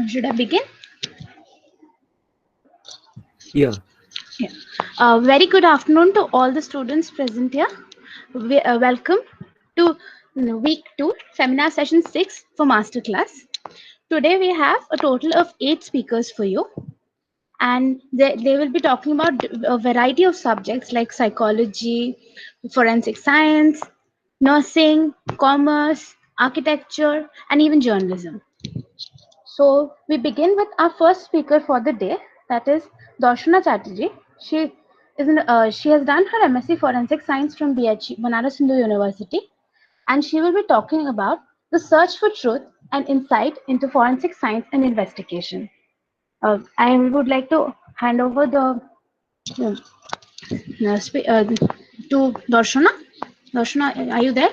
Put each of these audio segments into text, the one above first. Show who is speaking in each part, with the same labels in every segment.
Speaker 1: Should I begin?
Speaker 2: Yeah.
Speaker 1: Yeah. Very good afternoon to all the students present here. Welcome to week 2, seminar session 6 for Masterclass. Today we have a total of 8 speakers for you, and they will be talking about a variety of subjects like psychology, forensic science, nursing, commerce, architecture, and even journalism. So we begin with our first speaker for the day, that is Darshana Chatterjee. She has done her MSc Forensic Science from BHU, Banaras Hindu University, and she will be talking about the search for truth and insight into forensic science and investigation. I would like to hand over the to Darshana. Darshana, are you there?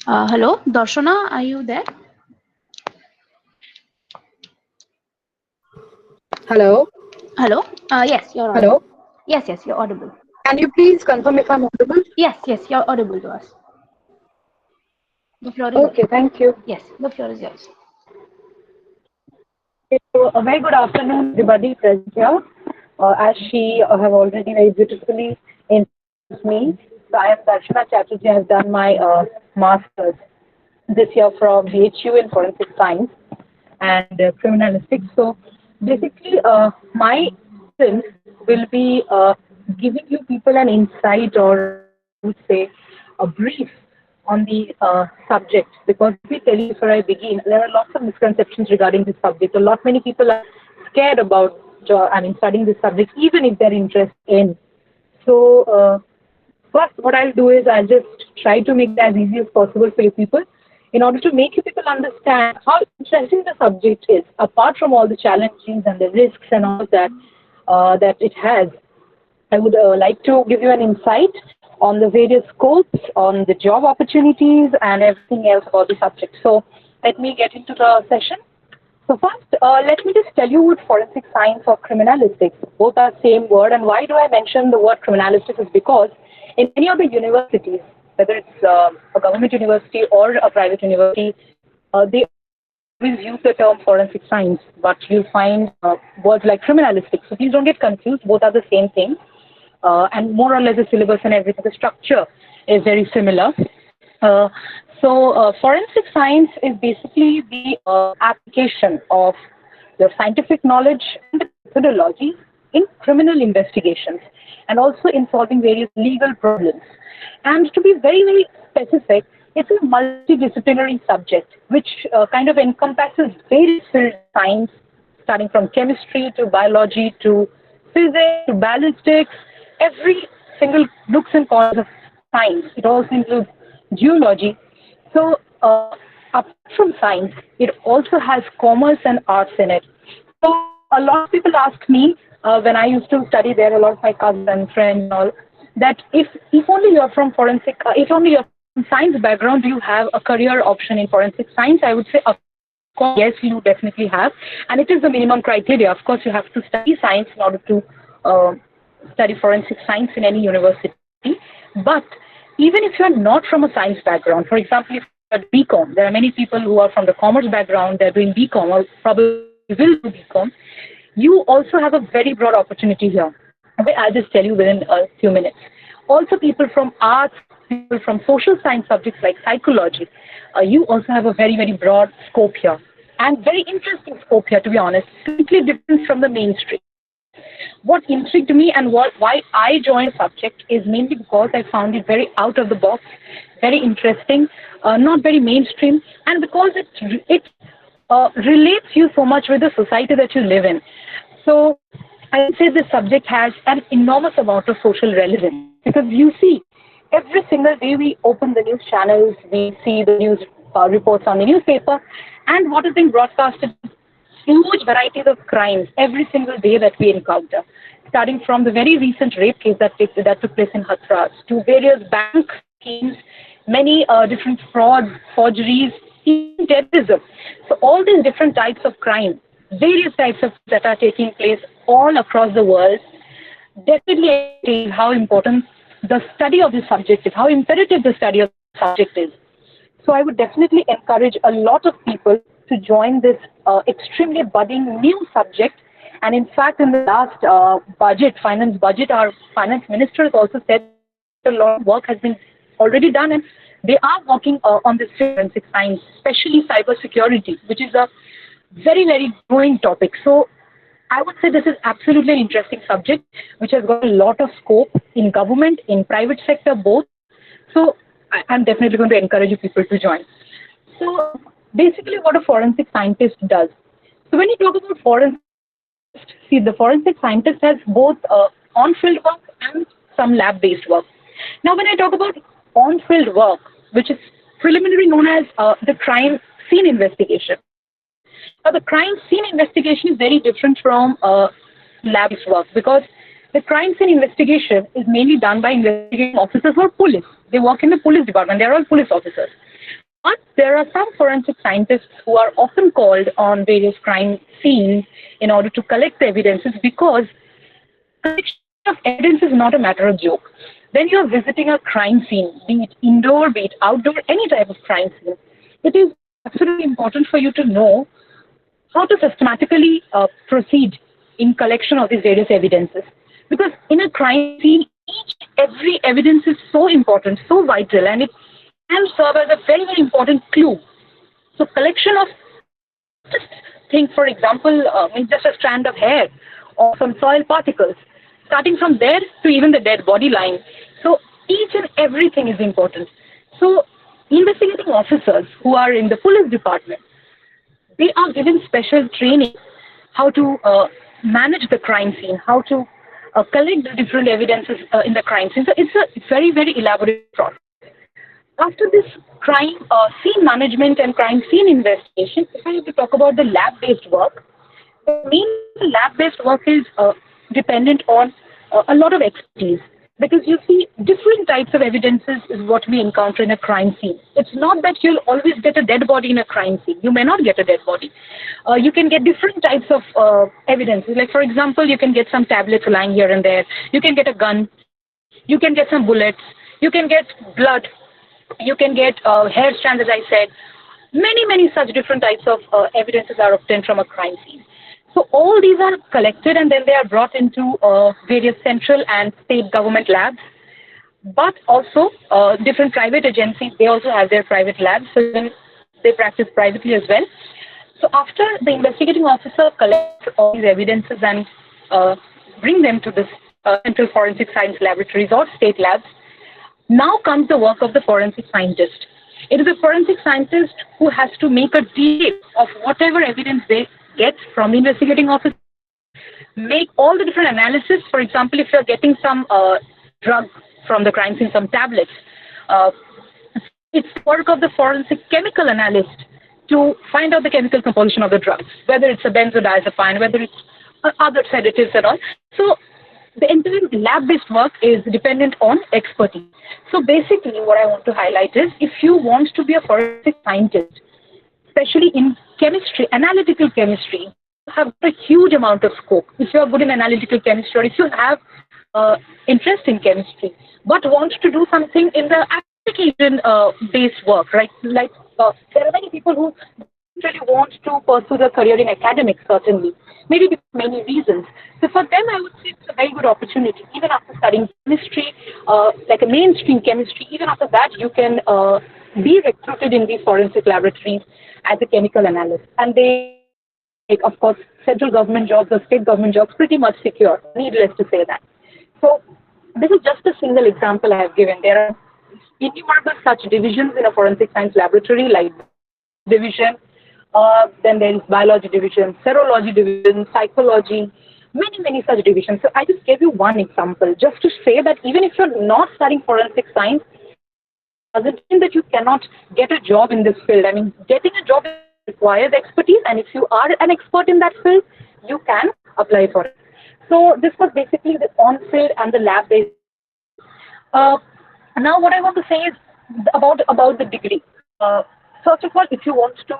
Speaker 1: Hello, Darshana, are you there?
Speaker 3: Hello.
Speaker 1: Hello. Yes, you're
Speaker 3: Hello.
Speaker 1: audible. Yes, you're audible.
Speaker 3: Can you please confirm if I'm audible?
Speaker 1: Yes, you're audible to us. The floor is yours.
Speaker 3: Okay, thank you.
Speaker 1: Yes, the floor is yours.
Speaker 3: So, a very good afternoon, everybody present here. As she have already very beautifully introduced me, so I am Darshana Chatterjee. I have done my master's this year from BHU in forensic science and criminalistics. So basically, my students will be giving you people an insight, or I would say a brief on the subject. Because let me tell you before I begin, there are lots of misconceptions regarding this subject. A lot many people are scared about studying this subject, even if they're interested in. So first, what I'll do is I'll just try to make it as easy as possible for you people, in order to make you people understand how interesting the subject is, apart from all the challenges and the risks and all of that that it has. I would like to give you an insight on the various scopes, on the job opportunities, and everything else about the subject. So let me get into the session. So first, let me just tell you what forensic science or criminalistics, both are same word. And why do I mention the word criminalistics is because in many of the universities, whether it's a government university or a private university, they always use the term forensic science, but you'll find words like criminalistics. So please don't get confused. Both are the same thing. And more or less the syllabus and everything, the structure is very similar. Uh, Forensic science is basically the application of the scientific knowledge and the methodology in criminal investigations, and also in solving various legal problems. And to be very, very specific, it's a multidisciplinary subject which kind of encompasses various fields of science, starting from chemistry to biology to physics to ballistics, every single nooks and corners of science. It also includes geology. So, apart from science, it also has commerce and arts in it. So, a lot of people ask me when I used to study there, a lot of my cousins and friends and all, that if only you're from forensic, if only you're from science background, do you have a career option in forensic science? I would say, of course, yes, you definitely have, and it is the minimum criteria. Of course, you have to study science in order to study forensic science in any university. But even if you're not from a science background, for example, if you're at BCom, there are many people who are from the commerce background, they're doing BCom or probably will do BCom. You also have a very broad opportunity here. Okay, I'll just tell you within a few minutes. Also, people from arts, people from social science subjects like psychology, you also have a very, very broad scope here. And very interesting scope here, to be honest, completely different from the mainstream. What intrigued me and why I joined the subject is mainly because I found it very out of the box, very interesting, not very mainstream, and because it relates you so much with the society that you live in. So I would say this subject has an enormous amount of social relevance, because you see, every single day we open the news channels, we see the news reports on the newspaper, and what is being broadcasted, huge varieties of crimes every single day that we encounter, starting from the very recent rape case that took place in Hathras, to various bank schemes, many different frauds, forgeries, even terrorism. So all these different types of crime, various types of that are taking place all across the world, definitely how important the study of the subject is, how imperative the study of the subject is. So I would definitely encourage a lot of people to join this extremely budding new subject. And in fact, in the last finance budget, our finance minister has also said that a lot of work has been already done, and they are working on this field, forensic science, especially cybersecurity, which is a very, very growing topic. So I would say this is absolutely an interesting subject, which has got a lot of scope in government, in private sector, both. So I'm definitely going to encourage you people to join. So basically, what a forensic scientist does. So when you talk about forensic scientist, see, the forensic scientist has both on-field work and some lab-based work. Now, when I talk about on-field work, which is preliminary known as the crime scene investigation. Now, the crime scene investigation is very different from lab-based work, because the crime scene investigation is mainly done by investigating officers who are police. They work in the police department. They are all police officers. But there are some forensic scientists who are often called on various crime scenes in order to collect the evidences, because collection of evidence is not a matter of joke. When you are visiting a crime scene, be it indoor, be it outdoor, any type of crime scene, it is absolutely important for you to know how to systematically proceed in collection of these various evidences. Because in a crime scene, each every evidence is so important, so vital, and it can serve as a very, very important clue. So collection of just think, for example, just a strand of hair or some soil particles, starting from there to even the dead body line. So each and everything is important. So investigating officers who are in the police department, they are given special training how to manage the crime scene, how to collect the different evidences in the crime scene. So it's a very, very elaborate process. After this crime scene management and crime scene investigation, if I have to talk about the lab-based work, the main lab-based work is dependent on a lot of expertise, because you see different types of evidences is what we encounter in a crime scene. It's not that you'll always get a dead body in a crime scene. You may not get a dead body. You can get different types of evidences. Like, for example, you can get some tablets lying here and there. You can get a gun. You can get some bullets. You can get blood. You can get hair strands, as I said. Many, many such different types of evidences are obtained from a crime scene. So all these are collected and then they are brought into various central and state government labs, but also different private agencies. They also have their private labs, so then they practice privately as well. So after the investigating officer collects all these evidences and bring them to this central forensic science laboratories or state labs, now comes the work of the forensic scientist. It is a forensic scientist who has to make a deal of whatever evidence they get from the investigating officer, make all the different analysis. For example, if you're getting some drug from the crime scene, some tablets, uh, it's the work of the forensic chemical analyst to find out the chemical composition of the drugs, whether it's a benzodiazepine, whether it's other sedatives and all. So the entire lab-based work is dependent on expertise. So basically what I want to highlight is, if you want to be a forensic scientist, especially in chemistry, analytical chemistry, you have a huge amount of scope. If you are good in analytical chemistry, or if you have interest in chemistry, but want to do something in the application-based work, right? Like there are many people who really want to pursue their career in academics, certainly, maybe because of many reasons. So for them, I would say it's a very good opportunity. Even after studying chemistry, like a mainstream chemistry, even after that, you can be recruited in these forensic laboratories as a chemical analyst. And they, like, of course, central government jobs or state government jobs pretty much secure, needless to say that. So this is just a single example I have given. There are innumerable such divisions in a forensic science laboratory, like division, then there is biology division, serology division, psychology, many, many such divisions. So I just gave you one example just to say that even if you're not studying forensic science, doesn't mean that you cannot get a job in this field. I mean, getting a job requires expertise, and if you are an expert in that field, you can apply for it. So this was basically the on-field and the lab-based. Uh, Now, what I want to say is about the degree. First of all, if you want to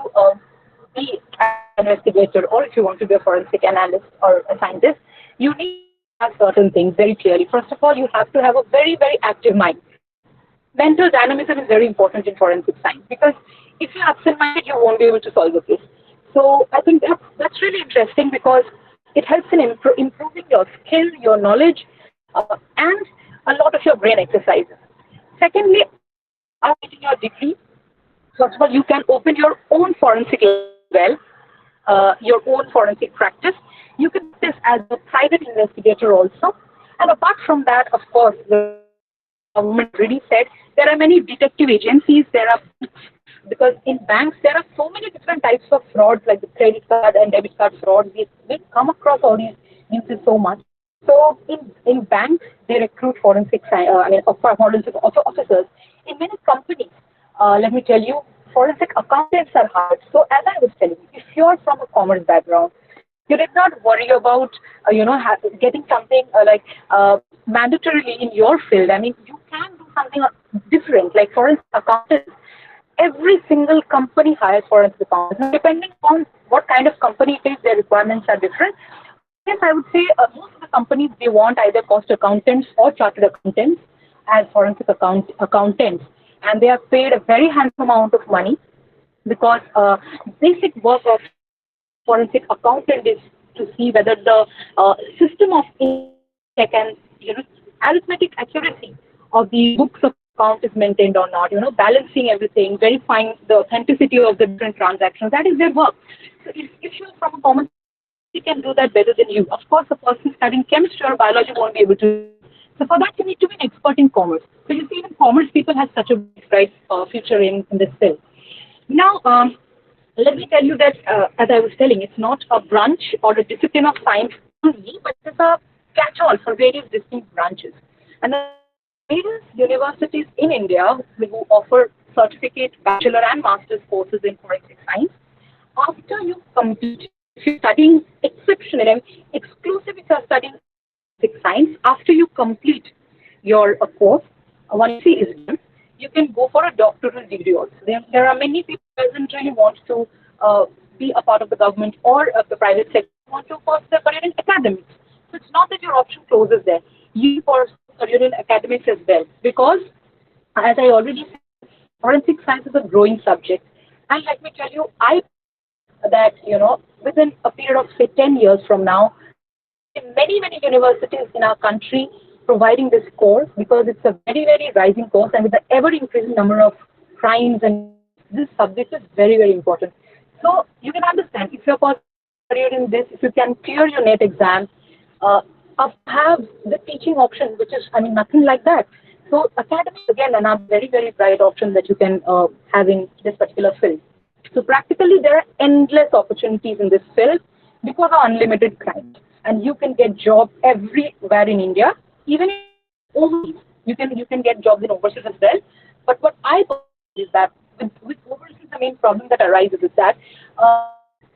Speaker 3: be an investigator, or if you want to be a forensic analyst or a scientist, you need to have certain things very clearly. First of all, you have to have a very, very active mind. mental dynamism is very important in forensic science because if you're absent-minded, you won't be able to solve the case. So I think that's really interesting because it helps in improving your skill, your knowledge, and a lot of your brain exercises. Secondly, after getting your degree, first of all, you can open your own forensic lab as well, your own forensic practice. You can practice as a private investigator also. And apart from that, of course, as the government already said, there are many detective agencies. There are banks, because in banks there are so many different types of frauds, like the credit card and debit card fraud. We come across all these uses so much. So in banks they recruit forensic officers. In many companies, let me tell you, forensic accountants are hired. So as I was telling you, if you're from a commerce background, you did not worry about getting something mandatorily in your field. I mean, you can do something different, like forensic accountants. Every single company hires forensic accountants. Now, depending on what kind of company it is, their requirements are different. But yes, I would say most of the companies, they want either cost accountants or chartered accountants as forensic accountants, and they are paid a very handsome amount of money because basic work of forensic accountant is to see whether the system of check and arithmetic accuracy of the books of account is maintained or not. Balancing everything, verifying the authenticity of the different transactions. That is their work. So if you're from a common, he can do that better than you. Of course, a person studying chemistry or biology won't be able to do. So for that, you need to be an expert in commerce. So you see, even commerce people have such a bright future in this field. Now, let me tell you that, as I was telling, it's not a branch or a discipline of science only, but it's a catch-all for various distinct branches. And there are various universities in India who offer certificate, bachelor, and master's courses in forensic science. After you complete, if you're studying exceptional and exclusive, if you're studying forensic science, after you complete your course, one C is done, you can go for a doctoral degree also. There are many people present who want to be a part of the government or the private sector, want to pursue their career in academics. So it's not that your option closes there. You pursue career in academics as well because, as I already said, forensic science is a growing subject. And let me tell you, I that within a period of say 10 years from now, many universities in our country providing this course because it's a very rising course, and with the ever increasing number of crimes and this subject is very important. So you can understand, if you're pursuing a career in this, if you can clear your NET exam, have the teaching option, which is, I mean, nothing like that. So academics again another very bright option that you can have in this particular field. So practically there are endless opportunities in this field because of unlimited crimes, and you can get job everywhere in India, even overseas. You can get jobs in overseas as well. But what I believe is that with overseas, the main problem that arises is that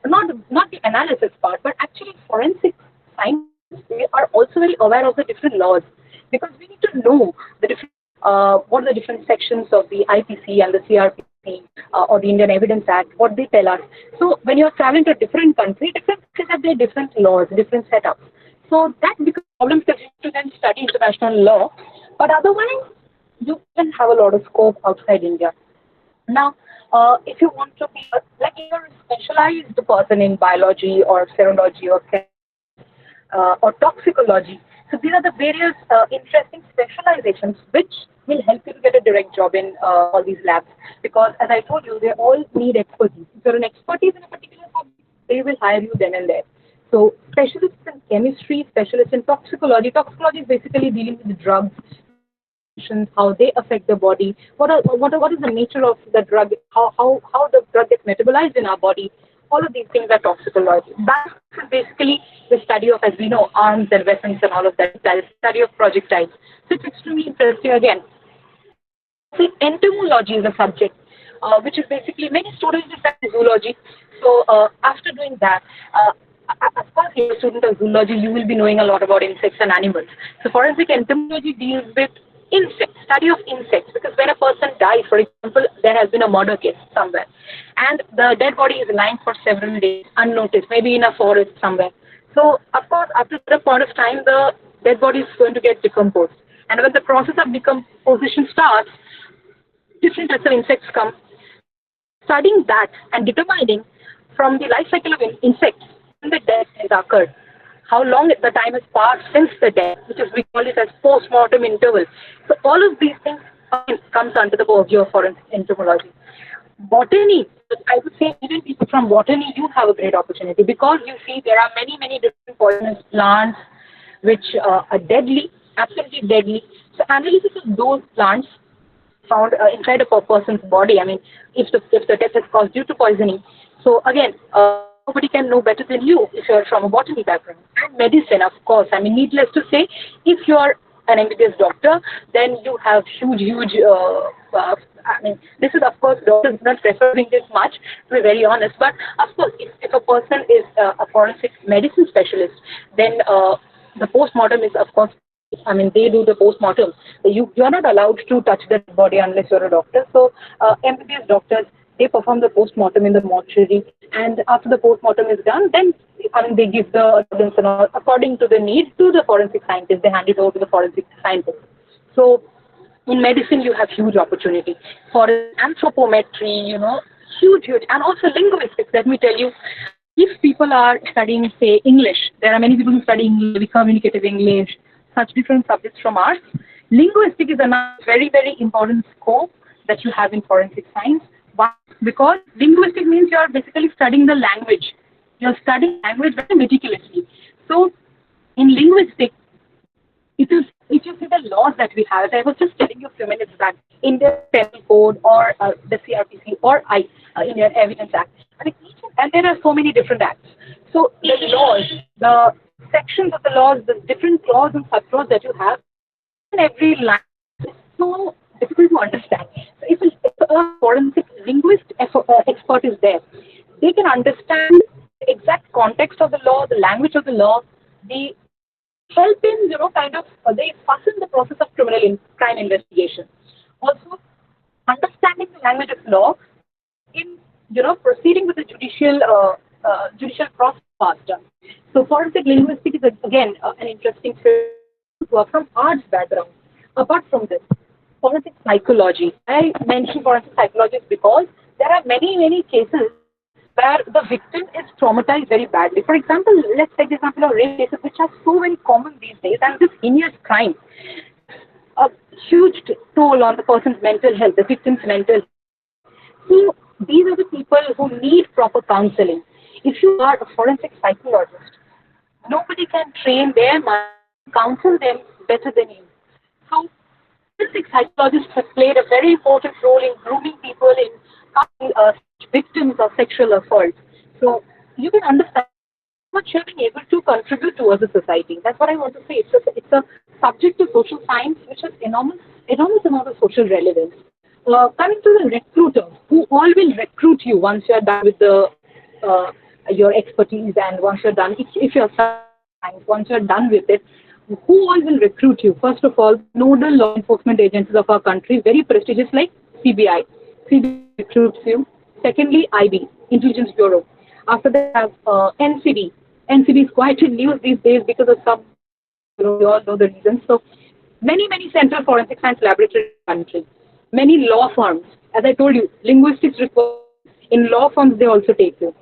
Speaker 3: not the analysis part, but actually forensic scientists, they are also very aware of the different laws because we need to know the different what are the different sections of the IPC and the CRPC or the Indian Evidence Act, what they tell us. So when you're traveling to a different countries have their different laws, different setups. So that becomes a problem because you have to then study international law. But otherwise, you can have a lot of scope outside India. Now, if you want to be like you're a specialized person in biology or serology or or toxicology, so these are the various interesting specializations which will help you to get a direct job in all these labs. Because as I told you, they all need expertise. If you're an expertise in a particular subject, they will hire you then and there. So specialists in chemistry, specialists in toxicology. Toxicology is basically dealing with the drugs, interventions, how they affect the body, what is the nature of the drug, how the drug gets metabolized in our body. All of these things are toxicology. That is basically the study of, as we know, arms and weapons and all of that, that is study of projectiles. So it's extremely interesting again. Forensic entomology is a subject, which is basically many students study zoology. So after doing that, of course, you're a student of zoology, you will be knowing a lot about insects and animals. So forensic entomology deals with insects, study of insects, because when a person dies, for example, there has been a murder case somewhere, and the dead body is lying for several days unnoticed, maybe in a forest somewhere. So, of course, after a point of time, the dead body is going to get decomposed. And when the process of decomposition starts, different types of insects come. Studying that and determining from the life cycle of insects when the death has occurred, how long the time has passed since the death, which is we call it as post-mortem interval. So all of these things again comes under the purview of forensic entomology. Botany, I would say even people from botany, you have a great opportunity because you see there are many, many different poisonous plants which are deadly, absolutely deadly. So analysis of those plants found inside a person's body. I mean, if the death is caused due to poisoning, so again, nobody can know better than you if you're from a botany background. And medicine, of course. I mean, needless to say, if you're an MBBS doctor, then you have huge, huge. I mean, this is of course doctors not referring this much to be very honest, but of course, if a person is a forensic medicine specialist, then the post-mortem is of course I mean, they do the post-mortem. You're not allowed to touch the body unless you're a doctor. So, MBBS doctors, they perform the post-mortem in the mortuary. And after the post-mortem is done, then, I mean, they give the evidence and all, according to the need to the forensic scientist. They hand it over to the forensic scientist. So, in medicine, you have huge opportunity. For anthropometry, huge, huge. And also linguistics, let me tell you, if people are studying, say, English, there are many people who study English, communicative English, such different subjects from arts. Linguistic is another very, very important scope that you have in forensic science. Why? Because linguistic means you are basically studying the language. You are studying language very meticulously. So, in linguistics, if you see the laws that we have, as I was just telling you a few minutes back, Indian Penal Code or the CRPC or Indian Evidence Act. I mean, and there are so many different acts. So the laws, the sections of the laws, the different clause and subclause that you have, in every line is so difficult to understand. So if a forensic linguist expert is there, they can understand the exact context of the law, the language of the law, the help in, kind of, they fasten the process of crime investigation. Also, understanding the language of law helps in, proceeding with the judicial process faster. So, forensic linguistics is again an interesting field to work from arts background. Apart from this, forensic psychology. I mention forensic psychology because there are many, many cases where the victim is traumatized very badly. For example, let's take the example of rape cases, which are so very common these days, and this heinous crime, a huge toll on the person's mental health, the victim's mental health. So these are the people who need proper counseling. If you are a forensic psychologist, nobody can train their mind, counsel them better than you. So forensic psychologists have played a very important role in grooming people, in counseling victims of sexual assault. So you can understand how much you're being able to contribute towards the society. That's what I want to say. It's a subject of social science which has enormous amount of social relevance. Coming to the recruiters, who all will recruit you once you're done with uh, your expertise and once you're done, if you're science, once you're done with it, who all will recruit you? First of all, nodal law enforcement agencies of our country, very prestigious like CBI. CBI recruits you. Secondly, IB, Intelligence Bureau. After that, have NCD. NCD is quite in news these days because of some, we all know the reasons. So, many central forensic science laboratories in the country. Many law firms. As I told you, linguistics requires, in law firms they also take you.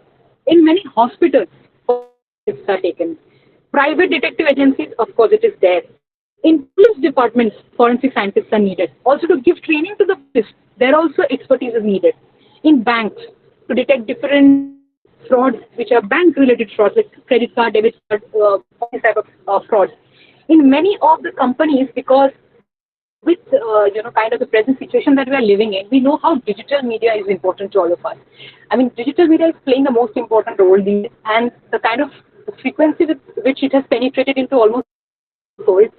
Speaker 3: In many hospitals, forensics are taken. Private detective agencies, of course, it is there. In police departments, forensic scientists are needed. Also to give training to the police, there also expertise is needed. In banks, to detect different frauds, which are bank-related frauds, like credit card, debit card, all these type of frauds. In many of the companies, because with kind of the present situation that we are living in, we know how digital media is important to all of us. I mean, digital media is playing the most important role these days, and the kind of frequency with which it has penetrated into almost households,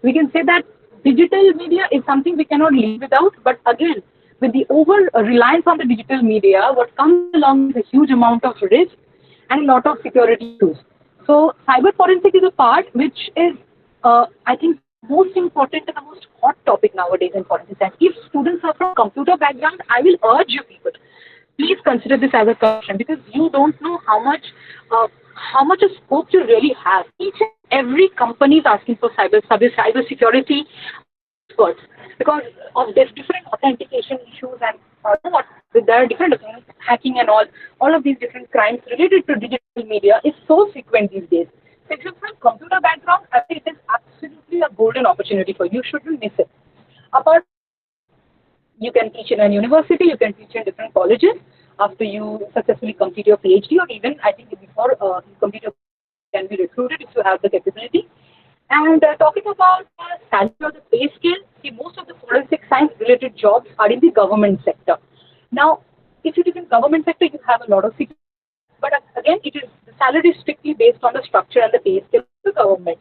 Speaker 3: we can say that digital media is something we cannot live without. But again, with the over reliance on the digital media, what comes along is a huge amount of risk and a lot of security issues. So cyber forensic is a part which is, I think, most important and the most hot topic nowadays in forensic science. If students are from computer background, I will urge you people, please consider this as a question because you don't know how much of scope you really have. Each and every company is asking for cyber security experts because of this different authentication issues and what there are different hacking and all of these different crimes related to digital media is so frequent these days. So if you have computer background, I think it is absolutely a golden opportunity for you. You shouldn't miss it. Apart you can teach in a university, you can teach in different colleges after you successfully complete your PhD, or even I think before you complete your PhD, you can be recruited if you have the capability. And talking about salary or the pay scale, see, most of the forensic science related jobs are in the government sector. Now, if it is in government sector, you have a lot of security. But again, it is the salary is strictly based on the structure and the pay scale of the government.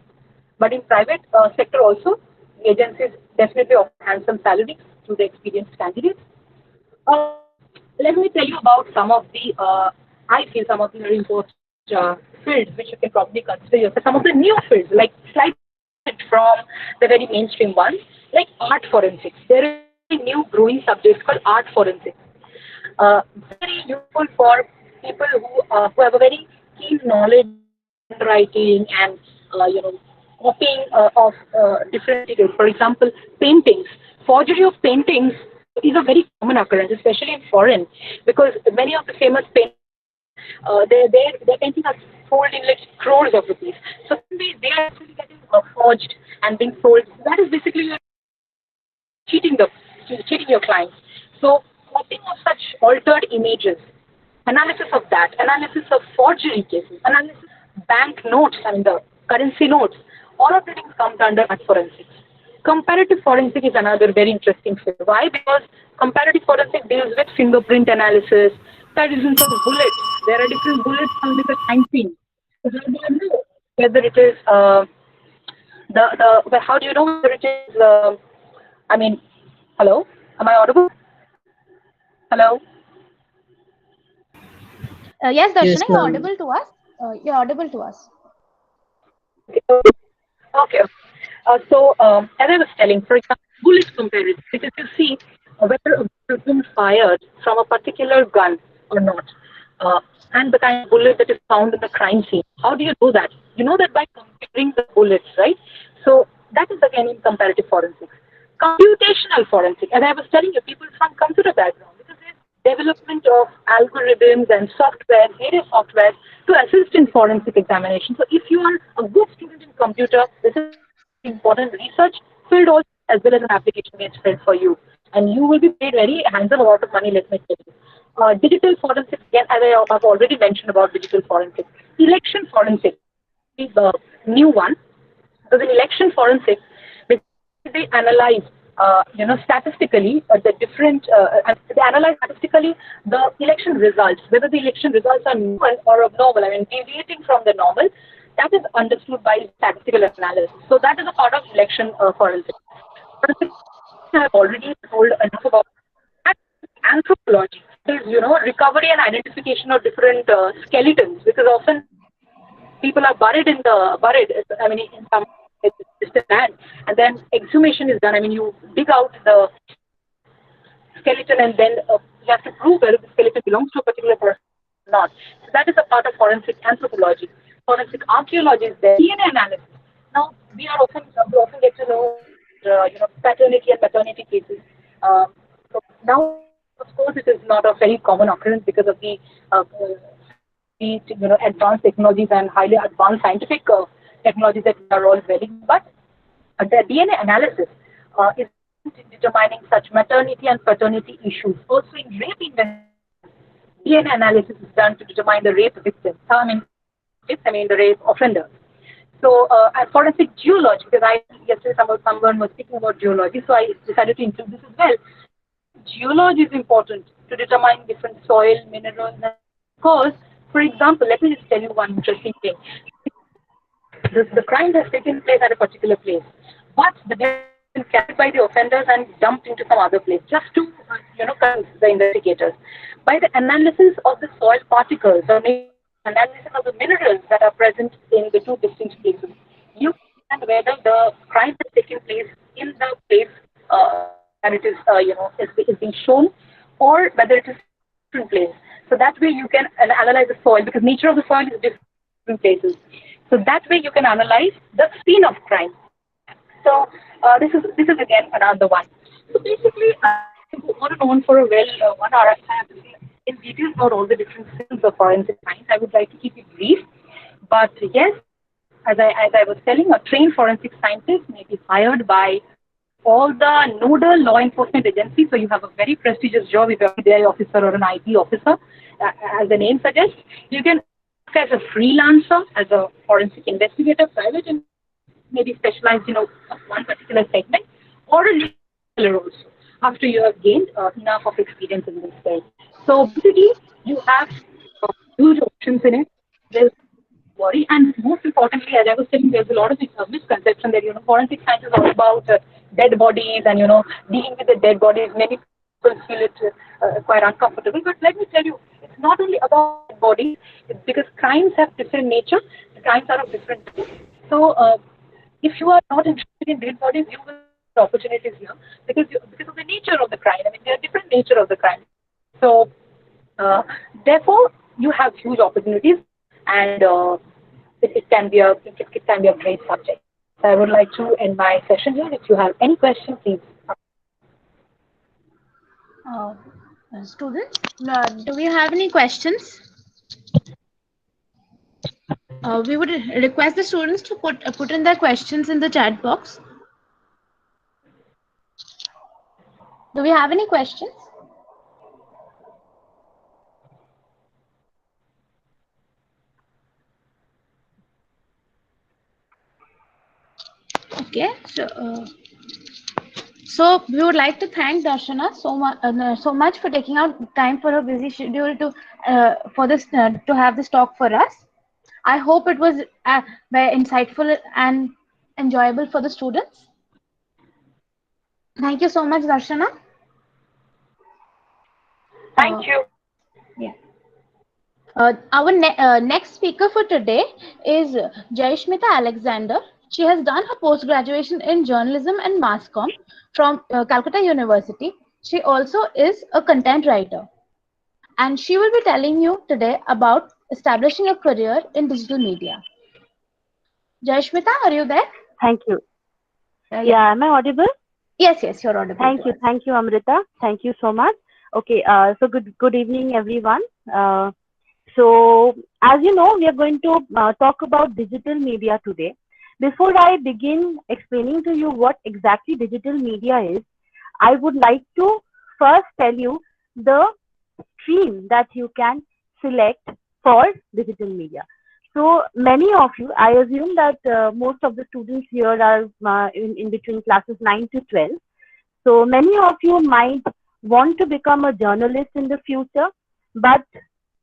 Speaker 3: But in private sector also, the agencies definitely offer handsome salaries to the experienced candidates. Uh, Let me tell you about some of the, I feel some of the very important fields which you can probably consider yourself, some of the new fields, like slightly different from the very mainstream ones, like art forensics. There is a new growing subject called art forensics. Very useful for people who have a very keen knowledge of handwriting and copying of different materials. For example, paintings. Forgery of paintings is a very common occurrence, especially in foreign, because many of the famous painters, their paintings are sold in like crores of rupees. So they are actually getting forged and being sold. That is basically cheating the cheating your clients. So copying of such altered images, analysis of that, analysis of forgery cases, analysis of bank notes, I mean the currency notes, all of these comes under art forensics. Comparative forensic is another very interesting field. Why? Because comparative forensic deals with fingerprint analysis, comparisons of bullets. There are different bullets found in the crime scene. So how do you know whether it is how do you know whether it is I mean, hello? Am I audible? Hello?
Speaker 1: Yes, Darshana,
Speaker 2: Yes,
Speaker 1: you're
Speaker 2: ma'am.
Speaker 1: audible to us. You're audible to us.
Speaker 3: Okay. Okay. As I was telling, for example, bullet comparison, because you see whether a bullet has been fired from a particular gun or not, uh, and the kind of bullet that is found in the crime scene. How do you know that? You know that by comparing the bullets, right? So that is again in comparative forensics. Computational forensic, as I was telling you, people from computer background, because there's development of algorithms and software, various software to assist in forensic examination. So if you are a good student in computer, this is a very important research field also as well as an application-based field for you. And you will be paid very handsome amount of money, let me tell you. Digital forensics, again, as I have already mentioned about digital forensics. Election forensics is the new one. So the election forensics, they analyze, statistically the different, they analyze statistically the election results, whether the election results are normal or abnormal. I mean, deviating from the normal. That is understood by statistical analysis. So that is a part of election forensics. Forensic, I have already told enough about that. Anthropology is, recovery and identification of different skeletons, because often people are buried. I mean, in some distant land, and then exhumation is done. I mean, you dig out the skeleton, and then you have to prove whether the skeleton belongs to a particular person or not. So that is a part of forensic anthropology. Forensic archaeology is there. DNA analysis. Now we often get to know paternity and maternity cases. So nowadays, of course, it is not a very common occurrence because of the very advanced technologies and highly advanced scientific technologies that we are all dwelling. But the DNA analysis is important in determining such maternity and paternity issues. Also, in rape investigations, DNA analysis is done to determine the rape victims. Not victims, I mean the rape offenders. So, as forensic geology, because I yesterday someone was speaking about geology, so I decided to include this as well. Geology is important to determine different soil, minerals, and because, for example, let me just tell you one interesting thing. The crime has taken place at a particular place, but the death has been carried by the offenders and dumped into some other place, just to confuse the investigators. By the analysis of the soil particles, or maybe analysis of the minerals that are present in the two distinct places, you can understand whether the crime has taken place in the place where it is is being shown, or whether it is different place. So that way you can analyze the soil, because nature of the soil is different in different places. So that way you can analyze the scene of crime. So this is again another one. So basically, I can go on and on for a 1 hour. I have to say in detail about all the different fields of forensic science. I would like to keep it brief, but yes, as I was telling, a trained forensic scientist may be hired by all the nodal law enforcement agencies. So you have a very prestigious job if you're a CBI officer or an IT officer. As the name suggests, you can also work as a freelancer, as a forensic investigator, private investigator, maybe specialized, one particular segment, or a legal scholar also, after you have gained enough of experience in this field. So basically, you have huge options in it. There's worry. And most importantly, as I was saying, there's a lot of misconception that forensic science is all about dead bodies and dealing with the dead bodies. Many people feel it quite uncomfortable. But let me tell you, it's not only about dead bodies. It's because crimes have different nature. The crimes are of different types. So if you are not interested in dead bodies, you will not find opportunities here because of the nature of the crime. I mean, there are different nature of the crime. So uh, therefore, you have huge opportunities, and it can be a great subject. So I would like to end my session here. If you have any questions, please.
Speaker 1: Uh, Students, do we have any questions? We would request the students to put in their questions in the chat box. Do we have any questions? Okay, so we would like to thank Darshana so much for taking out time for her busy schedule to for this to have this talk for us. I hope it was very insightful and enjoyable for the students. Thank you so much, Darshana. Uh,
Speaker 3: Thank you.
Speaker 1: yeah. Our next speaker for today is Jaismita Alexander. She has done her post graduation in journalism and mass comm from Calcutta University. She also is a content writer, and she will be telling you today about establishing a career in digital media. Jaishmita, are you there?
Speaker 2: Thank you.
Speaker 1: Yeah.
Speaker 2: Yeah, am I audible?
Speaker 1: Yes, you're audible to us.
Speaker 2: Thank you, Amrita. Thank you so much. Okay, so good evening, everyone. Uh, so, as you know, we are going to talk about digital media today. Before I begin explaining to you what exactly digital media is, I would like to first tell you the stream that you can select for digital media. So many of you, I assume that most of the students here are in between classes 9 to 12. So many of you might want to become a journalist in the future, but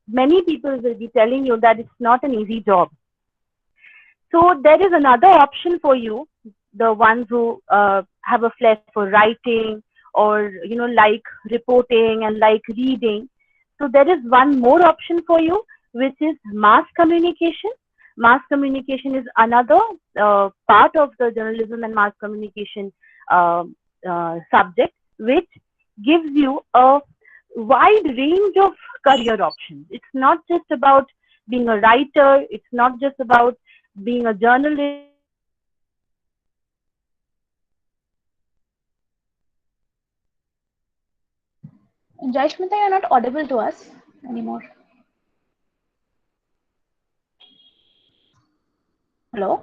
Speaker 2: many people will be telling you that it's not an easy job. So there is another option for you, the ones who have a flair for writing or like reporting and like reading. So there is one more option for you, which is mass communication. Mass communication is another part of the journalism and mass communication uh, subject, which gives you a wide range of career options. It's not just about being a writer. It's not just about being a journalist.
Speaker 1: Jaishmita, you're not audible to us anymore. Hello?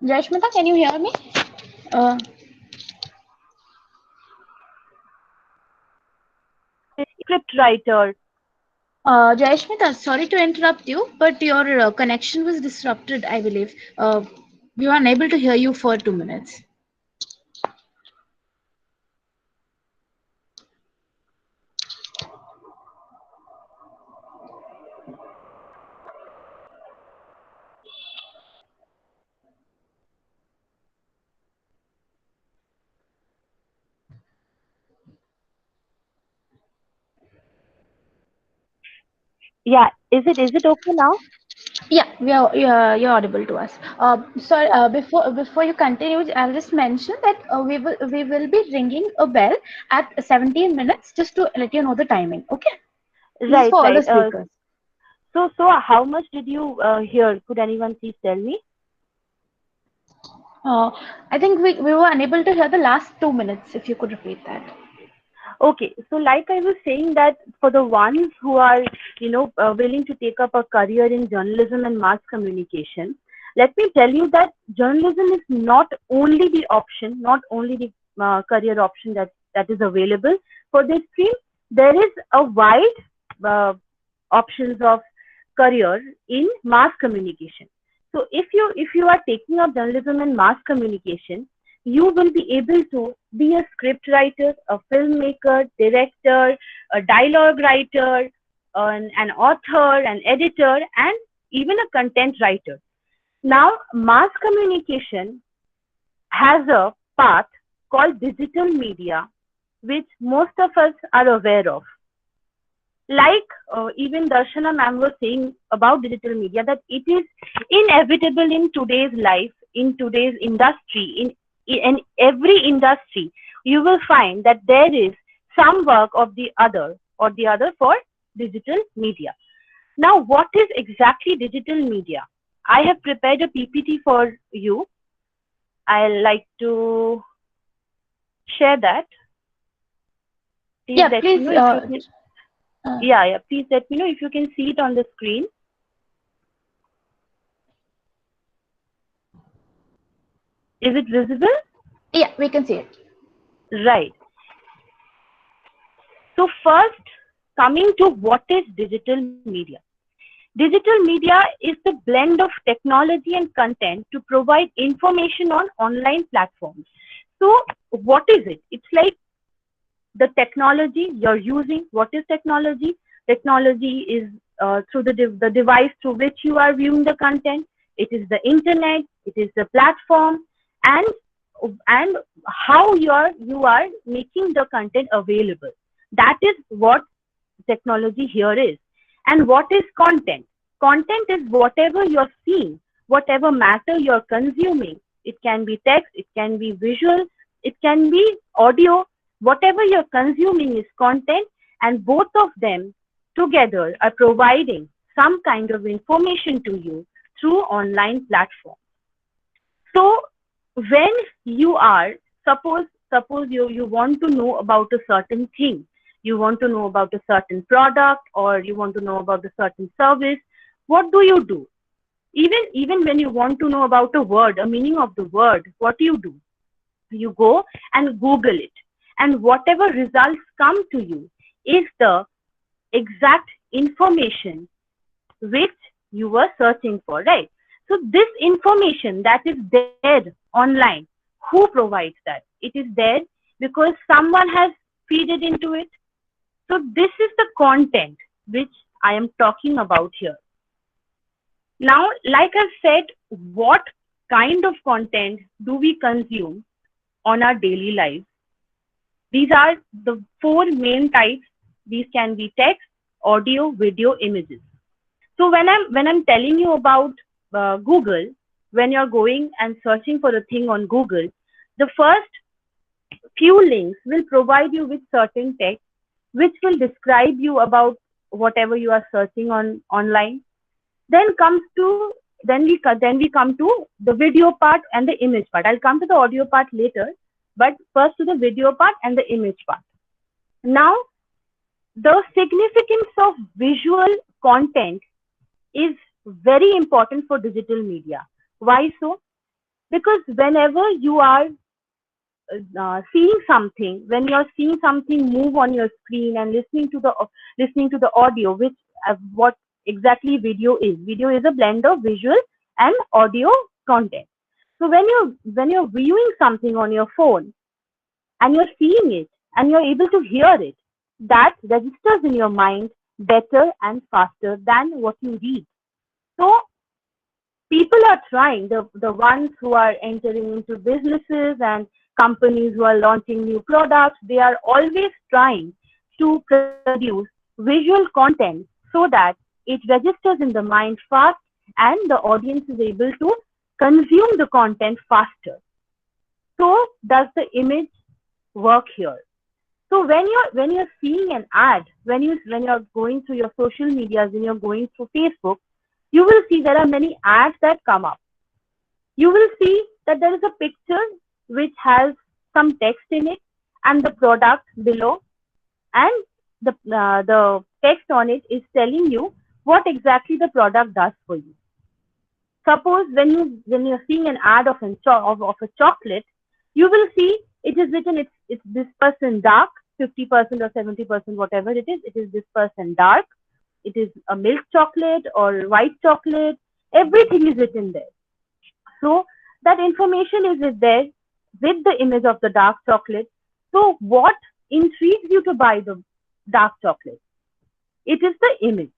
Speaker 1: Jaishmita, can you hear me? Uh,
Speaker 2: Script writer.
Speaker 1: Jaishmita, sorry to interrupt you, but your connection was disrupted, I believe. We were unable to hear you for 2 minutes.
Speaker 2: Yeah, is it okay now?
Speaker 1: Yeah, you're audible to us. Sorry,
Speaker 2: Yeah.
Speaker 1: before you continue, I'll just mention that we will be ringing a bell at 17 minutes just to let you know the timing. Okay, this is
Speaker 2: Right,
Speaker 1: for all the
Speaker 2: right.
Speaker 1: speakers.
Speaker 2: So how much did you hear? Could anyone please tell me?
Speaker 1: Uh, I think we were unable to hear the last 2 minutes. If you could repeat that.
Speaker 2: Okay, so like I was saying that for the ones who are, willing to take up a career in journalism and mass communication, let me tell you that journalism is not only the option, not only the career option that is available for this stream. There is a wide uh, options of career in mass communication. So if you are taking up journalism and mass communication, you will be able to be a script writer, a filmmaker, director, a dialogue writer, an author, an editor, and even a content writer. Now, mass communication has a path called digital media, which most of us are aware of. Like even Darshana ma'am was saying about digital media, that it is inevitable in today's life, in today's industry, in every industry, you will find that there is some work of the other or the other for digital media. Now, what is exactly digital media? I have prepared a PPT for you. I'd like to share that. Please
Speaker 1: Yeah,
Speaker 2: let me
Speaker 1: please.
Speaker 2: know if you can.
Speaker 1: Uh,
Speaker 2: Yeah, yeah. Please let me know if you can see it on the screen. Is it visible?
Speaker 1: yeah, we can see it.
Speaker 2: Right. So first, coming to what is digital media. Digital media is the blend of technology and content to provide information on online platforms. So what is it? It's like the technology you're using. What is technology? Technology is through the device through which you are viewing the content. It is the internet. It is the platform, and and how you are making the content available. That is what technology here is. And what is content? Content is whatever you're seeing, whatever matter you're consuming. It can be text, it can be visual, it can be audio. Whatever you're consuming is content, and both of them together are providing some kind of information to you through online platforms. So when you are, suppose you want to know about a certain thing, you want to know about a certain product, or you want to know about a certain service, what do? Even when you want to know about a word, a meaning of the word, what do? You go and Google it, and whatever results come to you is the exact information which you were searching for, right? So this information that is there online, who provides that? It is there because someone has feed it into it. So this is the content which I am talking about here. Now, like I said, what kind of content do we consume on our daily lives? These are the four main types. These can be text, audio, video, images. So when I'm telling you about Google, when you're going and searching for a thing on Google, the first few links will provide you with certain text which will describe you about whatever you are searching on online. Then comes to then we come to the video part and the image part. I'll come to the audio part later, but first to the video part and the image part. Now, the significance of visual content is very important for digital media. Why so? Because whenever you are seeing something, when you're seeing something move on your screen and listening to the audio, which what exactly video is. Video is a blend of visual and audio content. So when you're viewing something on your phone and you're seeing it and you're able to hear it, that registers in your mind better and faster than what you read. So people are trying, the ones who are entering into businesses and companies who are launching new products, they are always trying to produce visual content so that it registers in the mind fast and the audience is able to consume the content faster. So does the image work here? So when you're seeing an ad, when you're going through your social medias, when you're going through Facebook, you will see there are many ads that come up. You will see that there is a picture which has some text in it and the product below, and the text on it is telling you what exactly the product does for you. Suppose when you're seeing an ad of a chocolate, you will see it is written it's this person dark, 50% or 70%, whatever it is. It is this person dark. It is a milk chocolate or white chocolate. Everything is written there. So that information is there with the image of the dark chocolate. So what intrigues you to buy the dark chocolate? It is the image.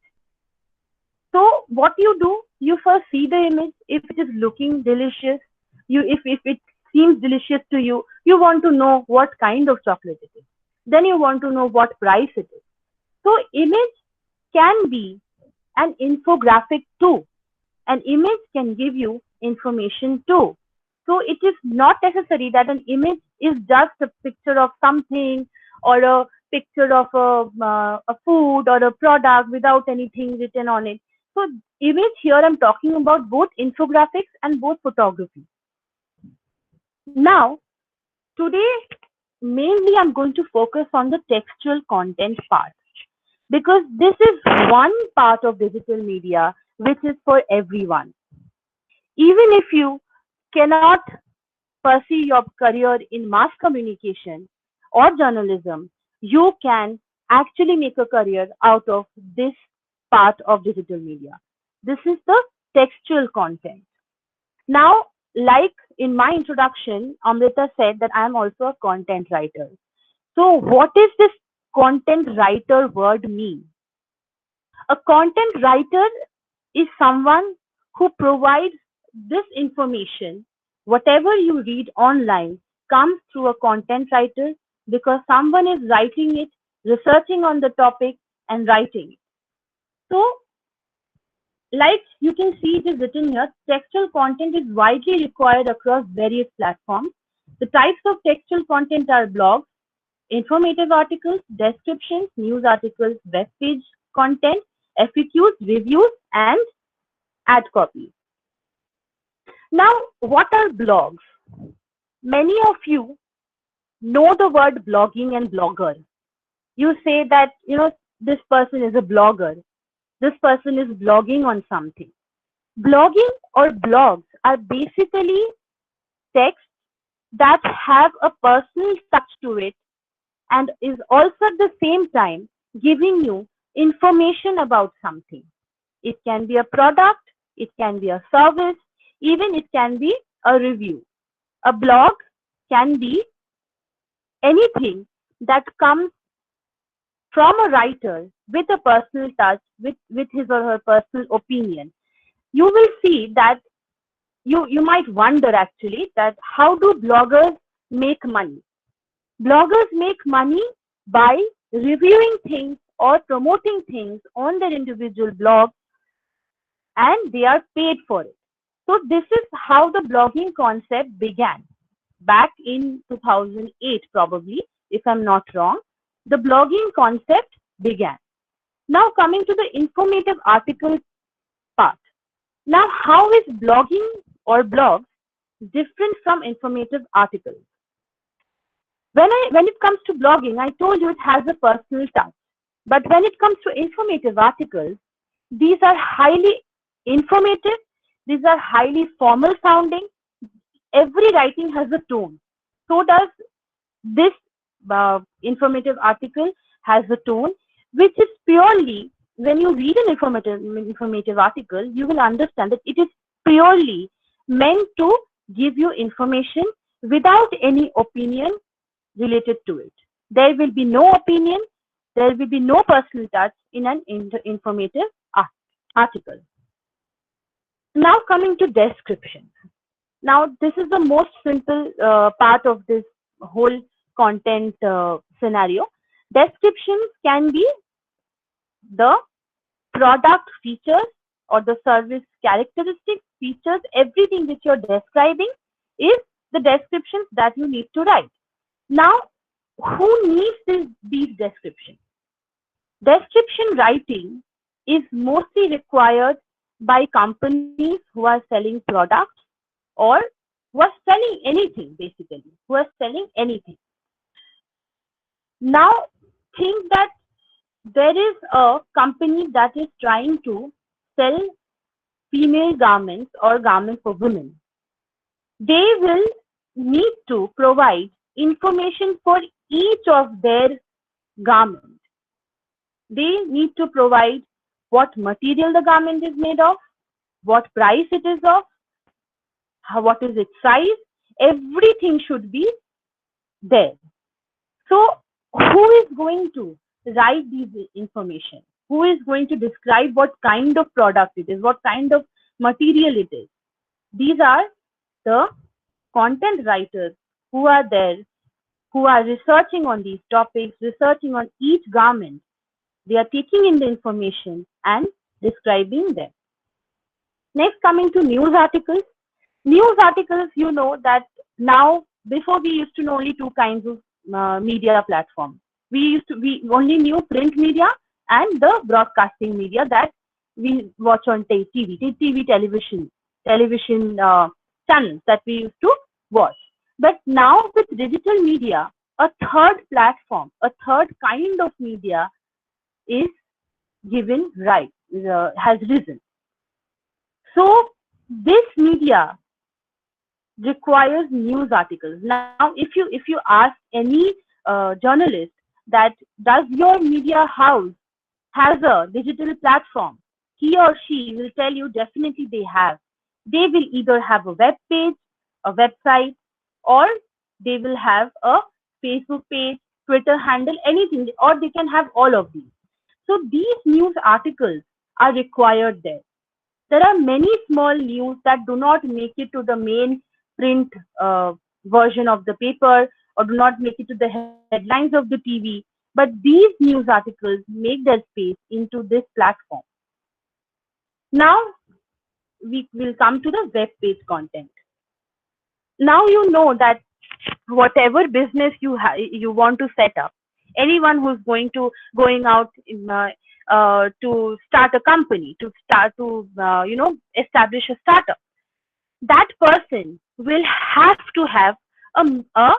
Speaker 2: So what you do, you first see the image. If it is looking delicious, if it seems delicious to you, you want to know what kind of chocolate it is. Then you want to know what price it is. So image can be an infographic too. An image can give you information too. So it is not necessary that an image is just a picture of something or a picture of a food or a product without anything written on it. So image here I'm talking about both infographics and both photography. Now, today mainly I'm going to focus on the textual content part because this is one part of digital media which is for everyone. Even if you cannot pursue your career in mass communication or journalism, you can actually make a career out of this part of digital media. This is the textual content. Now, like in my introduction, Amrita said that I am also a content writer. So, what is this content writer word mean? A content writer is someone who provides this information. Whatever you read online comes through a content writer because someone is writing it, researching on the topic, and writing it. So, like you can see, it is written here, textual content is widely required across various platforms. The types of textual content are blogs, informative articles, descriptions, news articles, web page content, FAQs, reviews, and ad copy. Now, what are blogs? Many of you know the word blogging and blogger. You say that, this person is a blogger. This person is blogging on something. Blogging or blogs are basically texts that have a personal touch to it and is also at the same time giving you information about something. It can be a product, it can be a service, even it can be a review. A blog can be anything that comes from a writer with a personal touch, with his or her personal opinion. You will see that you might wonder actually that how do bloggers make money? Bloggers make money by reviewing things or promoting things on their individual blog, and they are paid for it. So this is how the blogging concept began back in 2008 probably, if I'm not wrong. The blogging concept began. Now coming to the informative article part. Now how is blogging or blogs different from informative articles? When it comes to blogging, I told you it has a personal touch. But when it comes to informative articles, these are highly informative, these are highly formal sounding. Every writing has a tone. So does this informative article has a tone, which is purely, when you read an informative article, you will understand that it is purely meant to give you information without any opinion related to it. There will be no opinion, there will be no personal touch in an informative article. Now coming to description. Now this is the most simple part of this whole content scenario. Descriptions can be the product features or the service characteristics, features, everything which you're describing is the descriptions that you need to write. Now, who needs these descriptions? Description writing is mostly required by companies who are selling products or who are selling anything, basically, who are selling anything. Now, think that there is a company that is trying to sell female garments or garments for women. They will need to provide information for each of their garments. They need to provide what material the garment is made of, what price it is of, what is its size. Everything should be there. So, who is going to write these information? Who is going to describe what kind of product it is, what kind of material it is? These are the content writers who are there, who are researching on these topics, researching on each garment. They are taking in the information and describing them. Next, coming to news articles. News articles, you know that now, before we used to know only two kinds of media platforms. We only knew print media and the broadcasting media that we watch on TV, television channels that we used to watch. But now with digital media, a third platform, a third kind of media is has risen. So this media requires news articles. Now, if you ask any journalist that does your media house has a digital platform, he or she will tell you definitely they have. They will either have a web page, a website, or they will have a Facebook page, Twitter handle, anything, or they can have all of these. So these news articles are required there. There are many small news that do not make it to the main print version of the paper or do not make it to the headlines of the TV, but these news articles make their space into this platform. Now we will come to the web page content. Now you know that whatever business you want to set up, anyone who's going out to start a company, to start to establish a startup, that person will have to have a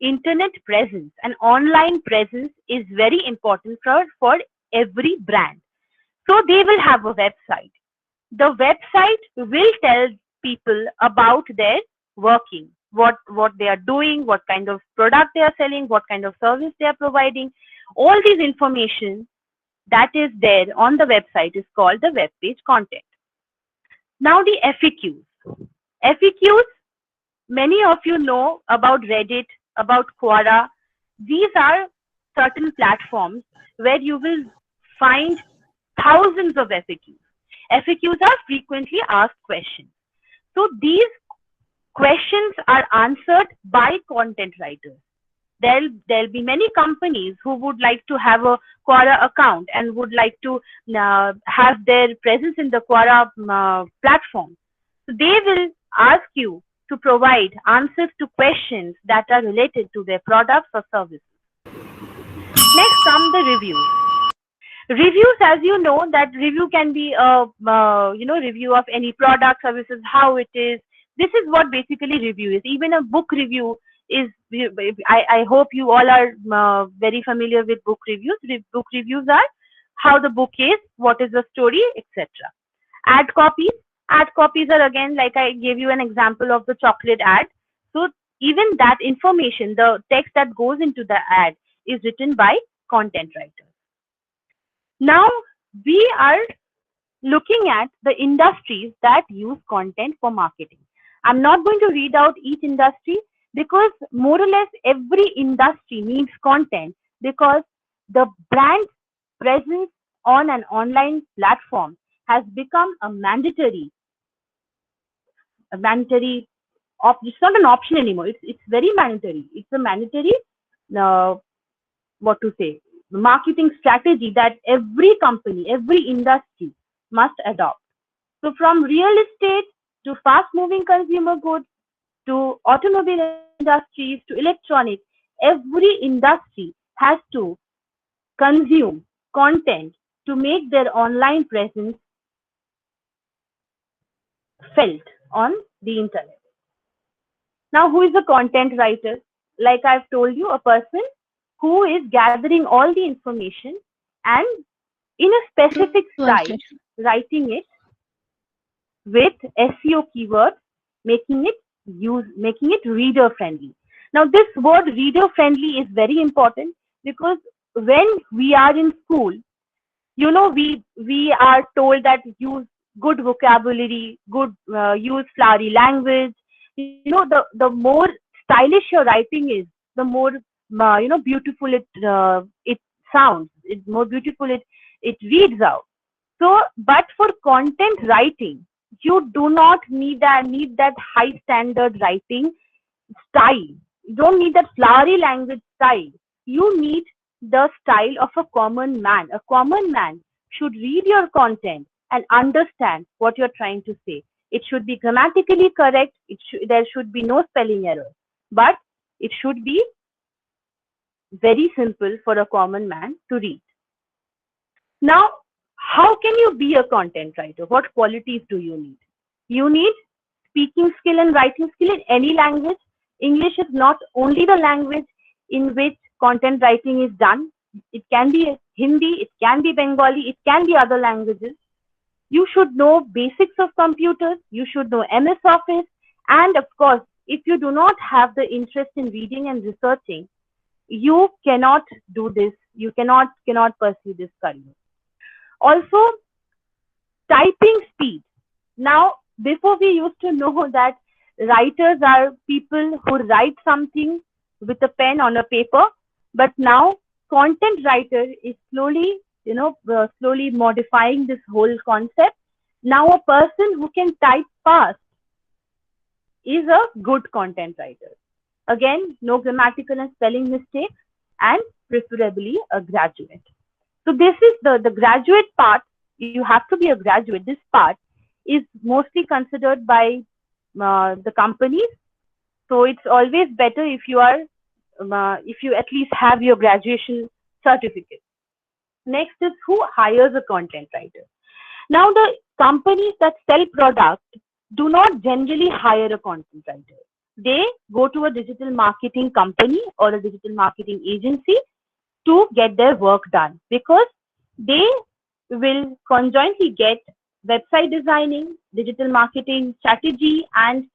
Speaker 2: internet presence. An online presence is very important for every brand. So they will have a website. The website will tell people about their working, what they are doing, what kind of product they are selling, what kind of service they are providing. All these information that is there on the website is called the web page content. Now the FAQs. FAQs, many of you know about Reddit, about Quora. These are certain platforms where you will find thousands of FAQs. FAQs are frequently asked questions. So these questions are answered by content writers. There'll be many companies who would like to have a Quora account and would like to have their presence in the Quora platform. So they will ask you to provide answers to questions that are related to their products or services. Next come the reviews. Reviews, as you know, that review can be a review of any product, services, how it is. This is what basically review is. Even a book review is. I hope you all are very familiar with book reviews. Book reviews are how the book is, what is the story, etc. Ad copies. Ad copies are again, like I gave you an example of the chocolate ad. So even that information, the text that goes into the ad, is written by content writers. Now we are looking at the industries that use content for marketing. I'm not going to read out each industry because more or less every industry needs content, because the brand presence on an online platform has become a mandatory it's not an option anymore. It's very mandatory. It's a mandatory marketing strategy that every company, every industry must adopt. So from real estate to fast moving consumer goods to automobile industries to electronics, every industry has to consume content to make their online presence felt on the internet. Now, who is a content writer? Like I've told you, a person who is gathering all the information and in a specific style,
Speaker 1: Perfect.
Speaker 2: writing it with SEO keywords, making it making it reader friendly. Now, this word reader friendly is very important because when we are in school, we are told that use good vocabulary, good use flowery language. The more stylish your writing is, the more beautiful it sounds. It's more beautiful it reads out. So, but for content writing, you do not need that high standard writing style. You don't need that flowery language style. You need the style of a common man. A common man should read your content and understand what you're trying to say. It should be grammatically correct. There should be no spelling error. But it should be very simple for a common man to read. Now, how can you be a content writer? What qualities do you need? You need speaking skill and writing skill in any language. English is not only the language in which content writing is done. It can be Hindi, it can be Bengali, it can be other languages. You should know basics of computers, you should know MS Office, and of course, if you do not have the interest in reading and researching, you cannot do this. You cannot pursue this career. Also, typing speed. Now, before we used to know that writers are people who write something with a pen on a paper, but now content writer is slowly modifying this whole concept. Now, a person who can type fast is a good content writer. Again, no grammatical and spelling mistakes, and preferably a graduate. So this is the graduate part. You have to be a graduate. This part is mostly considered by the companies. So it's always better if you at least have your graduation certificate. Next is who hires a content writer. Now the companies that sell product do not generally hire a content writer. They go to a digital marketing company or a digital marketing agency to get their work done because they will conjointly get website designing, digital marketing strategy, and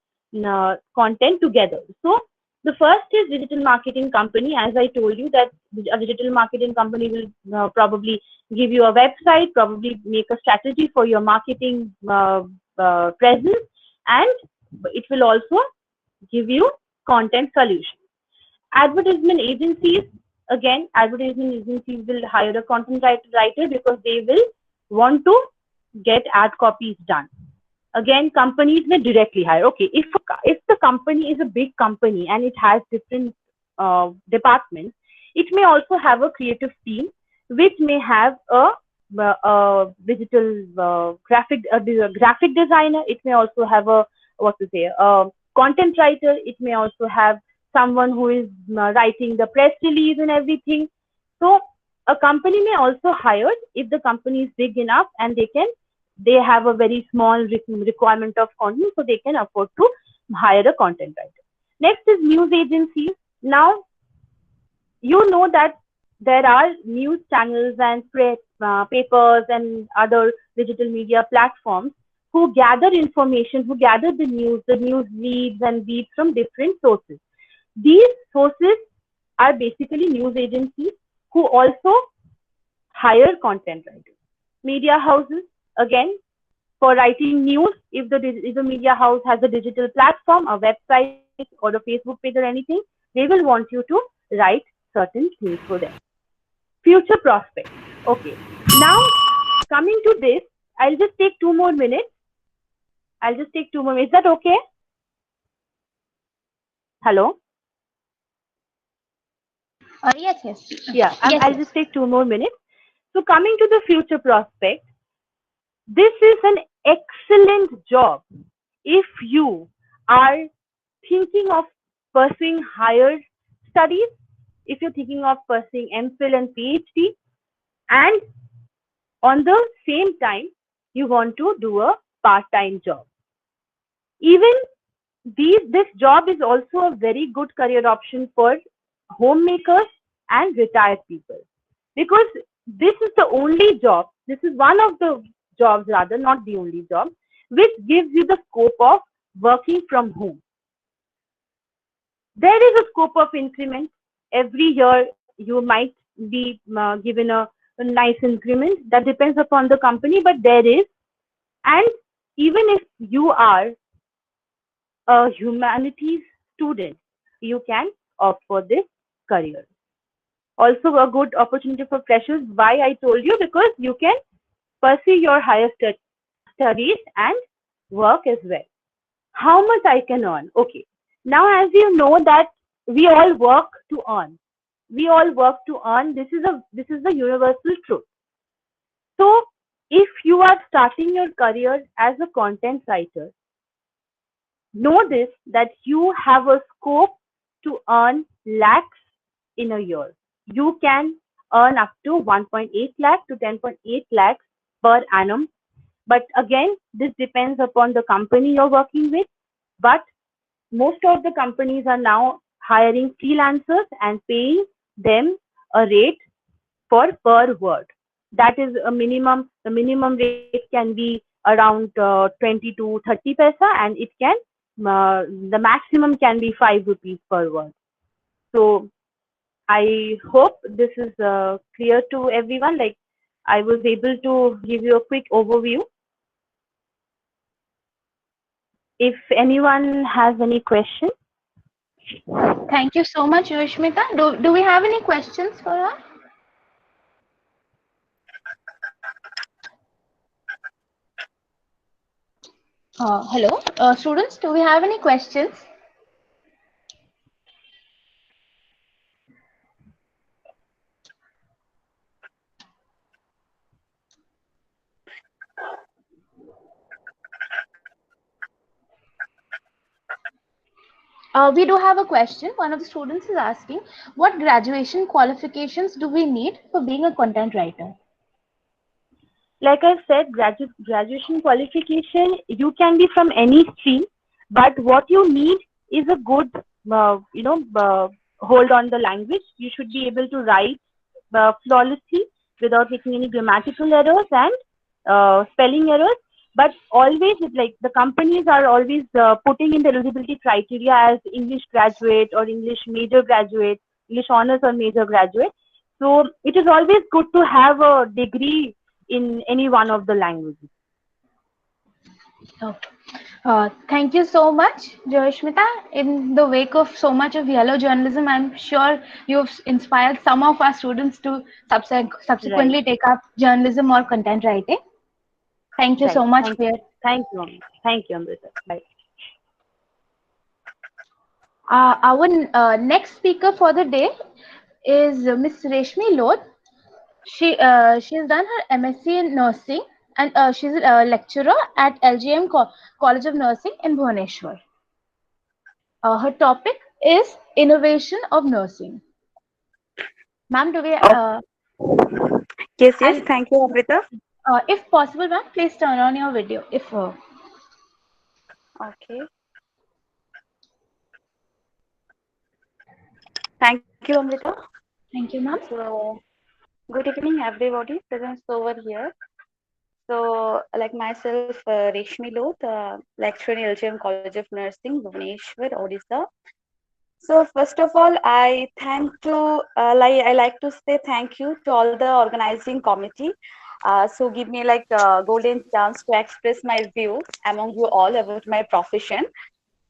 Speaker 2: content together. So the first is digital marketing company. As I told you that a digital marketing company will probably give you a website, probably make a strategy for your marketing presence, and it will also give you content solution. Advertisement agencies, again, advertisement agencies will hire a content writer because they will want to get ad copies done. Again, companies may directly hire. Okay, if the company is a big company and it has different departments, it may also have a creative team which may have a digital graphic designer. It may also have a content writer. It may also have someone who is writing the press release and everything. So a company may also hire if the company is big enough and they have a very small requirement of content, so they can afford to hire a content writer. Next is news agencies. Now, you know that there are news channels and papers and other digital media platforms who gather information, who gather the news leads and beats from different sources. These sources are basically news agencies who also hire content writers. Media houses, again, for writing news, if the media house has a digital platform, a website, or a Facebook page or anything, they will want you to write certain things for them. Future prospects. Okay. Now, coming to this, I'll just take 2 more minutes. Is that okay? Hello?
Speaker 1: Yes, yes.
Speaker 2: Yeah,
Speaker 1: Yes,
Speaker 2: I'll
Speaker 1: yes.
Speaker 2: just take 2 more minutes. So coming to the future prospect, this is an excellent job if you are thinking of pursuing higher studies, if you're thinking of pursuing MPhil and PhD, and on the same time, you want to do a part-time job. Even this job is also a very good career option for homemakers and retired people, because this is the only job, this is one of the jobs, rather, not the only job, which gives you the scope of working from home. There is a scope of increment. Every year you might be given a nice increment. That depends upon the company, but there is. And even if you are a humanities student, you can opt for this career. Also a good opportunity for freshers. Why I told you? Because you can pursue your higher studies and work as well. How much I can earn? Okay. Now, as you know that we all work to earn. We all work to earn. This is the universal truth. So, if you are starting your career as a content writer, know this, that you have a scope to earn lakhs in a year. You can earn up to 1.8 lakh to 10.8 lakhs per annum. But again, this depends upon the company you're working with. But most of the companies are now hiring freelancers and paying them a rate for per word. That is a minimum. The minimum rate can be around 20 to 30 paisa, and it can the maximum can be 5 rupees per word. So I hope this is clear to everyone. Like, I was able to give you a quick overview. If anyone has any question.
Speaker 1: Thank you so much, Jaismita. Do we have any questions for her? Hello, students. Do we have any questions? We do have a question. One of the students is asking, what graduation qualifications do we need for being a content writer?
Speaker 2: Like I said, graduation qualification, you can be from any stream, but what you need is a good, hold on the language. You should be able to write flawlessly without making any grammatical errors and spelling errors. But always, like, the companies are always putting in the eligibility criteria as English graduate or English major graduate, English honors or major graduate. So it is always good to have a degree in any one of the languages.
Speaker 1: Okay. Thank you so much, Jaismita. In the wake of so much of yellow journalism, I'm sure you've inspired some of our students to
Speaker 2: Right,
Speaker 1: subsequently take up journalism or content writing. Thank you
Speaker 2: right.
Speaker 1: so much for your.
Speaker 2: Thank you, thank you, Amrita. Bye.
Speaker 1: Our next speaker for the day is Miss Reshmi Lodh. She has done her MSc in nursing, and she's a lecturer at LGM College of Nursing in Bhubaneswar. Her topic is innovation of nursing. Ma'am, do we
Speaker 4: Yes, yes.
Speaker 1: and
Speaker 4: Thank you, Amrita.
Speaker 1: if possible, ma'am, please turn on your video. If
Speaker 4: Okay. Thank you, Amrita.
Speaker 1: Thank you, ma'am.
Speaker 4: So, good evening, everybody present over here. So, like myself, Reshmi Lodh, lecturer in LGM College of Nursing, Bhubaneswar, Odisha. So, first of all, I like to say thank you to all the organizing committee. So, give me like a golden chance to express my view among you all about my profession.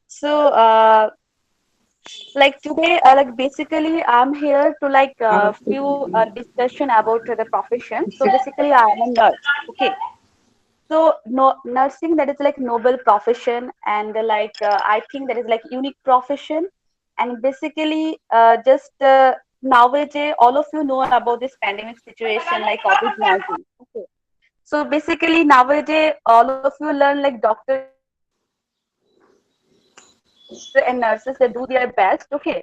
Speaker 4: So, like today, like basically I'm here to like few discussion about the profession. So basically I am a nurse. Okay. So no, nursing, that is like noble profession, and I think that is like unique profession. And basically just nowadays all of you know about this pandemic situation like COVID-19. Okay. So basically nowadays all of you learn like doctor and nurses, they do their best, okay,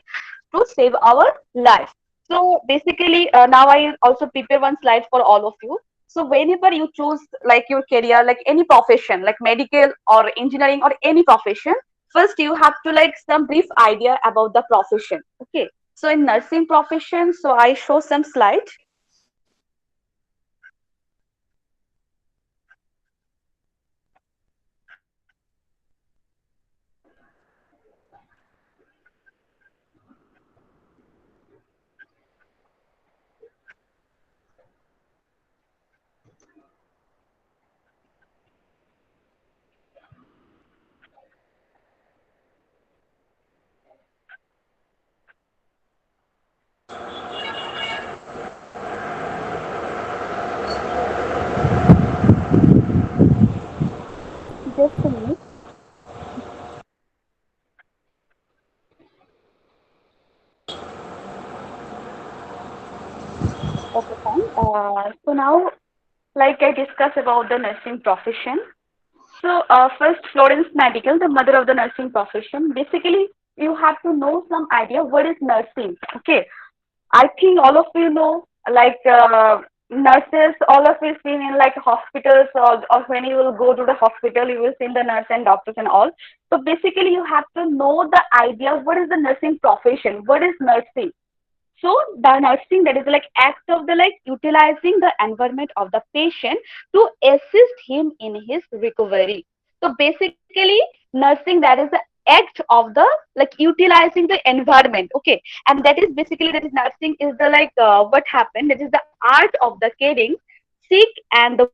Speaker 4: to save our life. So basically now I also prepare one slide for all of you. So whenever you choose like your career, like any profession, like medical or engineering or any profession, first you have to like some brief idea about the profession. Okay. So in nursing profession, so I show some slide. Just a minute. Okay, fine. So now, like I discussed about the nursing profession. So first, Florence Medical, the mother of the nursing profession. Basically, you have to know some idea what is nursing. Okay, I think all of you know, like nurses, all of you seen in like hospitals, or when you will go to the hospital, you will see the nurse and doctors and all. So basically, you have to know the idea what is the nursing profession, what is nursing. So the nursing, that is like act of the like utilizing the environment of the patient to assist him in his recovery. So basically nursing, that is the act of the like utilizing the environment. Okay. And that is basically, that is nursing is the like what happened, that is the art of the caring sick and the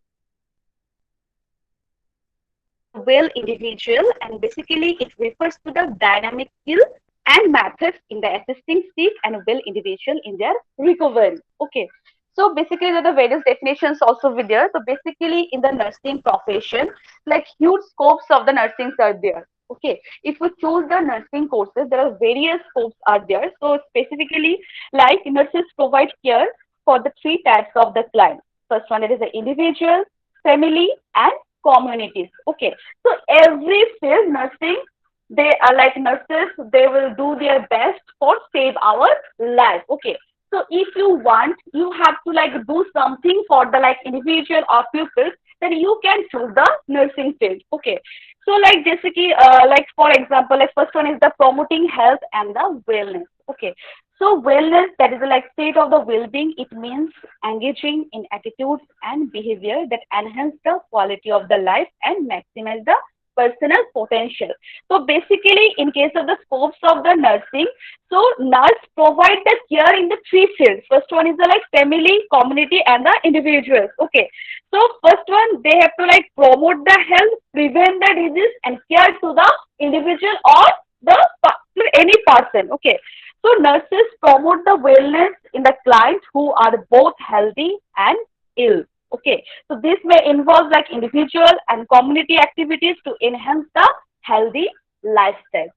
Speaker 4: well individual, and basically it refers to the dynamic skill and methods in the assisting sick and well individual in their recovery. Okay. So basically the various definitions also be there. So basically in the nursing profession, like huge scopes of the nursings are there. Okay. If we choose the nursing courses, there are various scopes are there. So specifically, like nurses provide care for the three types of the client. First one, it is the individual, family, and communities. Okay. So every field nursing, they are like nurses, they will do their best for save our life. Okay. So if you want, you have to like do something for the like individual or pupils, then you can choose the nursing field. Okay. So like basically, like for example, like first one is the promoting health and the wellness. Okay. So wellness, that is like state of the well-being. It means engaging in attitudes and behavior that enhance the quality of the life and maximize the personal potential. So basically, in case of the scopes of the nursing, so nurse provide the care in the three fields. First one is the like family, community, and the individuals. Okay. So first one, they have to like promote the health, prevent the disease, and care to the individual or the to any person. Okay. So nurses promote the wellness in the clients who are both healthy and ill. Okay. So this may involve like individual and community activities to enhance the healthy lifestyle.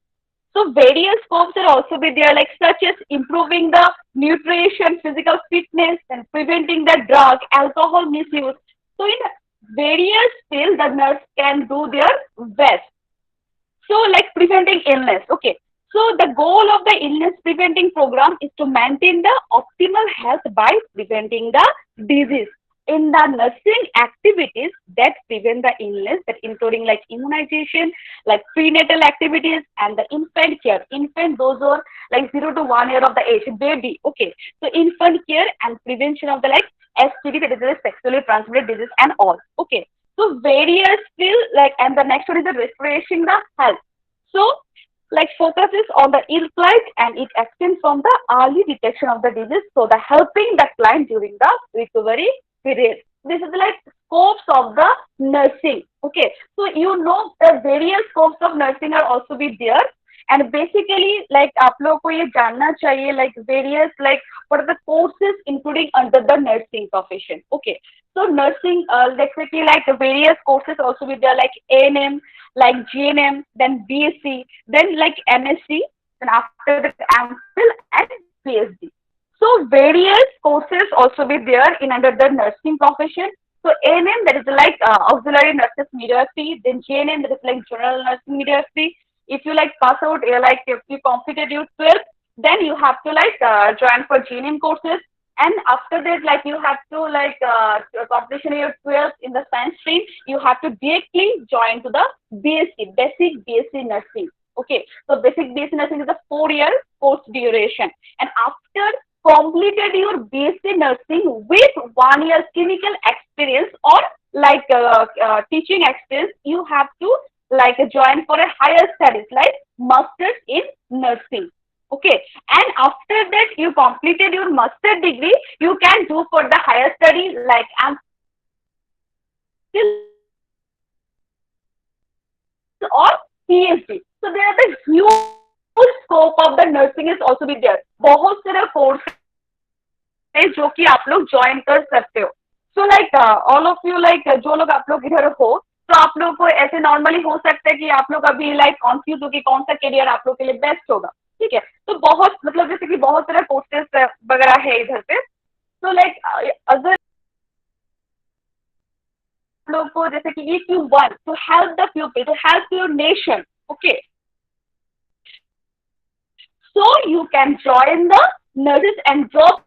Speaker 4: So various scopes are also be there, like such as improving the nutrition, physical fitness, and preventing the drug, alcohol misuse. So in various fields, the nurse can do their best. So, like preventing illness. Okay. So, the goal of the illness preventing program is to maintain the optimal health by preventing the disease. In the nursing activities that prevent the illness, that including like immunization, like prenatal activities, and the infant care. Infant, those are like 0 to 1 year of the age, baby. Okay. So, infant care and prevention of the like STD, that is the sexually transmitted disease, and all. Okay. So various field like, and the next one is the restoration the health. So like focuses on the ill client and it extends from the early detection of the disease. So the helping the client during the recovery period. This is like scopes of the nursing. Okay. So you know the various scopes of nursing are also be there. And basically like आप लोगों को ये जानना चाहिए like various like what are the courses including under the nursing profession. Okay. So nursing, let's say like the various courses also with there like ANM, like GNM, then BSc, then like MSc, then after that MPhil and PhD. So various courses also be there in under the nursing profession. So ANM, that is like auxiliary nurses midwifery, then GNM, that is like general nursing midwifery. If you like pass out, like if you completed your 12th, then you have to like join for GNM courses. And after that, like you have to like completion your 12th in the science stream, you have to directly join to the BSc, basic BSc nursing. Okay, so basic BSc nursing is a 4-year course duration, and after completed your BSc nursing with 1 year clinical experience or like teaching experience, you have to like join for a higher studies like masters in nursing. Okay, and after that you completed your master degree, you can do for the higher study like MPhil or PhD. So there are the huge scope of the nursing is also be there. बहुत सारा courses जो कि आप लोग join कर सकते हो. So like all of you like जो लोग आप लोग इधर हो, तो आप लोग को ऐसे नॉर्मली हो सकता है कि आप लोग अभी लाइक कंफ्यूज हो कि कौन सा करियर आप लोग के लिए बेस्ट होगा. ठीक है, तो बहुत मतलब जैसे कि बहुत सारा कोर्सेस वगैरह है इधर पे. तो लाइक अगर आप लोग को जैसे कि if you want to help the pupil, to help your nation, okay, so you can join the nurses and job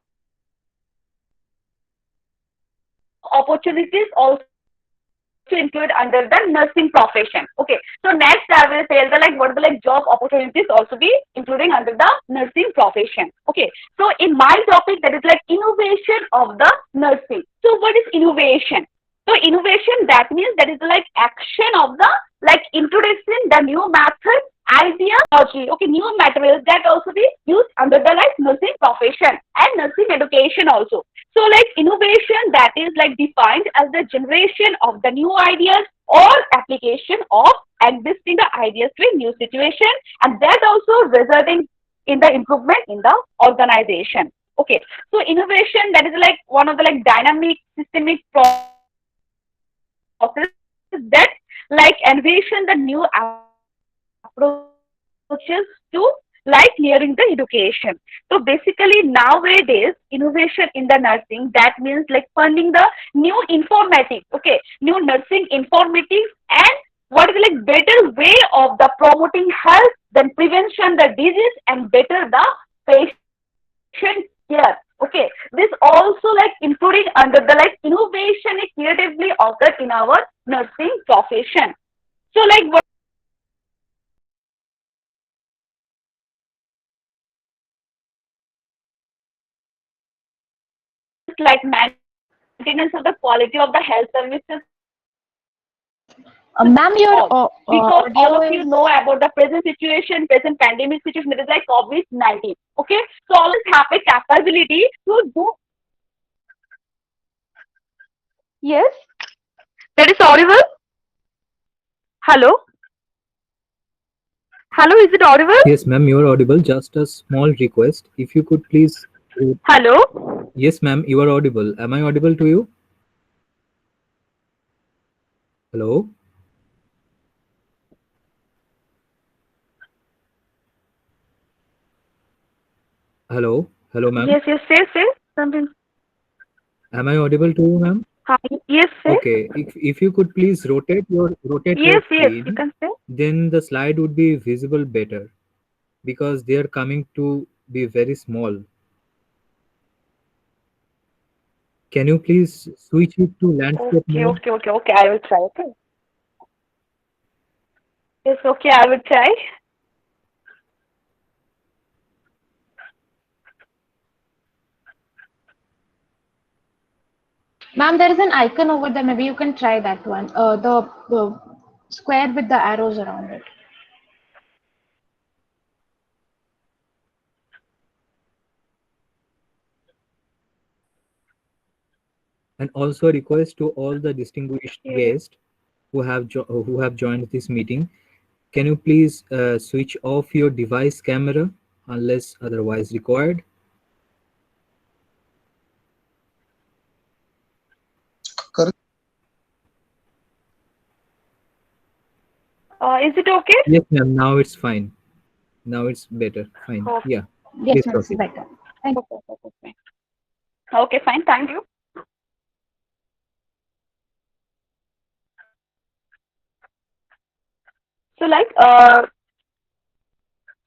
Speaker 4: opportunities also include under the nursing profession. Okay, so next I will tell the like what the like job opportunities also be including under the nursing profession. Okay, so in my topic that is like innovation of the nursing. So what is innovation? So innovation, that means that is like action of the like introducing the new method, idea, technology, okay, new materials that also be used under the like nursing profession and nursing education also. So like innovation, that is like defined as the generation of the new ideas or application of existing the ideas to a new situation, and that also resulting in the improvement in the organization. Okay, so innovation, that is like one of the like dynamic systemic process that like envision the new approaches to like clearing the education. So basically nowadays innovation in the nursing, that means like funding the new informatics, okay, new nursing informatics, and what is like better way of the promoting health, then prevention the disease and better the patient care. Okay, this also like including under the like innovation is creatively occurred in our nursing profession. So like what is like innovation? Innovation is like managing the quality of the health services, improving the maintenance of the quality of the health services, and like maintenance of the quality of the health services all. Because all of you
Speaker 1: Ma'am,
Speaker 4: know
Speaker 1: your
Speaker 4: about the present
Speaker 1: audio
Speaker 4: situation,
Speaker 1: is.
Speaker 4: present pandemic situation, that is like COVID-19. Okay, so all of us have a capability to do. Yes, that is audible. Hello, hello, is it audible?
Speaker 5: Yes, ma'am, you are audible. Just a small request. If you could please.
Speaker 4: Hello.
Speaker 5: Yes, ma'am, you are audible. Am I audible to you? Hello? Hello? Hello, ma'am.
Speaker 4: Yes, yes, say something.
Speaker 5: Am I audible to you, ma'am?
Speaker 4: Hi. Yes, say.
Speaker 5: Okay. If you could please rotate your
Speaker 4: Yes, yes, you
Speaker 5: screen,
Speaker 4: can say.
Speaker 5: then the slide would be visible better because they are coming to be very small. Can you please switch it to landscape
Speaker 4: Okay,
Speaker 5: mode?
Speaker 4: okay, okay, okay. I will try. Okay. Yes, okay, I will try.
Speaker 1: Ma'am, there is an icon over there. Maybe you can try that one. The square with the arrows around it.
Speaker 5: And also request to all the distinguished
Speaker 4: Okay.
Speaker 5: guests who have joined this meeting. Can you please switch off your device camera unless otherwise required?
Speaker 4: Is it okay?
Speaker 5: Yes, ma'am. Now it's fine. Now it's better. Fine.
Speaker 4: Okay,
Speaker 5: Yeah.
Speaker 1: Yes,
Speaker 5: Please
Speaker 1: ma'am, it's
Speaker 5: proceed.
Speaker 1: better. Thank
Speaker 4: okay, okay, okay. Okay, fine. Thank you. So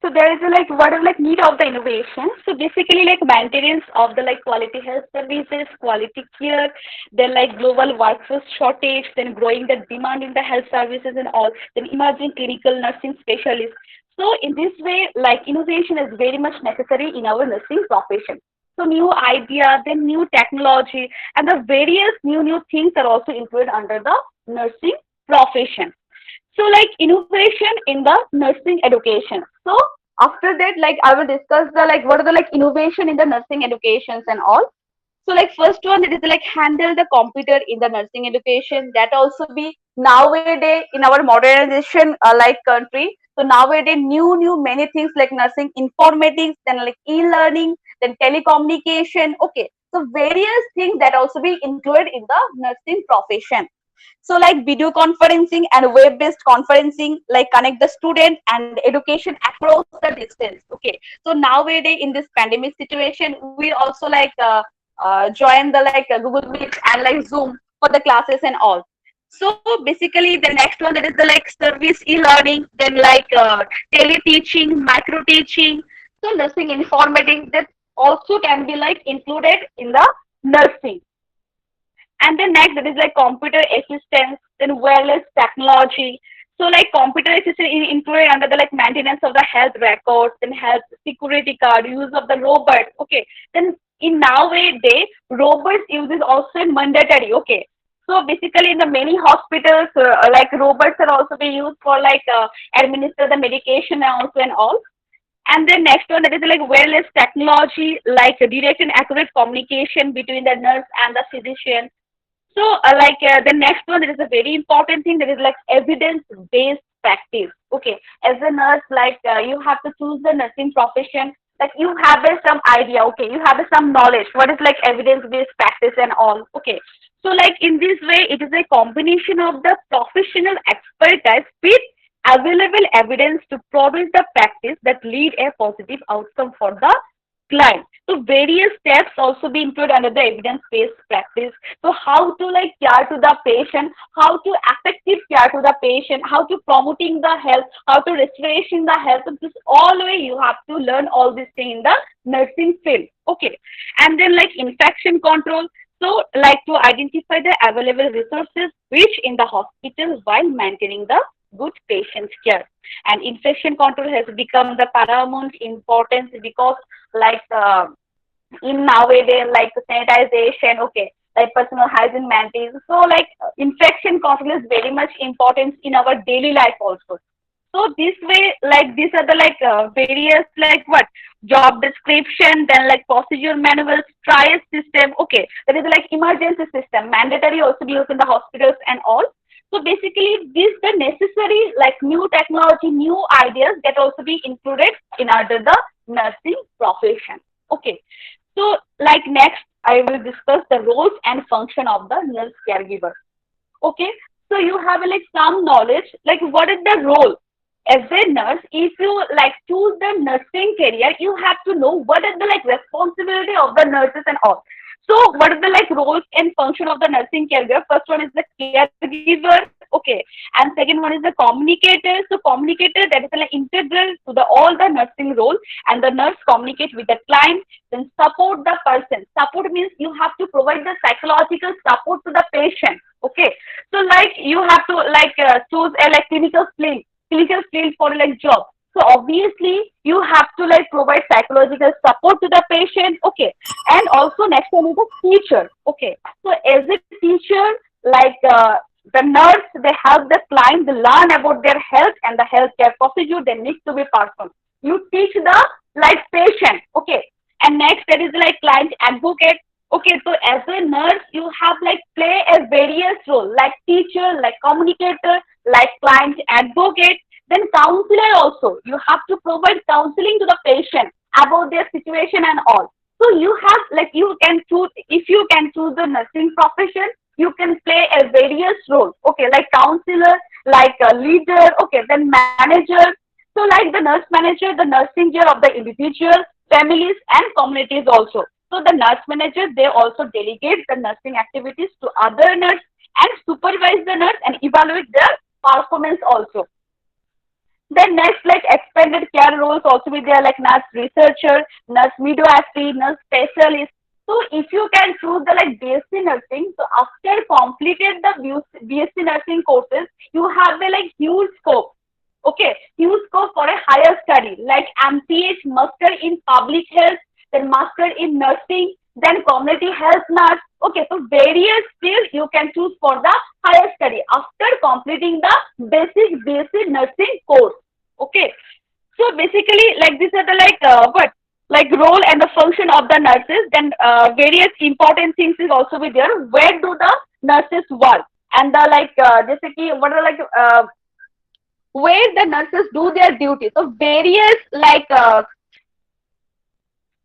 Speaker 4: so there is a what are need of the innovation. So basically maintenance of the quality health services, quality care, then global workforce shortage, then growing the demand in the health services and all, then emerging clinical nursing specialists. So in this way, innovation is very much necessary in our nursing profession. So new idea, then new technology, and the various new things are also included under the nursing profession. So innovation in the nursing education. So after that, I will discuss the what are the innovation in the nursing educations and all. So first one, it is handle the computer in the nursing education. That also be nowadays in our modernization country. So nowadays new many things like nursing informatics, then e-learning, then telecommunication. Okay, so various things that also be included in the nursing profession. So video conferencing and web-based conferencing connect the student and education across the distance. Okay. So nowadays in this pandemic situation, we also join the Google Meet and Zoom for the classes and all. So basically the next one, that is the service e-learning, then tele-teaching, micro-teaching. So nursing informatics that also can be included in the nursing. And then next, that is computer assistance, then wireless technology. So computer assistant included under the maintenance of the health records, then health security card, use of the robot. Okay. Then in nowadays, robots use is also mandatory. Okay. So basically, in the many hospitals, robots are also being used for administer the medication and also and all. And then next one, that is wireless technology, direct and accurate communication between the nurse and the physician. So, the next one, that is a very important thing, that is evidence-based practice. Okay, as a nurse, you have to choose the nursing profession. You have some idea. Okay, you have some knowledge. What is evidence-based practice and all. Okay, so in this way, it is a combination of the professional expertise with available evidence to promote the practice that lead a positive outcome for the client. So various steps also be included under the evidence-based practice. So how to care to the patient, how to effective care to the patient, how to promoting the health, how to restoration the health. So this all way you have to learn all these things in the nursing field. Okay, and then infection control. So to identify the available resources which in the hospital while maintaining the good patient care. And infection control has become the paramount importance because like uh, in nowadays sanitization, okay, personal hygiene maintenance. So infection control is very much important in our daily life also. So this way, these are the various what job description, then procedure manuals, trial system. Okay, that is emergency system, mandatory also be used in the hospitals and all. So basically, these the necessary new technology, new ideas that also be included in under the nursing profession. Okay, so next I will discuss the roles and function of the nurse caregiver. Okay, so you have some knowledge what is the role as a nurse. If you choose the nursing career, you have to know what is the responsibility of the nurses and all. So what is the roles and function of the nursing caregiver? First one is the caregiver, okay, and second one is the communicator. So communicator, that is integral to the all the nursing role, and the nurse communicate with the client, then support the person. Support means you have to provide the psychological support to the patient. Okay, so you have to choose a clinical field for job. So obviously you have to provide psychological support to the patient. Okay, and also next one is the teacher. Okay, so as a teacher, the nurse, they help the client to learn about their health and the healthcare procedure they need to be performed. You teach the patient. Okay, and next that is client advocate. Okay, so as a nurse, you have play a various role teacher, communicator, client advocate, then counselor also. You have to provide counseling to the patient about their situation and all. So you have you can choose, if you can choose the nursing profession, you can play a various role. Okay, counselor, a leader. Okay, then manager. So the nurse manager, the nursing care of the individual, families and communities also. So the nurse manager, they also delegate the nursing activities to other nurse and supervise the nurse and evaluate their performance also. Then next, like expanded care roles also be there, like nurse researcher, nurse midwifery, nurse specialist. So if you can choose the like BSc nursing, so after completed the BSc nursing courses, you have a like huge scope. Okay, huge scope for a higher study like MPH, Master in Public Health, then Master in Nursing, then Community Health Nurse. Okay, so various fields you can choose for the higher study after completing the basic BSc nursing course. Okay, so basically, like these are the like what like role and the function of the nurses. Then various important things is also be there. Where do the nurses work? And the like, जैसे कि what are like where the nurses do their duty. So various like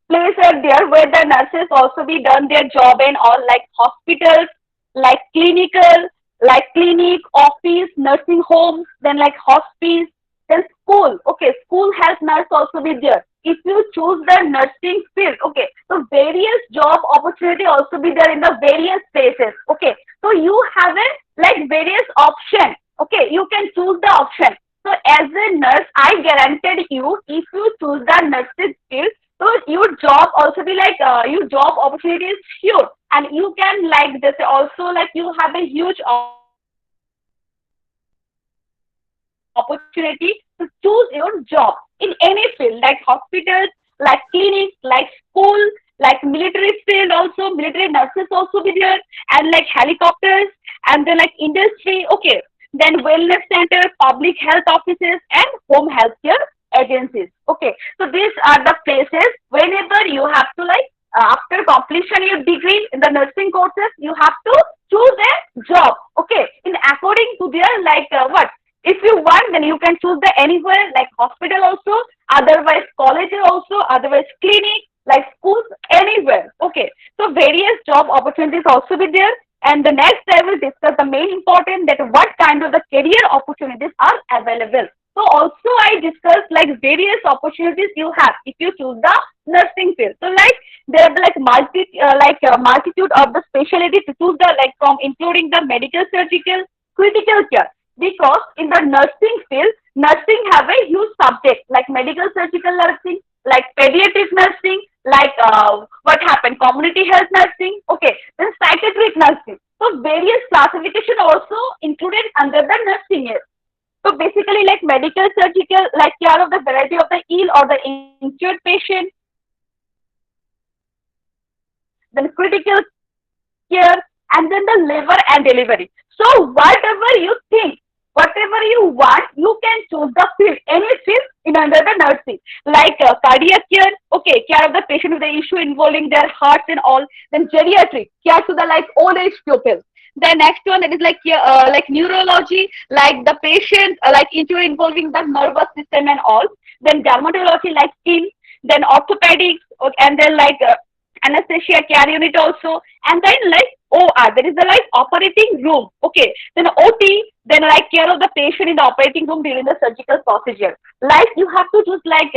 Speaker 4: places are there where the nurses also be done their job in all like hospitals, like clinical, like clinic, office, nursing homes, then like hospice, then school. Okay, school health nurse also be there. If you choose the nursing field, okay, so various job opportunity also be there in the various places. Okay, so you have a like various option. Okay, you can choose the option. So as a nurse, I guaranteed you, if you choose the nursing field, so your job also be like your job opportunity is huge, and you can like this also like you have a huge opportunity to choose your job in any field like hospitals, like clinics, like school, like military field also military nurses also be there, and like helicopters, and then like industry. Okay, then wellness center, public health offices, and home healthcare agencies. Okay, so these are the places whenever you have to like after completion your degree in the nursing courses, you have to choose a job. Okay, in according to their like what. If you want, then you can choose the anywhere like hospital also, otherwise college also, otherwise clinic, like schools, anywhere. Okay, so various job opportunities also be there. And the next I will discuss the main important that what kind of the career opportunities are available. So also I discussed like various opportunities you have if you choose the nursing field. So like there are like multitude of the specialty to choose the like from including the medical, surgical, critical care. Because in the nursing field, nursing have a huge subject like medical, surgical nursing, like pediatric nursing, like what happened, community health nursing. Okay, then psychiatric nursing. So various classification also included under the nursing is. So basically, like medical, surgical, like care of the variety of the ill or the injured patient, then critical care, and then the liver and delivery. So whatever you think, whatever you want, you can choose the field, any field in under the nursing, like cardiac care, okay, care of the patient with the issue involving their hearts and all. Then geriatric care to the like old age people. The next one that is like neurology, like the patient like injury involving the nervous system and all. Then dermatology, like skin. Then orthopedics, and then like anesthesia care unit also, and then like OR, that is the like operating room. Okay, then OT, then like care of the patient in the operating room during the surgical procedure. Like you have to choose like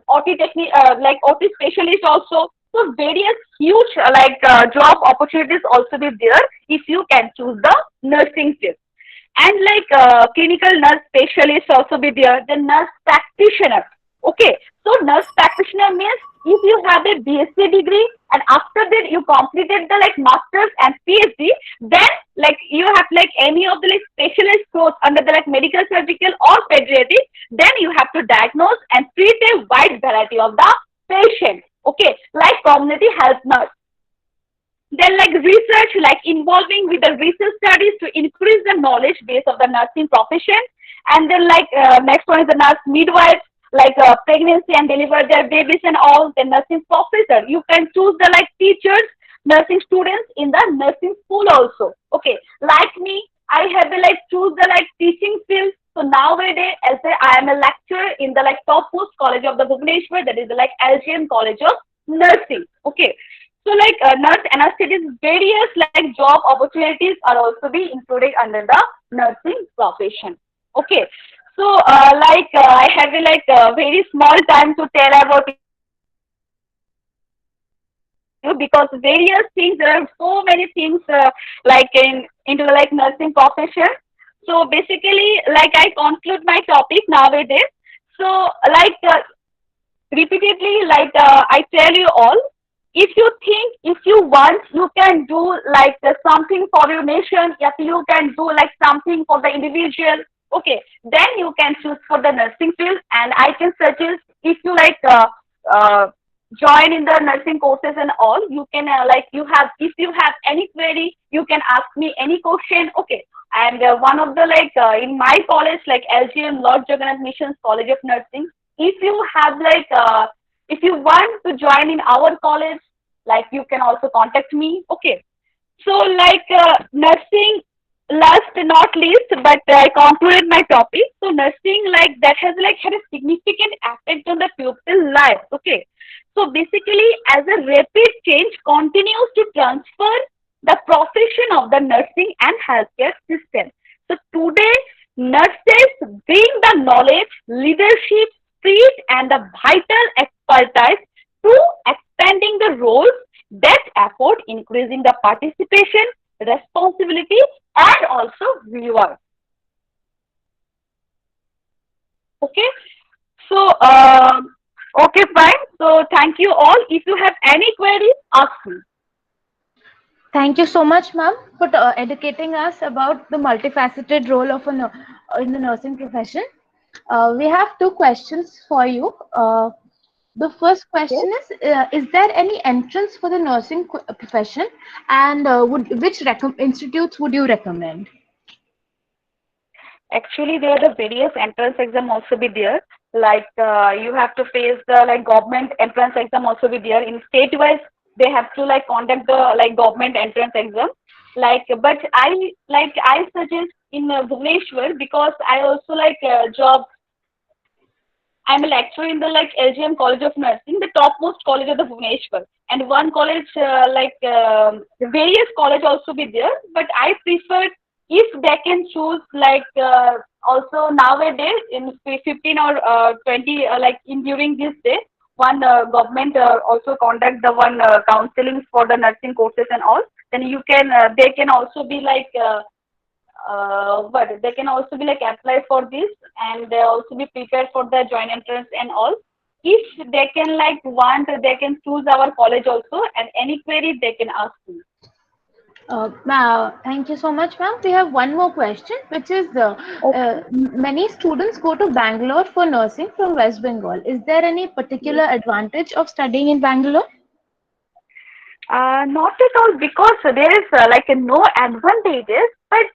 Speaker 4: OT technique, like OT specialist also. So various huge job opportunities also be there if you can choose the nursing field. And like clinical nurse specialist also be there, the nurse practitioner. Okay, so nurse practitioner means if you have a BSc degree and after that you completed the like masters and PhD, then like you have like any of the like specialist course under the like medical, surgical or pediatric, then you have to diagnose and treat a wide variety of the patient. Okay, like community health nurse. Then like research, like involving with the research studies to increase the knowledge base of the nursing profession. And then like next one is the nurse midwife, like pregnancy and deliver their babies and all. The nursing professor, you can choose the like teachers, nursing students in the nursing school also. Okay, like me, I have to like choose the like teaching field. So nowadays, I am a lecturer in the like topmost college of the Bhubaneswar, that is the like LGM College of Nursing. Okay, so like nurse anesthetist, various like job opportunities are also be included under the nursing profession. Okay, so I have a like very small time to tell about you because various things, there are so many things like into the like nursing profession. So like So basically, like I conclude my topic nowadays. So like repeatedly, like I tell you all, if you think, if you want, you can do like something for your nation, if you can do like something for the individual, okay, then you can choose for the nursing field. And I can suggest, if you like uh, join in the nursing courses and all, you can like you have, if you have any query, you can ask me any question, okay. And one of the like in my college, like LGM, Lord Jagannath Missions College of Nursing, if you have like if you want to join in our college, like you can also contact me, okay. So like nursing, last but not least, but I concluded my topic. So nursing, like that has like had a significant effect on the pupil life, okay. So basically, as a rapid change continues to transfer the profession of the nursing and healthcare system. So today, nurses bring the knowledge, leadership, spirit, and the vital expertise to expanding the roles that afford increasing the participation, responsibility, and also reward. Okay. So, okay, fine. So, thank you all. If you have any queries, ask me.
Speaker 1: Thank you so much, ma'am, for educating us about the multifaceted role of in the nursing profession. We have two questions for you. The first
Speaker 4: Okay.
Speaker 1: question is there any entrance for the nursing profession, and which institutes would you recommend?
Speaker 4: Actually, there are the various entrance exam also be there. Like you have to face the like government entrance exam also be there. In state wise, they have to like conduct the like government entrance exam. Like, but I suggest in Bhubaneswar, because I also like job. I'm a lecturer in the like LGM College of Nursing, the topmost college of the Bhubaneswar, and one college various college also be there. But I prefer, if they can choose like also nowadays in 15 or 20 like in during this day, one government also conduct the one counseling for the nursing courses and all. Then you can they can also be like. But they can also be like apply for this, and they also be prepared for the joint entrance and all. If they can like want, they can choose our college also, and any query they can ask me.
Speaker 1: Thank you so much, ma'am. We have one more question, which is
Speaker 4: Okay.
Speaker 1: many students go to Bangalore for nursing from West Bengal. Is there any particular advantage of studying in Bangalore?
Speaker 4: Not at all, because there is like no advantages, but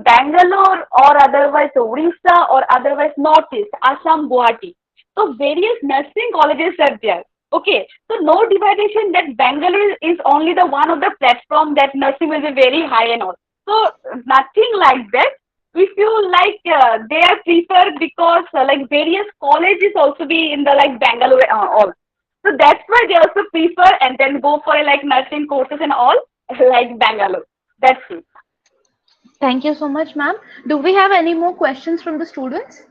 Speaker 4: Bangalore or otherwise Orissa or otherwise Northeast, Assam, Guwahati. So various nursing colleges are there. Okay, so no dividation that Bangalore is only the one of the platform that nursing will be very high and all. So nothing like that. If you like, they are preferred because like various colleges also be in the like Bangalore all. So that's why they also prefer and then go for like nursing courses and all like Bangalore. That's it.
Speaker 1: Thank you so much, ma'am. Do we have any more questions from the students?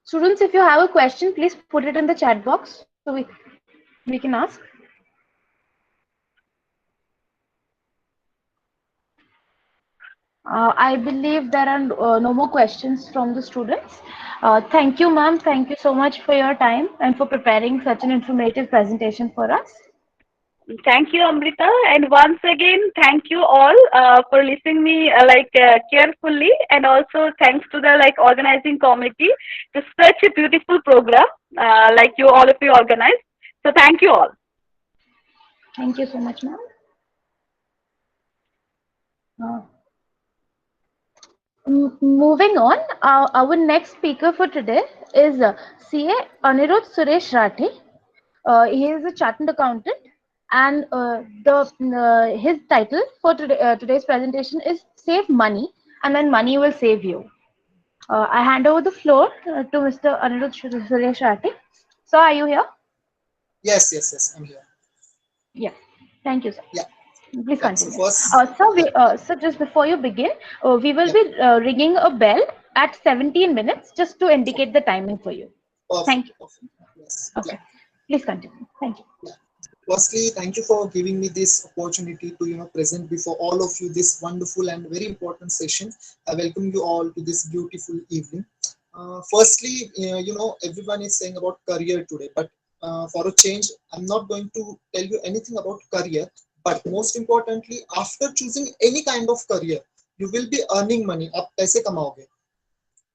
Speaker 1: Students, if you have a question, please put it in the chat box so we can ask. I believe there are no more questions from the students. Thank you, ma'am. Thank you so much for your time and for preparing such an informative presentation for us.
Speaker 4: Thank you, Amrita, and once again, thank you all for listening me carefully, and also thanks to the like organizing committee to such a beautiful program like you all of you organized. So thank you all.
Speaker 1: Thank you so much, ma'am. Uh, Moving on, our next speaker for today is CA Aniruddha Suresh Rathi. He is a chartered accountant, and the his title for today's presentation is "Save Money, and then Money Will Save You." I hand over the floor to Mr. Aniruddha Suresh Rathi. So, are you here?
Speaker 6: Yes, yes, yes, I'm here.
Speaker 1: Yeah. Thank you, sir.
Speaker 6: Yeah,
Speaker 1: Please
Speaker 6: yeah. So
Speaker 1: continue.
Speaker 6: first,
Speaker 1: So just before you begin, we will
Speaker 6: yeah,
Speaker 1: be ringing a bell at 17 minutes just to indicate the timing for you.
Speaker 6: perfect,
Speaker 1: Thank you.
Speaker 6: perfect. Yes, yeah,
Speaker 1: Okay. Please continue. Thank you.
Speaker 6: yeah. Firstly, thank you for giving me this opportunity to present before all of you this wonderful and very important session. I welcome you all to this beautiful evening. Firstly, everyone is saying about career today, but for a change, I'm not going to tell you anything about career. But most importantly, after choosing any kind of career, you will be earning money. आप पैसे कमाओगे.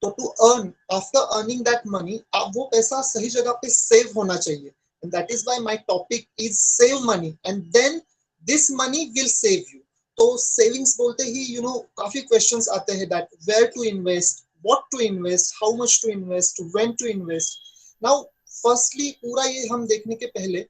Speaker 6: तो to earn after earning that money आप वो पैसा सही जगह पे सेव होना चाहिए and that is why my topic is save money and then this money will save you. तो सेविंग्स बोलते ही काफी क्वेश्चंस आते हैं that where to invest, what to invest, how much to invest, when to invest. Now firstly पूरा ये हम देखने के पहले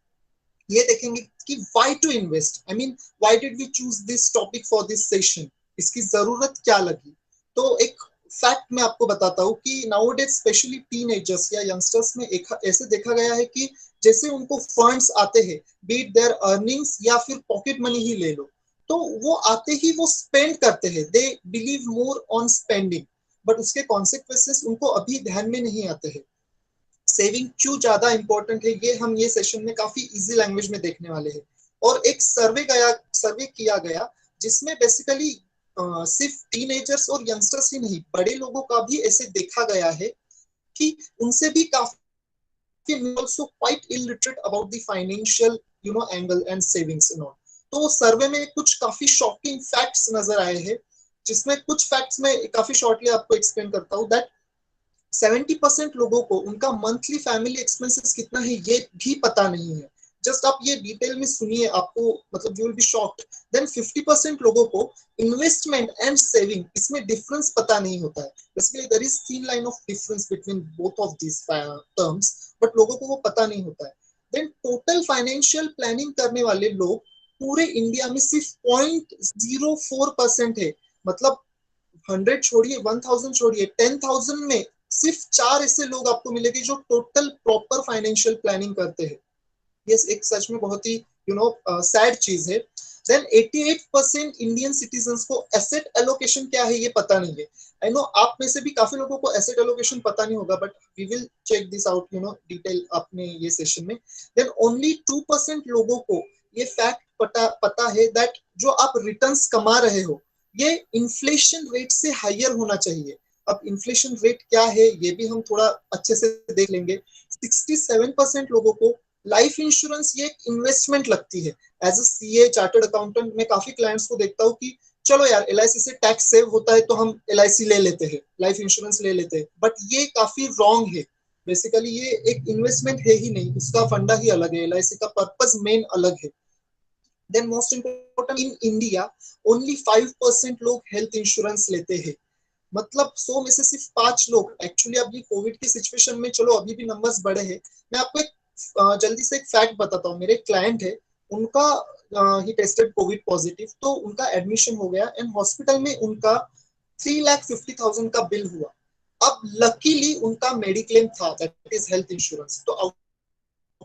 Speaker 6: ये देखेंगे कि why to invest. I mean why did we choose this topic for this session, इसकी जरूरत क्या लगी. तो एक फैक्ट मैं आपको बताता हूँ कि नाउडेज स्पेशली टीनेजर्स या यंगस्टर्स में एक ऐसे देखा गया है कि जैसे उनको फंड्स आते हैं, बीट देयर अर्निंग्स या फिर पॉकेट मनी ही ले लो, तो वो आते ही वो स्पेंड करते हैं. They believe more on spending, but उसके कॉन्सिक्वेंसेस उनको अभी ध्यान में नहीं आते हैं. सेविंग क्यों ज्यादा इंपॉर्टेंट है ये हम ये सेशन में काफी इजी लैंग्वेज में देखने वाले हैं. और एक सर्वे किया गया जिसमें बेसिकली सिर्फ टीनेजर्स और यंगस्टर्स ही नहीं, बड़े लोगों का भी ऐसे देखा गया है कि उनसे भी काफी also quite illiterate about the financial angle and savings and all. तो सर्वे में कुछ काफी शॉकिंग फैक्ट्स नजर आए हैं, जिसमें कुछ फैक्ट्स में काफी शॉर्टली आपको एक्सप्लेन करता हूँ. दैट 70% लोगों को उनका मंथली फैमिली एक्सपेंसेस कितना है ये भी पता नहीं है. जस्ट आप ये डिटेल में सुनिए, आपको मतलब you will be shocked. Then 50% लोगों को इन्वेस्टमेंट एंड सेविंग इसमें डिफरेंस पता नहीं होता है. Basically there is thin line of difference between both of this terms, but लोगों को वो पता नहीं होता है. देन टोटल फाइनेंशियल प्लानिंग करने वाले लोग पूरे इंडिया में सिर्फ 0.04% है. मतलब 100 छोड़िए, 1000 छोड़िए, 10,000 में सिर्फ 4 ऐसे लोग आपको मिलेंगे जो टोटल प्रॉपर फाइनेंशियल प्लानिंग करते हैं. ये एक सच में बहुत ही सैड चीज है. देन 88% इंडियन सिटीजन्स को एसेट एलोकेशन क्या है ये पता नहीं है. आई नो आप में से भी काफी लोगों को एसेट एलोकेशन पता नहीं होगा, but we will check this out detail अपने ये सेशन में. देन ओनली 2% लोगों को ये फैक्ट पता है दैट जो आप रिटर्न्स कमा रहे हो ये इन्फ्लेशन रेट से हायर होना चाहिए. अब इन्फ्लेशन रेट क्या है ये भी हम थोड़ा अच्छे से देख लेंगे. 67% लोगों को लाइफ इंश्योरेंस ये एक इन्वेस्टमेंट लगती है. As a CA chartered accountant मैं काफी क्लाइंट्स को देखता हूँ कि चलो यार एलआईसी से टैक्स सेव होता है तो हम एलआईसी ले लेते हैं, लाइफ इंश्योरेंस ले लेते हैं, बट ये काफी रॉन्ग है. बेसिकली ये एक इन्वेस्टमेंट है ही नहीं, उसका फंडा ही अलग है, एलआईसी का पर्पस मेन अलग है. Then most important, in India only 5% लोग हेल्थ इंश्योरेंस लेते हैं. मतलब 100 में से सिर्फ 5 लोग. एक्चुअली अभी कोविड की सिचुएशन में चलो अभी भी नंबर्स बढ़े हैं. मैं आपको एक जल्दी से एक फैक्ट बताता हूँ. मेरे क्लाइंट है, उनका ही टेस्टेड कोविड पॉजिटिव, तो उनका एडमिशन हो गया एंड हॉस्पिटल में उनका 3,50,000 का बिल हुआ. अब लकीली उनका मेडिक्लेम था, दैट इज हेल्थ इंश्योरेंस. तो आउट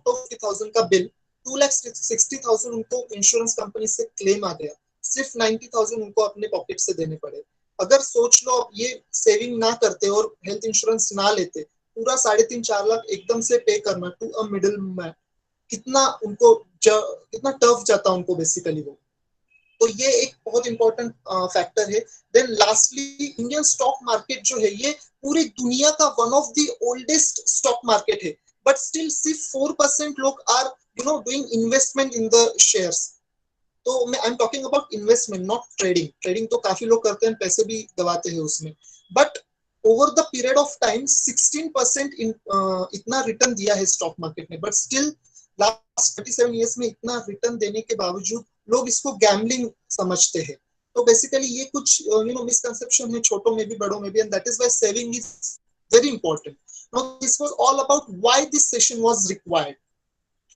Speaker 6: ऑफ 50,000 का बिल 2,60,000 उनको इंश्योरेंस कंपनी से क्लेम आ गया. सिर्फ 90,000 उनको अपने पॉकेट से देने पड़े. अगर सोच लो आप ये सेविंग ना करते और हेल्थ इंश्योरेंस ना लेते, पूरा 3.5-4 लाख एकदम से पे करना टू अ मिडिल मैन, कितना उनको कितना टफ जाता उनको बेसिकली वो. तो ये एक बहुत इंपॉर्टेंट फैक्टर है. Then lastly Indian stock market जो है ये पूरी दुनिया का one of the oldest stock market है, बट स्टिल सिर्फ 4% लोग are doing investment in the shares. तो मैं I am talking about investment, not trading. Trading तो काफी लोग करते हैं, पैसे भी गवाते हैं उसमें, but over the period of time 16% इतना रिटर्न दिया है स्टॉक मार्केट ने. बट स्टिल लास्ट 37 इयर्स में इतना रिटर्न देने के बावजूद लोग इसको गैम्बलिंग समझते हैं. तो बेसिकली ये कुछ मिसकंसेप्शन है, छोटों में भी बड़ों में भी, and that is why saving is very important. Now this was all about why this session was required.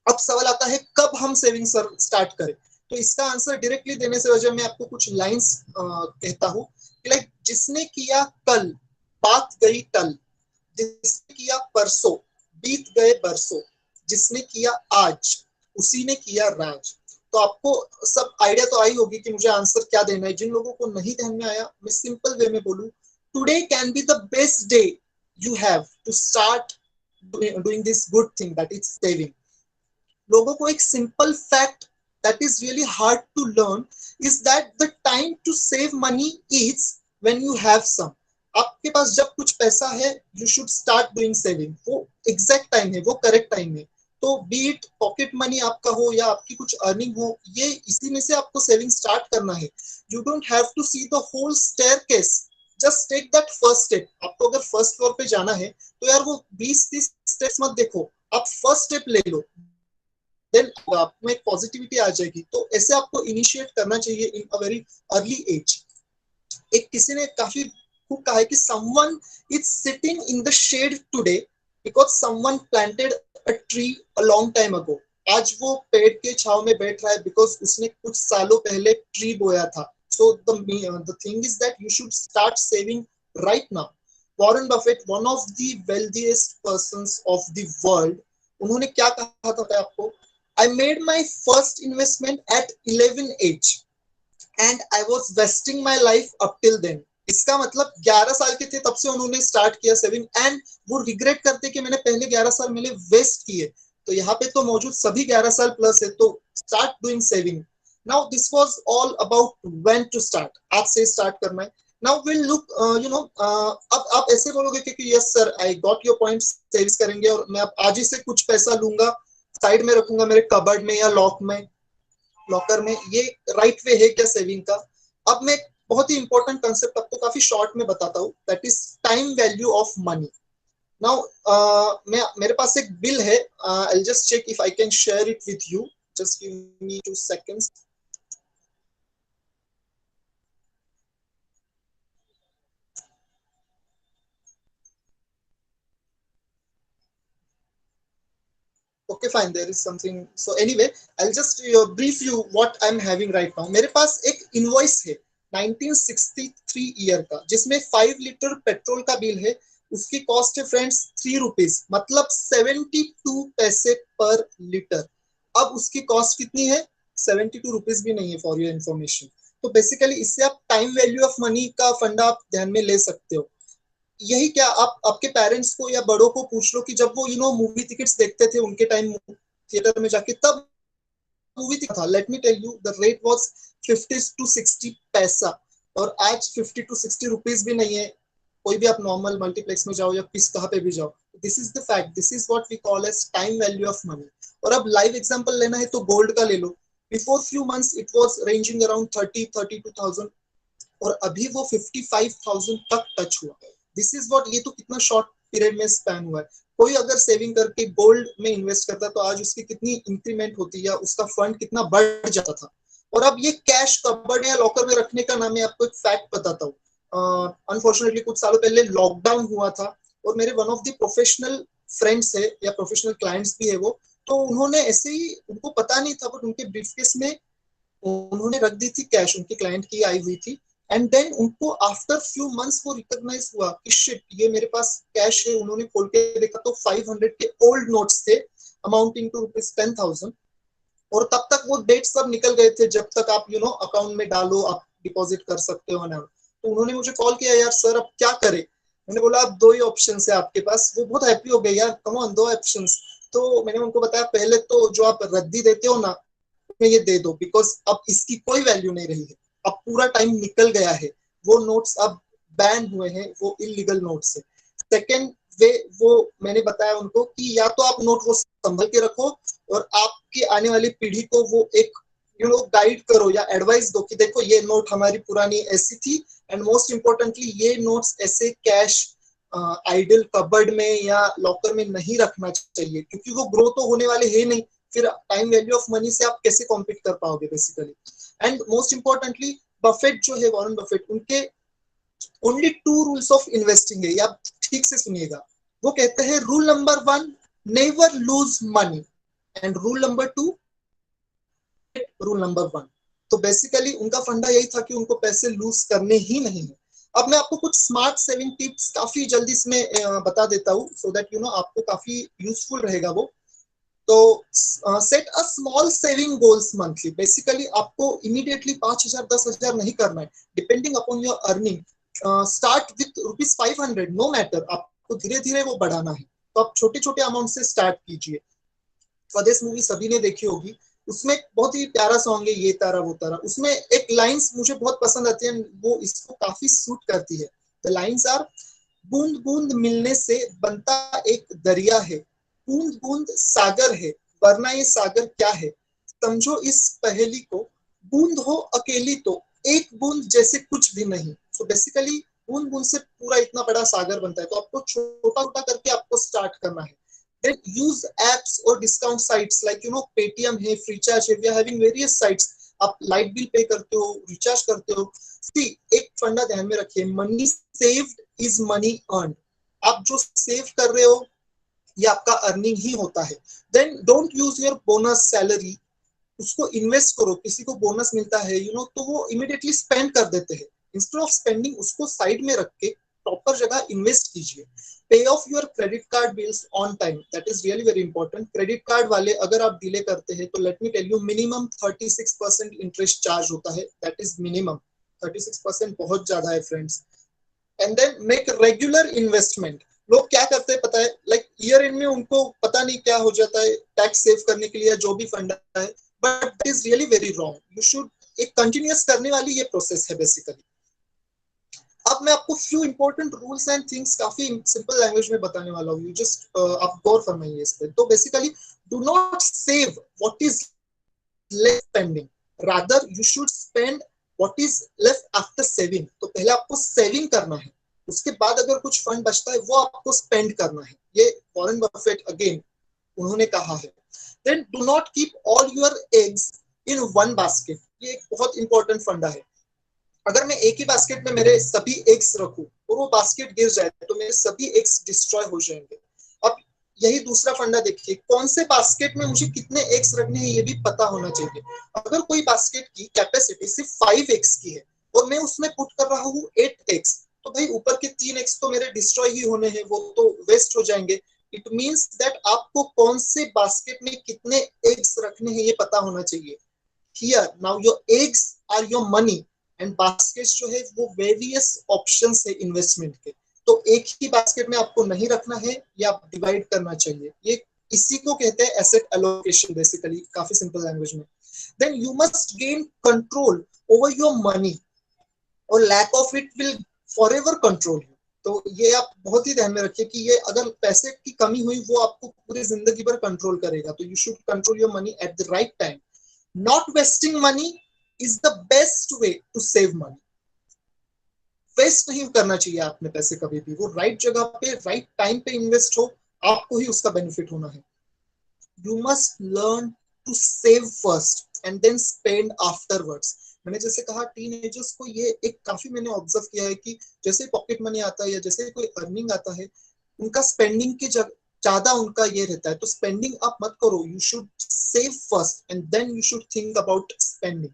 Speaker 6: अब सवाल आता है कब हम सेविंग स्टार्ट करें. तो इसका आंसर डायरेक्टली देने से वजह मैं आपको कुछ लाइंस कहता हूँ कि लाइक जिसने किया कल बात गई टल, जिसने किया परसों बीत गए बरसों, जिसने किया आज उसी ने किया राज. तो आपको सब आइडिया तो आई होगी कि मुझे आंसर क्या देना है. जिन लोगों को नहीं ध्यान में आया मैं सिंपल वे में बोलूं, today can be the best day you have to start doing this good thing, that is saving. लोगों को एक simple fact that is really hard to learn is that the time to save money is when you have some. आपके पास जब कुछ पैसा है you should start doing saving. वो exact time है, वो करेक्ट टाइम है. तो बी इट पॉकेट मनी आपका हो या आपकी कुछ अर्निंग हो, ये इसी में से आपको सेविंग स्टार्ट करना है. You don't have to see the whole staircase, just take that first step. आपको अगर फर्स्ट फ्लोर पे जाना है तो यार वो 20-30 स्टेप्स मत देखो, आप फर्स्ट स्टेप ले लो, देन आप में पॉजिटिविटी आ जाएगी. तो ऐसे आपको इनिशिएट करना चाहिए इन अ वेरी अर्ली एज. एक किसी ने काफी खूब कहा है कि someone is sitting in the shade today because someone planted a tree a long time ago. आज वो पेड़ के छाव में बैठ रहा है बिकॉज उसने कुछ सालों पहले ट्री बोया था. So the thing is that you should start saving right now. Warren Buffett, one of the wealthiest persons of the world, उन्होंने क्या कहा था आपको? I made my first investment at 11 age and I was wasting my life up till then. इसका मतलब 11 साल के थे तब से उन्होंने स्टार्ट किया सेविंग, एंड वो रिग्रेट करते कि मैंने पहले 11 साल मैंने वेस्ट किए. तो यहाँ पे तो मौजूद सभी 11 साल प्लस है. तो start doing saving. Now this was all about when to start. आज से स्टार्ट करना है. नाउ विल लुक अब आप ऐसे बोलोगे कि yes sir I got your point, savings करेंगे और मैं अब आज ही से कुछ पैसा लूंगा, साइड में रखूंगा मेरे कबर्ड में या लॉकर में. ये राइट वे है क्या सेविंग का? अब मैं बहुत ही इंपॉर्टेंट कंसेप्ट आपको काफी शॉर्ट में बताता हूँ, that is time value of money. Now मेरे पास एक बिल है, I will just check if I can share it with you. Just give me 2 seconds. Okay, fine, there is something. So anyway, I'll just brief you what I'm having right now. मेरे पास एक invoice है 1963 year का, जिसमें 5 litre petrol का bill है. उसकी cost है फ्रेंड्स 3 रुपीज, मतलब 72 पैसे पर लीटर. अब उसकी कॉस्ट कितनी है? 72 रुपीज भी नहीं है, फॉर योर इन्फॉर्मेशन. तो बेसिकली इससे आप टाइम वैल्यू ऑफ मनी का फंडा आप ध्यान में ले सकते हो. यही क्या आप आपके पेरेंट्स को या बड़ों को पूछ लो कि जब वो मूवी टिकट्स देखते थे उनके टाइम थिएटर में जाके, तब मूवी टिकट था, let me tell you, the rate was 50 to 60 पैसा, और आज 50 to 60 रुपीज भी नहीं है. कोई भी आप नॉर्मल मल्टीप्लेक्स में जाओ या किस कहाँ पे भी जाओ, this is the fact, this is what we call as time value of money. और अब लाइव एग्जांपल लेना है तो गोल्ड का ले लो. Before few months it was ranging around 32,000 और अभी वो 55,000 तक टच हुआ. दिस इज व्हाट, ये तो कितना शॉर्ट पीरियड में स्पैन हुआ है. कोई अगर सेविंग करके गोल्ड में इन्वेस्ट करता तो आज उसकी कितनी इंक्रीमेंट होती या उसका फंड कितना बढ़ जाता था. और अब ये कैश कबर्ड या लॉकर में रखने का नाम है. आपको एक फैक्ट बताता हूँ. अनफॉर्चुनेटली कुछ सालों पहले लॉकडाउन हुआ था और मेरे one of the professional friends है या प्रोफेशनल क्लाइंट्स भी है वो, तो उन्होंने ऐसे ही, उनको पता नहीं था बट उनके ब्रीफकेस में उन्होंने रख दी थी कैश, उनकी क्लाइंट की आई हुई थी. एंड देन उनको आफ्टर फ्यू मंथ्स वो रिकॉग्नाइज हुआ कि शिट, ये मेरे पास कैश है. उन्होंने खोल के देखा तो 500 के ओल्ड नोट्स थे अमाउंटिंग टू ₹10,000. और तब तक वो डेट सब निकल गए थे जब तक आप अकाउंट में डालो, आप डिपॉजिट कर सकते हो ना. तो उन्होंने मुझे कॉल किया, यार सर अब क्या करें. मैंने बोला अब 2 ही ऑप्शन है आपके पास. वो बहुत हैप्पी हो गए, यार कम ऑन 2 ऑप्शन. तो मैंने उनको बताया पहले तो जो आप रद्दी देते हो ना, ये दे दो, बिकॉज अब इसकी कोई वैल्यू नहीं रही है. अब पूरा टाइम निकल गया है, वो नोट्स अब बैन हुए हैं, वो इलीगल नोट्स है. सेकेंड वे वो मैंने बताया उनको कि या तो आप नोट वो संभल के रखो और आपकी आने वाली पीढ़ी को वो एक गाइड करो या एडवाइस दो कि देखो ये नोट हमारी पुरानी ऐसी थी, एंड मोस्ट इम्पोर्टेंटली ये नोट्स ऐसे कैश आइडल कबर्ड में या लॉकर में नहीं रखना चाहिए, क्योंकि वो ग्रो तो होने वाले है नहीं. फिर टाइम वैल्यू ऑफ मनी से आप कैसे कॉम्पीट कर पाओगे basically. And most importantly Buffett जो है, वॉरेन बफेट, उनके ओनली 2 रूल्स ऑफ इन्वेस्टिंग है, या ठीक से सुनिएगा. वो कहते हैं rule number 1, never lose money, and rule number 2, rule number 1. तो बेसिकली उनका फंडा यही था कि उनको पैसे लूज करने ही नहीं है. अब मैं आपको कुछ स्मार्ट सेविंग टिप्स काफी जल्दी इसमें बता देता हूँ, सो दैट आपको काफी यूजफुल रहेगा वो. तो set a small saving goals monthly. Basically आपको इमीडिएटली 5,000 10,000 नहीं करना है, depending upon your earning. Start with ₹500, no matter, आपको धीरे धीरे वो बढ़ाना है. तो आप छोटे छोटे अमाउंट से स्टार्ट कीजिए. स्वदेश मूवी सभी ने देखी होगी, उसमें एक बहुत ही प्यारा सॉन्ग है ये तारा वो तारा, उसमें एक लाइंस मुझे बहुत पसंद आती है, वो इसको काफी सूट करती है। द लाइंस आर, बूंद बूंद मिलने से बनता एक दरिया है, बूंद बूंद सागर है, वरना ये सागर क्या है, समझो इस पहेली को, बूंद हो अकेली तो एक बूंद जैसे कुछ भी नहीं। सो बेसिकली बूंद बूंद से पूरा इतना बड़ा सागर बनता है, तो आपको छोटा छोटा करके आपको स्टार्ट करना है। Then use apps or discount sites like Paytm है, फ्रीचार्ज है, we are having various sites। आप लाइट बिल पे करते हो, रिचार्ज करते हो। सी, एक फंडा ध्यान में रखिए, money saved is money earn. आप जो सेव कर रहे हो ये आपका अर्निंग ही होता है। Then don't use your bonus salary, उसको इन्वेस्ट करो। किसी को बोनस मिलता है तो वो इमीडिएटली स्पेंड कर देते हैं। इंस्टेड ऑफ स्पेंडिंग उसको साइड में रख के प्रॉपर जगह इन्वेस्ट कीजिए। Pay off your credit card bills on time, that is really very important. Credit card वाले अगर आप डिले करते हैं तो let me tell you, minimum 36% interest charge होता है, दैट इज मिनिमम। 36% बहुत ज्यादा है friends. And then make regular investment. लोग क्या करते हैं पता है, लाइक ईयर एंड में उनको पता नहीं क्या हो जाता है टैक्स सेव करने के लिए, जो भी फंडा है, but that is really very wrong. You should, एक कंटिन्यूअस करने वाली ये प्रोसेस है बेसिकली। अब मैं आपको few important rules and things काफी सिंपल लैंग्वेज में बताने वाला हूँ, यू जस्ट आप गौर फरमाइए इस पे। तो basically do not save what is left spending, rather you should spend what is left after saving. तो पहले आपको सेविंग करना है, उसके बाद अगर कुछ फंड बचता है वो आपको स्पेंड करना है। ये वॉरेन बफेट अगेन उन्होंने कहा है। Then do not keep all your eggs in one basket, ये एक बहुत इंपॉर्टेंट फंडा है। अगर मैं एक ही बास्केट में मेरे सभी एग्स रखूं और वो बास्केट गिर जाए तो मेरे सभी एग्स डिस्ट्रॉय हो जाएंगे। अब यही दूसरा फंडा देखिए, कौन से बास्केट में मुझे कितने एग्स रखने हैं ये भी पता होना चाहिए। अगर कोई बास्केट की कैपेसिटी सिर्फ 5 एग्स की है और मैं उसमें पुट कर रहा हूँ 8 एग्स, तो भाई ऊपर के 3 एग्स तो मेरे डिस्ट्रॉय ही होने हैं, वो तो वेस्ट हो जाएंगे। इट मीन्स दैट आपको कौन से बास्केट में कितने एग्स रखने हैं ये पता होना चाहिए। Here now your eggs are your money and baskets जो है वो वेरियस ऑप्शंस है इन्वेस्टमेंट के। तो एक ही बास्केट में आपको नहीं रखना है, या आप डिवाइड करना चाहिए। ये इसी को कहते हैं एसेट एलोकेशन बेसिकली, काफी सिंपल लैंग्वेज में। Then you must gain control over your money और lack of it will forever control you. तो ये आप बहुत ही ध्यान में रखिए कि ये अगर पैसे की कमी हुई वो आपको पूरी जिंदगी भर कंट्रोल करेगा। तो you should control your money at the right time. Not wasting money is the best way to save money। Waste नहीं करना चाहिए आपने पैसे कभी भी, वो राइट जगह पे राइट टाइम पे इन्वेस्ट हो, आपको ही उसका बेनिफिट होना है। You must learn to save first and then spend afterwards. मैंने जैसे कहा टीनेजर्स को ये एक काफी मैंने ऑब्जर्व किया है कि जैसे पॉकेट मनी आता है या जैसे कोई अर्निंग आता है, उनका स्पेंडिंग की ज्यादा उनका ये रहता है। तो स्पेंडिंग आप मत करो, you should save first and then you should think about spending.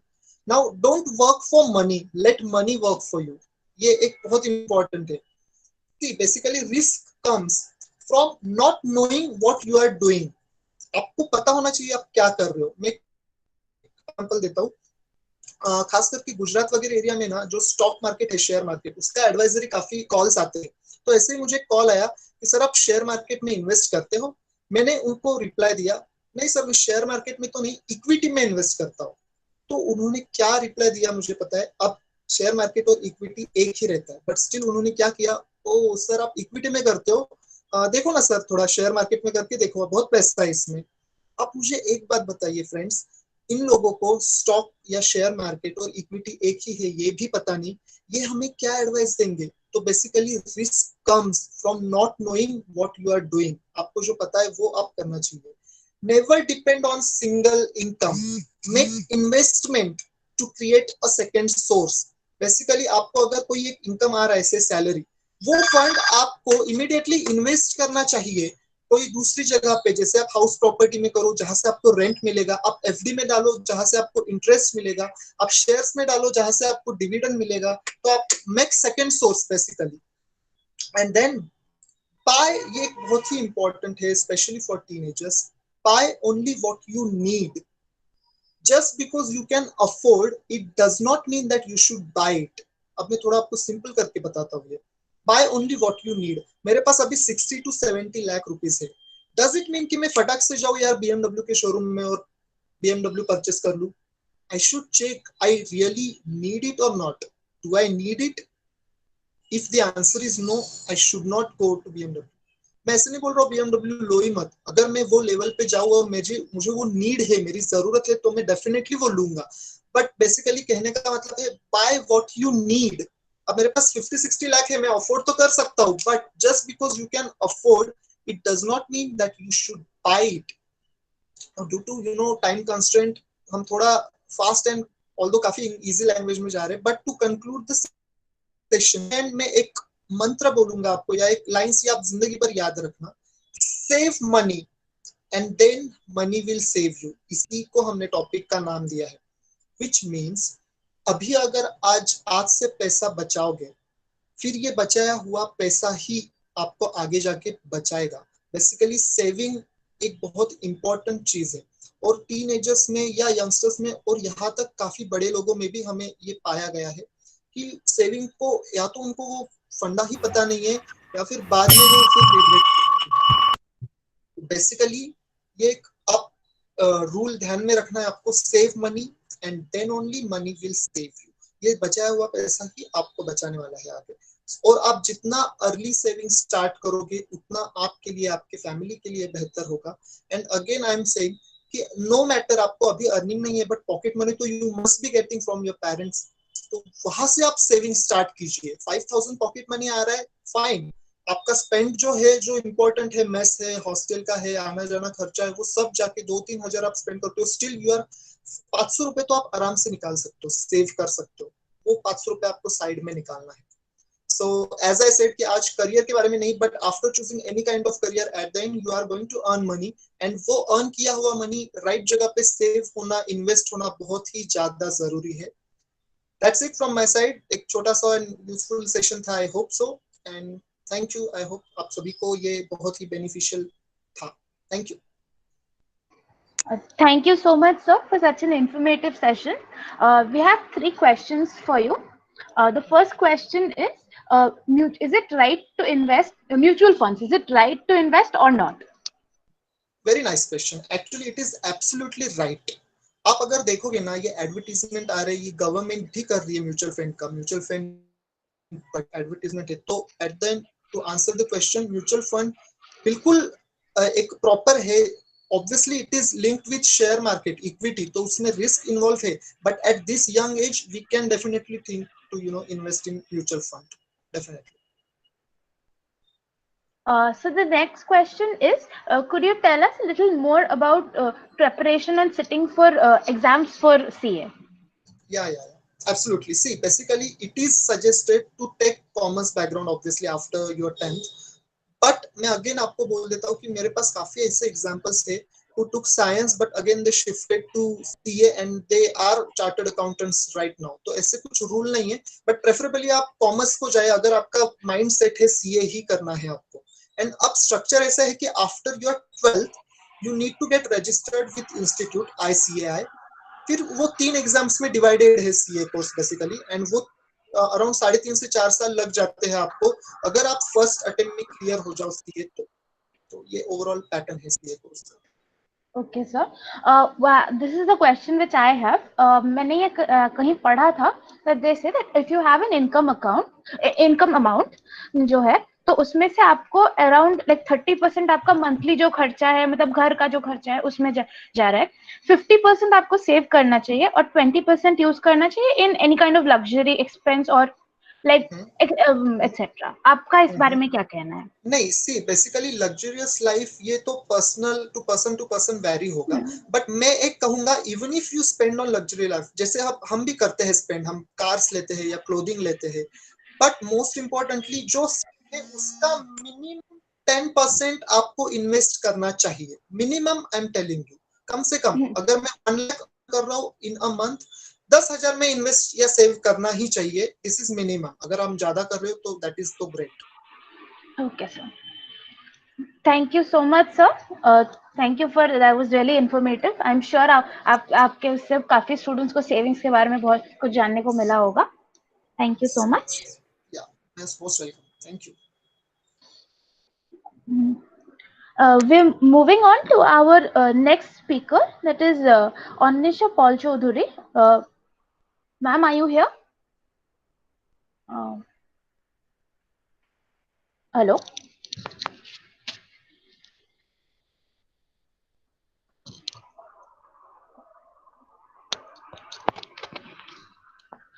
Speaker 6: Now don't work for money, let money work for you। ये एक बहुत इंपॉर्टेंट है। See, basically risk comes from not knowing what you are doing। आपको पता होना चाहिए आप क्या कर रहे हो। मैं एग्जांपल देता हूँ, खास करके गुजरात वगैरह एरिया में ना जो स्टॉक मार्केट है, शेयर मार्केट, उसका एडवाइजरी काफी कॉल्स आते हैं। तो ऐसे ही मुझे कॉल आया कि सर आप शेयर मार्केट में इन्वेस्ट करते हो। मैंने उनको रिप्लाई दिया, नहीं सर मैं शेयर मार्केट में तो नहीं, इक्विटी में इन्वेस्ट करता हूँ। तो उन्होंने क्या रिप्लाई दिया मुझे पता है। अब शेयर मार्केट और इक्विटी एक ही रहता है, बट स्टिल उन्होंने क्या किया, ओ सर आप इक्विटी में करते हो, देखो ना सर थोड़ा शेयर मार्केट में करके देखो, बहुत पैसा है इसमें। अब मुझे एक बात बताइए फ्रेंड्स, इन लोगों को स्टॉक या शेयर मार्केट और इक्विटी एक ही है ये भी पता नहीं, ये हमें क्या एडवाइस देंगे। तो basically risk comes from not knowing what you are doing. आपको जो पता है वो आप करना चाहिए। Never depend on single income, make investment to create a second source. Basically आपको अगर कोई एक इनकम आ रहा है से सैलरी, वो फंड आपको इमीडिएटली इन्वेस्ट करना चाहिए कोई दूसरी जगह पे। जैसे आप हाउस प्रॉपर्टी में करो जहां से आपको रेंट मिलेगा, आप एफडी में डालो जहां से आपको इंटरेस्ट मिलेगा, आप शेयर्स में डालो जहां से आपको डिविडेंड मिलेगा। तो आप make second source basically. And then buy, ये बहुत ही इंपॉर्टेंट है specially for teenagers, buy only what you need. Just because you can afford, it does not mean that you should buy it। अब मैं थोड़ा आपको सिंपल करके बताता हूँ। ये buy only what you need। मेरे पास अभी 60 to 70 लाख रुपीस है, डज इट मीन कि मैं फटाक से जाऊं यार BMW के शोरूम में और BMW परचेस कर लूं? I should check I really need it or not. Do I need it? If the answer is no, I should not go to BMW. मैं ऐसे नहीं बोल रहा हूँ BMW लो ही मत, अगर मैं वो लेवल पे जाऊँ और मुझे वो नीड है, मेरी जरूरत है, तो मैं डेफिनेटली वो लूंगा. बट बेसिकली कहने का मतलब है बाय व्हाट यू नीड. अब मेरे पास 50-60 लाख है, मैं अफोर्ड तो कर सकता हूँ, but just because you can afford it does not mean that you should buy it. Due to time constraint हम थोड़ा फास्ट एंड ऑल्दो काफी इजी लैंग्वेज में जा रहे हैं, but to conclude the session में एक मंत्र बोलूंगा आपको, या एक लाइन से आप जिंदगी भर याद रखना. Save money and then money will save you. इसी को हमने टॉपिक का नाम दिया है. विच मीन्स अभी अगर आज से पैसा बचाओगे, फिर ये बचाया हुआ पैसा ही आपको आगे जाके बचाएगा. बेसिकली सेविंग एक बहुत इंपॉर्टेंट चीज है, और टीनेजर्स में या यंगस्टर्स में और यहाँ तक काफी बड़े लोगों में भी हमें ये पाया गया है कि सेविंग को या तो उनको वो फंडा ही पता नहीं है, या फिर बाद में वो फिर रिग्रेट. बेसिकली ये एक अप रूल ध्यान में रखना है आपको. Save money and then only money will save you. ये बचाया हुआ पैसा ही आपको बचाने वाला है आगे. और आप जितना अर्ली सेविंग स्टार्ट करोगे, उतना आपके लिए, आपके फैमिली के लिए बेहतर होगा. And again I am saying कि नो मैटर आपको अभी अर्निंग नहीं है, बट पॉकेट मनी तो you must be getting from your parents. तो वहां से आप सेविंग स्टार्ट कीजिए. 5,000 पॉकेट मनी आ रहा है, फाइन. आपका स्पेंड जो है, जो इम्पोर्टेंट है, मेस है, हॉस्टल का है, आना जाना खर्चा है, वो सब जाके 2-3 हजार आप स्पेंड करते हो, स्टिल यू आर 500 रुपए तो आप आराम से निकाल सकते हो, सेव कर सकते हो. वो 500 रुपए आपको साइड में निकालना है. So as I said कि आज करियर के बारे में नहीं, but after choosing any kind of career, at the end you are going to earn money, and वो earn किया हुआ money right जगह पे सेव होना, इन्वेस्ट होना बहुत ही ज्यादा जरूरी है. That's it from my side. एक छोटा सा यूजफुल सेशन था. I hope so, and thank you. I hope आप सभी को ये बहुत ही बेनिफिशियल था. Thank you.
Speaker 1: Thank you so much, sir, for such an informative session. We have 3 questions for you. The first question is it right to invest mutual funds? Is it right to invest or not?
Speaker 6: Very nice question. Actually, it is absolutely right. आप अगर देखोगे ना, ये advertisement आ रही है, government भी कर रही है म्यूचुअल फंड का. म्यूचुअल फंड एडवर्टीजमेंट है. तो at the end to answer the question, mutual fund बिल्कुल एक प्रॉपर है. Obviously it is linked with share market equity, तो उसमें रिस्क इन्वॉल्व है, but at this young age we can definitely think to invest in mutual fund. Definitely.
Speaker 1: So the next question is, could you tell us a little more about preparation and sitting for exams for CA?
Speaker 6: Yeah. Absolutely. See, basically, it is suggested to take commerce background, obviously, after your 10th. But मैं again आपको बोल देता हूँ कि मेरे पास काफी ऐसे examples थे who took science but again they shifted to CA and they are chartered accountants right now. तो ऐसे कुछ रूल नहीं है, बट प्रेफरेबली आप कॉमर्स को जाए अगर आपका माइंड सेट है CA ही करना है आपको. एंड अब स्ट्रक्चर ऐसा है कि after your 12th you need to get registered with institute ICAI. फिर वो 3 एग्जाम्स में डिवाइडेड है CA कोर्स बेसिकली, एंड वो अराउंड 3.5 से 4 साल लग जाते हैं आपको अगर आप फर्स्ट अटेम्प्ट में क्लियर हो जाओ CA. तो ये ओवरऑल पैटर्न है CA कोर्स का.
Speaker 1: Okay, sir. This is the question which I have. मैंने ये कहीं पढ़ा था that they say that if you have an income amount जो है, तो उसमें से आपको अराउंड लाइक 30% आपका मंथली जो खर्चा है, मतलब घर का जो खर्चा है उसमें जा रहा है. 50% आपको सेव करना चाहिए और 20% यूज करना चाहिए in any kind of luxury expense और लाइक एक्सेट्रा. आपका इस बारे में क्या कहना है?
Speaker 6: नहीं, सी बेसिकली लग्जरियस लाइफ ये तो पर्सनल टू पर्सन वेरी होगा, बट मैं एक कहूंगा even if you spend on luxury life, जैसे हम भी करते हैं स्पेंड, हम कार्स लेते हैं या क्लोथिंग लेते हैं, बट मोस्ट इम्पोर्टेंटली जो है उसका मिनिमम 10% आपको इन्वेस्ट करना चाहिए. Minimum I am telling you. कम से कम अगर मैं 1 लाख कर रहा हूँ इन अ मंथ, 10,000 में इन्वेस्ट या सेव करना ही चाहिए. This is minimum. अगर हम ज्यादा कर रहे हो तो दैट इज तो great.
Speaker 1: Okay, sir. Thank you so much, sir. Thank you for that was really informative. I'm sure आपके उससे काफी स्टूडेंट्स को सेविंग्स के बारे में बहुत कुछ जानने को मिला होगा. Thank you so much.
Speaker 6: Yeah, yes, most welcome. Thank you.
Speaker 1: We're moving on to our next speaker, that is Anwesha Paul Chowdhury. Ma'am, are you here? Uh, Hello.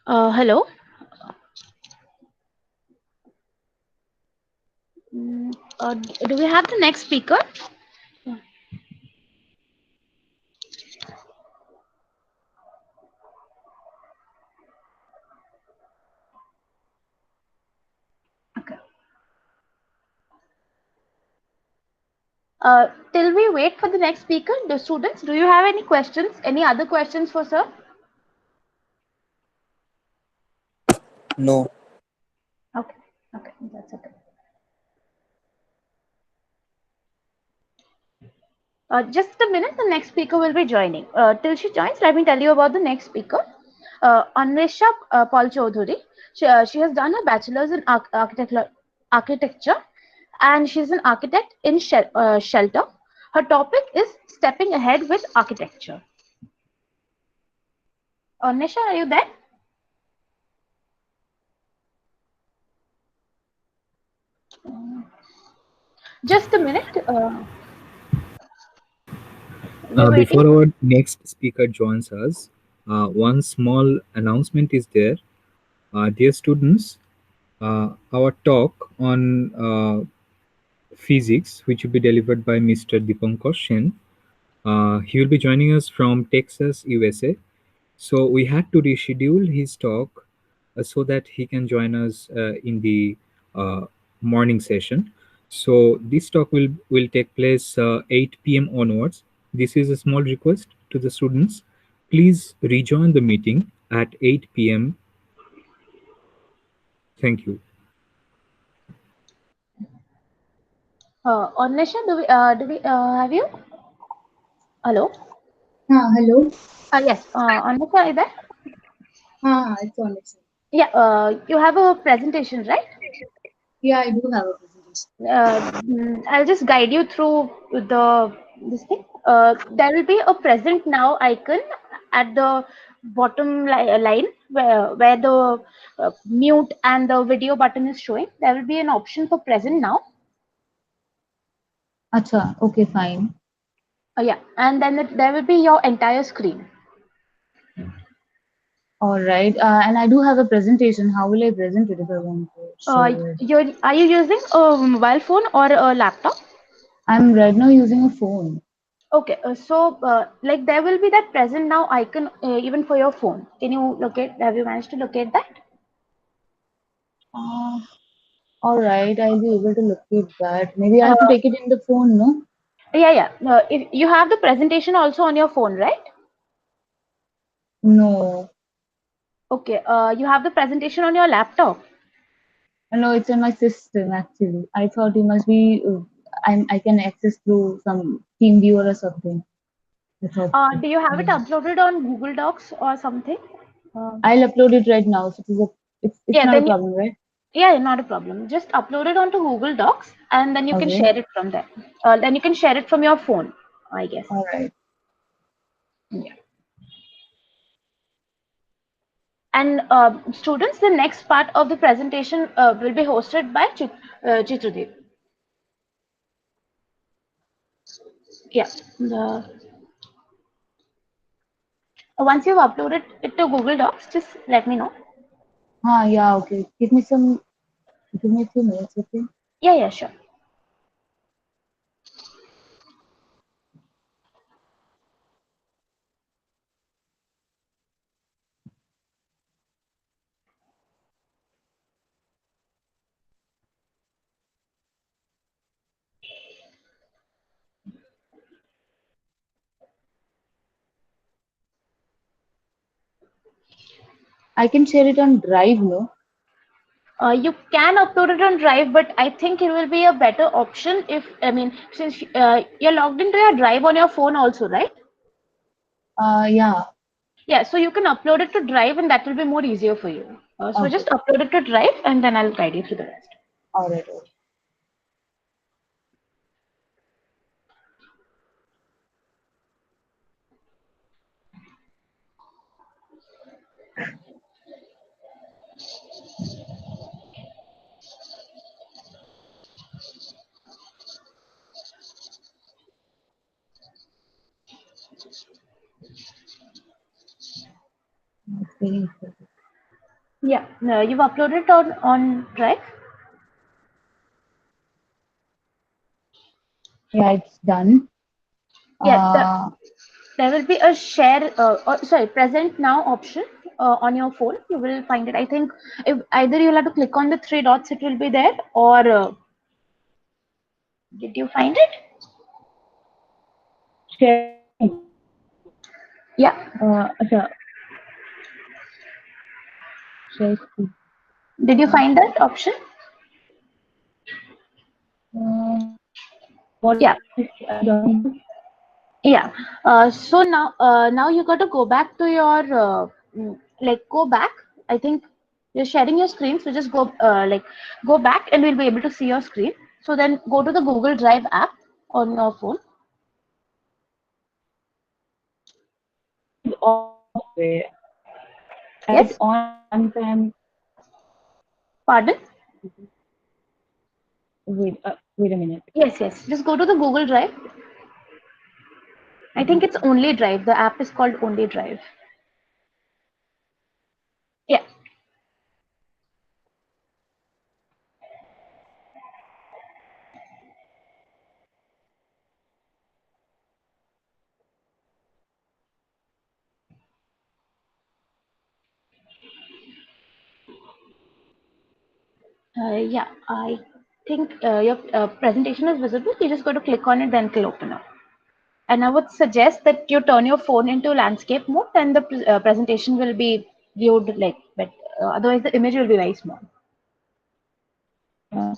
Speaker 1: Hello. Do we have the next speaker? Okay. Till we wait for the next speaker, the students, do you have any questions? Any other questions for sir?
Speaker 7: No.
Speaker 1: Okay. Okay, that's okay. Just a minute, the next speaker will be joining. Till she joins, let me tell you about the next speaker. Anwesha Paul Chowdhury. She has done her bachelor's in architecture, and she's an architect in Shelter. Her topic is stepping ahead with architecture. Anwesha, are you there? Just a minute. We're waiting.
Speaker 5: Before our next speaker joins us, one small announcement is there. Dear students, our talk on physics, which will be delivered by Mr. Dipankar Sen, he will be joining us from Texas, USA. So we had to reschedule his talk so that he can join us in the uh, morning session. So this talk will take place 8 p.m. onwards. This is a small request to the students. Please rejoin the meeting at 8 p.m. Thank you.
Speaker 1: Anwesha, do we have you? Hello.
Speaker 8: Hello.
Speaker 1: Yes. Anwesha, are you there?
Speaker 8: It's Alex.
Speaker 1: Yeah. You have a presentation, right?
Speaker 8: Yeah, I do have a presentation.
Speaker 1: I'll just guide you through the this thing. There will be a present now icon at the bottom line where the mute and the video button is showing. There will be an option for present now.
Speaker 8: Acha, okay, fine.
Speaker 1: Yeah, and then there will be your entire screen.
Speaker 8: All right. And I do have a presentation. How will I present it if I want to show it?
Speaker 1: Are you using a mobile phone or a laptop?
Speaker 8: I'm right now using a phone.
Speaker 1: Okay, like there will be that present now icon even for your phone. Can you locate? Have you managed to locate that?
Speaker 8: Uh, all right, I'll be able to locate that. Maybe I
Speaker 1: Uh,
Speaker 8: have to take it in the phone, no?
Speaker 1: yeah, yeah. If you have the presentation also on your phone, right?
Speaker 8: No.
Speaker 1: Okay. You have the presentation on your laptop.
Speaker 8: No, it's in my system actually. I thought it must be I can access through some team viewer or something. I thought.
Speaker 1: Do you have it
Speaker 8: Yeah.
Speaker 1: uploaded on Google Docs or something?
Speaker 8: I'll upload it right now. So it's
Speaker 1: Yeah,
Speaker 8: not a
Speaker 1: then
Speaker 8: problem, right?
Speaker 1: yeah, not a problem. Just upload it onto Google Docs and then you can
Speaker 8: Okay.
Speaker 1: share it from there. Then you can share it from your phone, I guess.
Speaker 8: All right.
Speaker 1: Yeah. And students, the next part of the presentation will be hosted by Chitradeep. Yeah. Once you've uploaded it to Google Docs, just let me know.
Speaker 8: Yeah, okay. Give me a few minutes, okay?
Speaker 1: Yeah, yeah, sure.
Speaker 8: I can share it on Drive, no?
Speaker 1: You can upload it on Drive, but I think it will be a better option if, I mean, since you're logged into your Drive on your phone also, right?
Speaker 8: Yeah.
Speaker 1: Yeah, so you can upload it to Drive and that will be more easier for you. So
Speaker 8: Okay.
Speaker 1: just upload it to Drive and then I'll guide you through the rest.
Speaker 8: All right. It's very important.
Speaker 1: Yeah, you've uploaded it on Drive.
Speaker 8: Yeah, it's done.
Speaker 1: Yeah, there will be a share, sorry, present now option on your phone. You will find it. I think if either you'll have to click on the three dots, it will be there, or did you find it?
Speaker 8: Share.
Speaker 1: Yeah.
Speaker 8: Acha. Share screen.
Speaker 1: Did you find that option?
Speaker 8: What
Speaker 1: Yeah.
Speaker 8: are you talking about?
Speaker 1: Yeah. So now you got to go back to your like go back. I think you're sharing your screen, so just go back, and we'll be able to see your screen. So then go to the Google Drive app on your phone.
Speaker 8: It's off. It's
Speaker 1: Yes.
Speaker 8: on time.
Speaker 1: Pardon?
Speaker 8: Wait a minute.
Speaker 1: Yes. Just go to the Google Drive. I think it's Only Drive. The app is called Only Drive. Yeah. Yeah. I think your presentation is visible. You just got to click on it, then it'll open up. And I would suggest that you turn your phone into landscape mode, and the presentation will be viewed like, but otherwise the image will be very small.
Speaker 8: Yeah.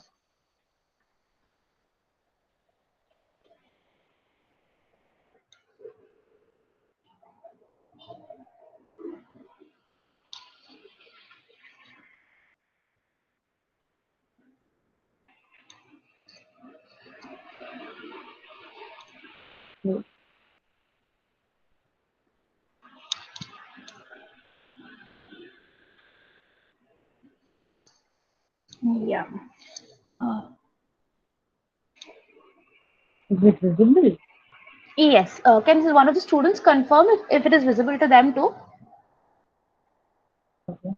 Speaker 1: Yeah.
Speaker 8: Is it visible?
Speaker 1: Yes. Can one of the students confirm if it is visible to them too?
Speaker 8: Okay.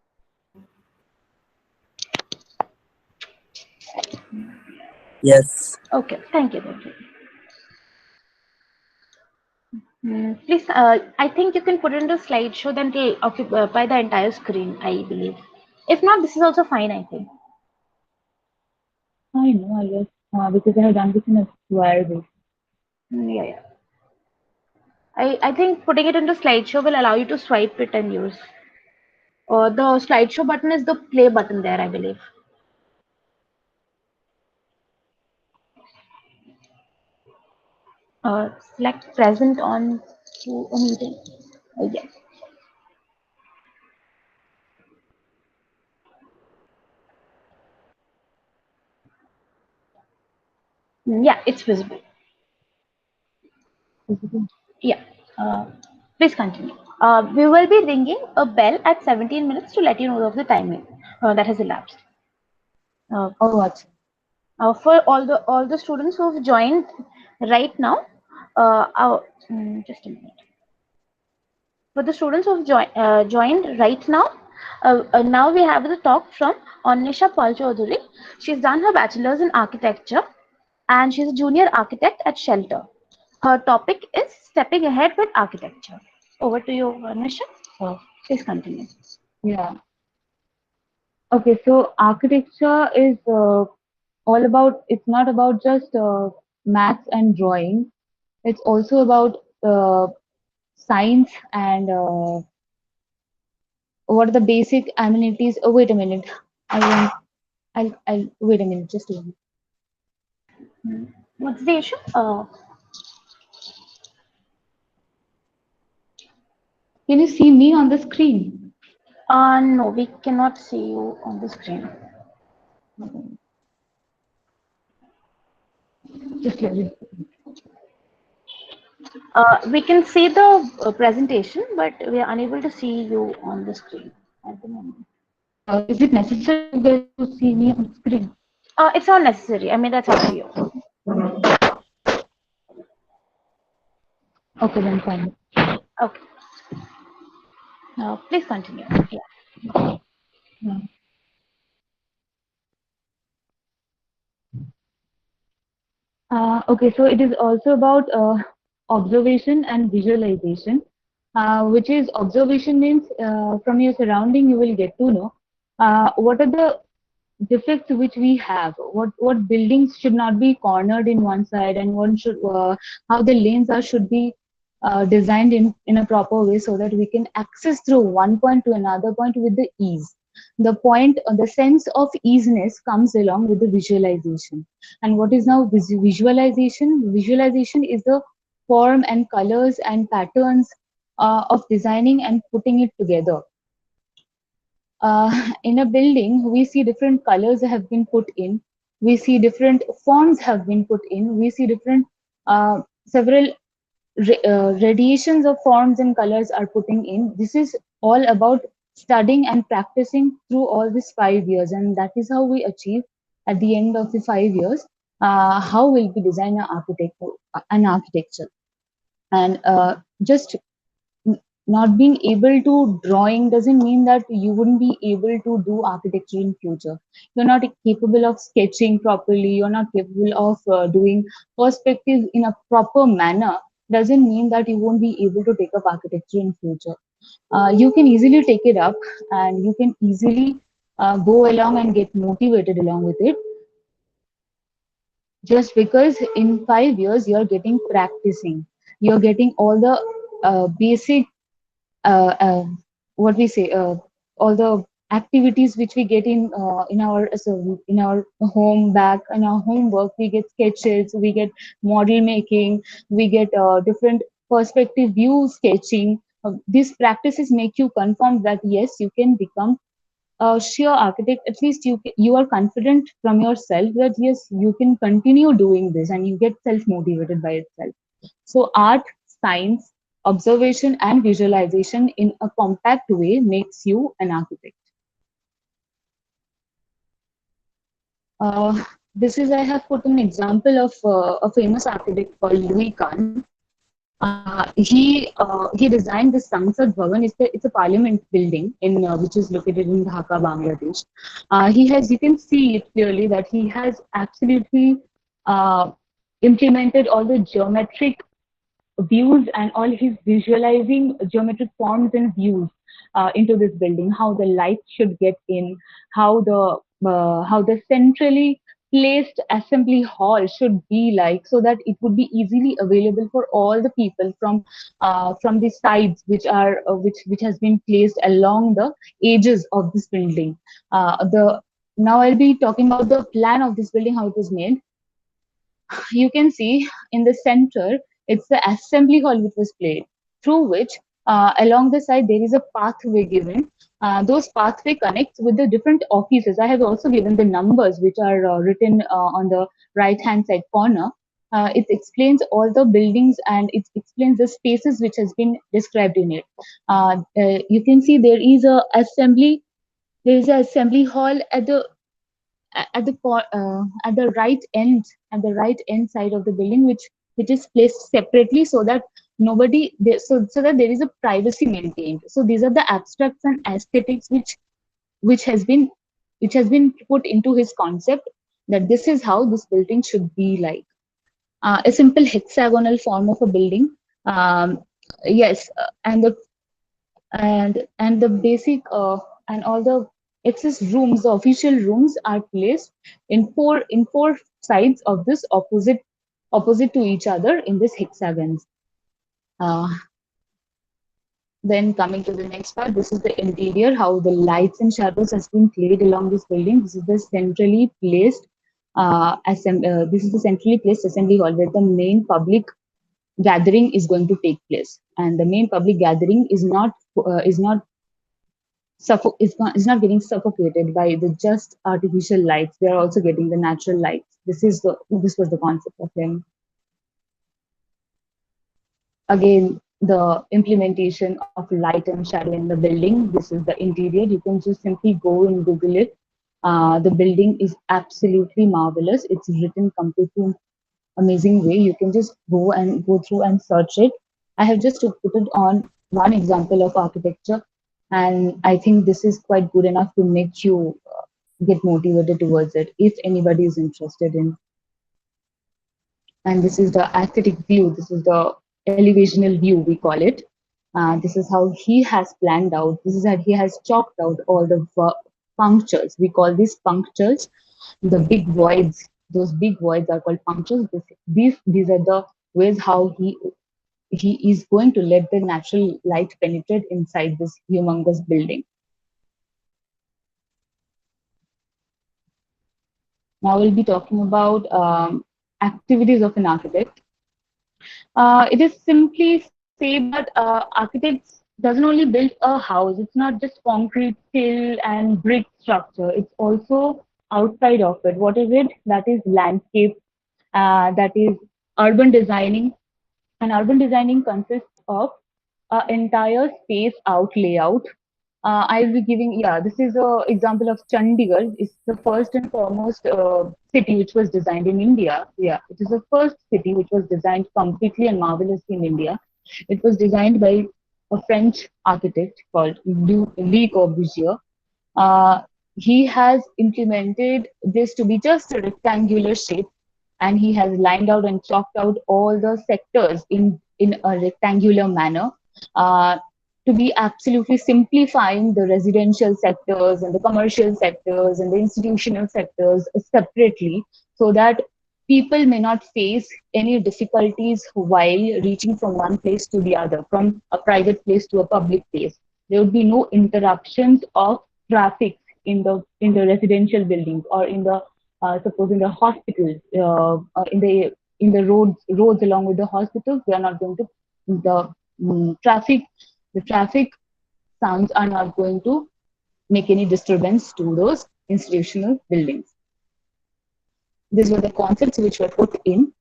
Speaker 7: Yes.
Speaker 1: Okay. Thank you. Please, I think you can put it into slideshow, then it'll occupy the entire screen, I believe. If not, this is also fine, I think.
Speaker 8: I know, I guess. Because I have done this in a square base.
Speaker 1: Yeah. I think putting it into slideshow will allow you to swipe it and use. The slideshow button is the play button there, I believe. Select present on to a meeting. Yes. Yeah, it's visible.
Speaker 8: Visible.
Speaker 1: Yeah. Please continue. We will be ringing a bell at 17 minutes to let you know of the timing that has elapsed.
Speaker 8: Oh, what?
Speaker 1: For all the students who have joined right now, just a minute. For the students who have joined right now, now we have the talk from Anwesha Chowdhury. She's done her bachelor's in architecture, and she's a junior architect at Shelter. Her topic is stepping ahead with architecture. Over to you, Anwesha. Please continue.
Speaker 8: Yeah. Okay, so architecture is all about, it's not about just maths and drawing. It's also about science and what are the basic amenities. Oh, wait a minute. I'll wait a minute, just a minute.
Speaker 1: What's the issue?
Speaker 8: Can you see me on the screen?
Speaker 1: No, we cannot see you on the screen.
Speaker 8: Just let me.
Speaker 1: We can see the presentation, but we are unable to see you on the screen at the moment.
Speaker 8: Is it necessary for you guys to see me on screen?
Speaker 1: It's not necessary. I mean, that's up to you.
Speaker 8: Okay, then fine.
Speaker 1: Okay. Please continue. Yeah.
Speaker 8: Yeah. Okay, so it is also about observation and visualization, which is observation means from your surrounding you will get to know what are the defects which we have, what buildings should not be cornered in one side, and one should how the lanes are should be designed in a proper way so that we can access through one point to another point with the ease. The sense of easiness comes along with the visualization. And what is now visualization? Visualization is the form and colors and patterns of designing and putting it together. In a building, we see different colors have been put in. We see different fonts have been put in. We see different several radiations of forms and colors are putting in. This is all about studying and practicing through all these 5 years, and that is how we achieve at the end of the 5 years how will we design an architecture. And just not being able to drawing doesn't mean that you wouldn't be able to do architecture in future. You're not capable of sketching properly, you're not capable of doing perspective in a proper manner, doesn't mean that you won't be able to take up architecture in future. You can easily take it up, and you can easily go along and get motivated along with it, just because in 5 years you're getting practicing, you're getting all the basic uh, uh, what we say all the activities which we get in our so in our home, back in our homework we get sketches, we get model making, we get different perspective view sketching. These practices make you confirm that yes, you can become a sheer architect. At least you are confident from yourself that yes, you can continue doing this, and you get self motivated by itself. So art, science, observation and visualization in a compact way makes you an architect. This is, I have put an example of a famous architect called Louis Kahn. He designed this Sangsad Bhavan. It's a parliament building which is located in Dhaka, Bangladesh. You can see it clearly that he has absolutely uh, implemented all the geometric views and all his visualizing geometric forms and views into this building, how the light should get in, how the centrally placed assembly hall should be like, so that it would be easily available for all the people from the sides which are which has been placed along the edges of this building. The Now I'll be talking about the plan of this building, how it was made. You can see in the center, it's the assembly hall which was played, through which along the side there is a pathway given. Those pathway connects with the different offices. I have also given the numbers which are written on the right hand side corner. It explains all the buildings and it explains the spaces which has been described in it. You can see there is an assembly hall at the right end side of the building, which is placed separately so that so that there is a privacy maintained. So these are the abstracts and aesthetics which has been which has been put into his concept, that this is how this building should be like. A simple hexagonal form of a building. Yes, and the basic and all the excess rooms, the official rooms are placed in four sides of this opposite to each other in this hexagons. Uh, then coming to the next part, this is the interior, how the lights and shadows has been played along this building. This is the centrally placed this is the centrally placed assembly hall where the main public gathering is going to take place, and the main public gathering is not getting suffocated by the just artificial lights. They are also getting the natural lights. This was the concept of them. Again, the implementation of light and shadow in the building. This is the interior. You can just simply go and Google it. The building is absolutely marvelous. It's written completely amazing way. You can just go through and search it. I have just to put it on one example of architecture, and I think this is quite good enough to make you get motivated towards it if anybody is interested in. And this is the aesthetic view. This is the elevational view, we call it. This is how he has planned out. This is how he has chalked out all the punctures. We call these punctures the big voids. Those big voids are called punctures. These are the ways how he is going to let the natural light penetrate inside this humongous building. Now we'll be talking about activities of an architect. It is simply say that architects doesn't only build a house. It's not just concrete, steel, and brick structure. It's also outside of it. What is it? That is landscape. That is urban designing. And urban designing consists of an entire space out layout. I'll be giving, yeah, this is a example of Chandigarh. It's the first and foremost city which was designed in India. Yeah, it is the first city which was designed completely and marvelously in India. It was designed by a French architect called Le Corbusier. Uh, he has implemented this to be just a rectangular shape, and he has lined out and chalked out all the sectors in a rectangular manner, uh, to be absolutely simplifying the residential sectors and the commercial sectors and the institutional sectors separately, so that people may not face any difficulties while reaching from one place to the other, from a private place to a public place. There would be no interruptions of traffic in the residential buildings, or in the suppose in the hospitals, in the roads along with the hospitals. They are not going to the traffic. The traffic sounds are not going to make any disturbance to those institutional buildings. These were the concepts which were put in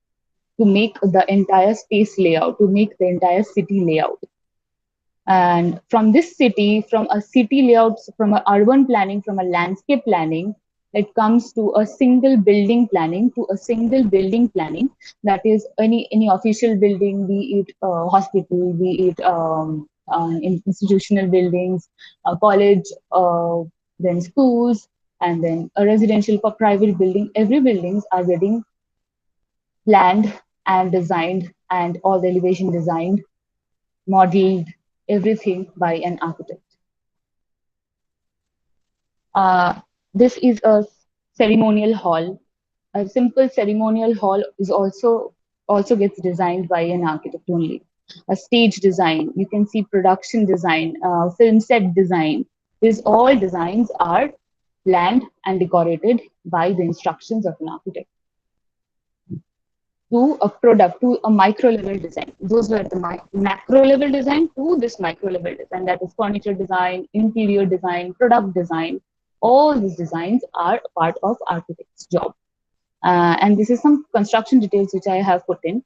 Speaker 8: to make the entire space layout, to make the entire city layout. And from this city, from a city layout, from a urban planning, from a landscape planning, it comes to a single building planning, that is any official building, be it a hospital, be it institutional buildings, a college, then schools, and then a residential for private building. Every buildings are getting planned and designed, and all the elevation designed, modeled, everything by an architect. This is a ceremonial hall. A simple ceremonial hall is also gets designed by an architect only. A stage design, you can see production design, film set design. These all designs are planned and decorated by the instructions of an architect. To a product, to a micro level design. Those were the macro level design to this micro level design, that is furniture design, interior design, product design. All these designs are a part of architect's job. And this is some construction details which I have put in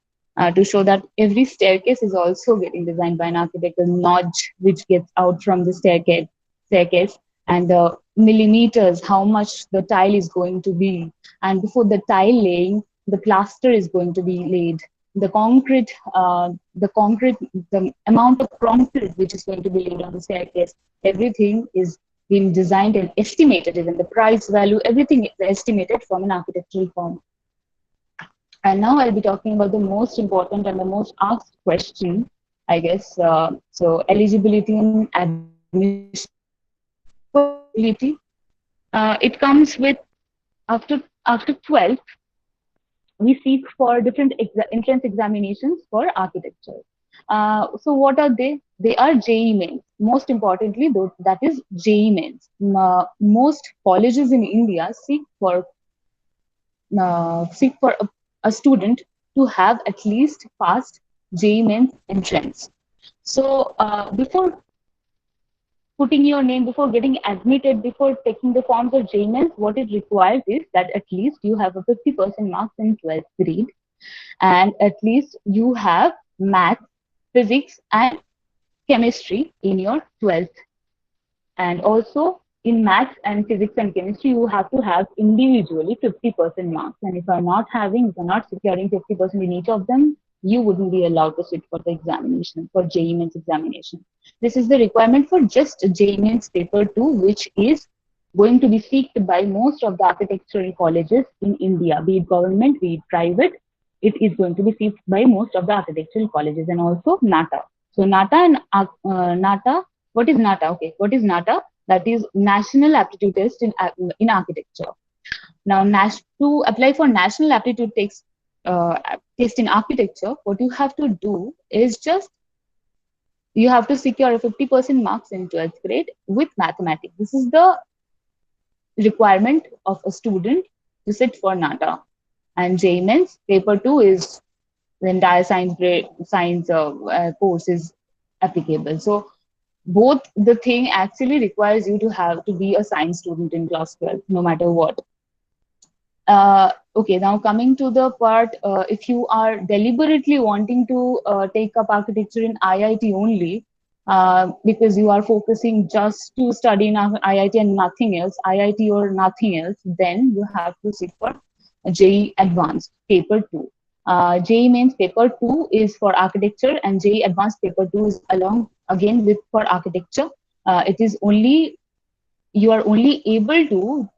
Speaker 8: to show that every staircase is also getting designed by an architect. A notch which gets out from the staircase, and the millimeters, how much the tile is going to be. And before the tile laying, the plaster is going to be laid. The amount of concrete which is going to be laid on the staircase, everything is being designed and estimated. Even the price value, everything is estimated from an architectural firm. And now I'll be talking about the most important and the most asked question, I guess. So eligibility and admission. For eligibility, it comes with after 12th, we seek for different entrance examinations for architecture. So what are they? They are JEE mains. Most importantly, though, that is JEE mains. Most colleges in India seek for a student to have at least passed JEE mains entrance. So before putting your name, before getting admitted, before taking the forms of JEE mains, what it requires is that at least you have a 50% marks in 12th grade, and at least you have math, physics, and chemistry in your 12th. And also in maths and physics and chemistry, you have to have individually 50% marks. And if you're not securing 50% in each of them, you wouldn't be allowed to sit for the examination, for JEE Mains examination. This is the requirement for just JEE Mains paper 2, which is going to be seeked by most of the architectural colleges in India, be it government, be it private. It is going to be seeked by most of the architectural colleges, and also NATA. So NATA, what is NATA? Okay, what is NATA? That is National Aptitude Test in Architecture. Now, to apply for National Aptitude test in architecture, what you have to do is just you have to secure a 50% marks in 12th grade with mathematics. This is the requirement of a student to sit for NATA. And JEE Mains paper 2 is the entire science course is applicable. So both the thing actually requires you to have to be a science student in class 12, no matter what. Okay, now coming to the part, if you are deliberately wanting to take up architecture in IIT only, because you are focusing just to study in IIT and nothing else, IIT or nothing else, then you have to sit for JEE Advanced Paper 2. JEE Mains Paper 2 is for architecture, and JEE Advanced Paper 2 is along again with for architecture. It is only you are only able to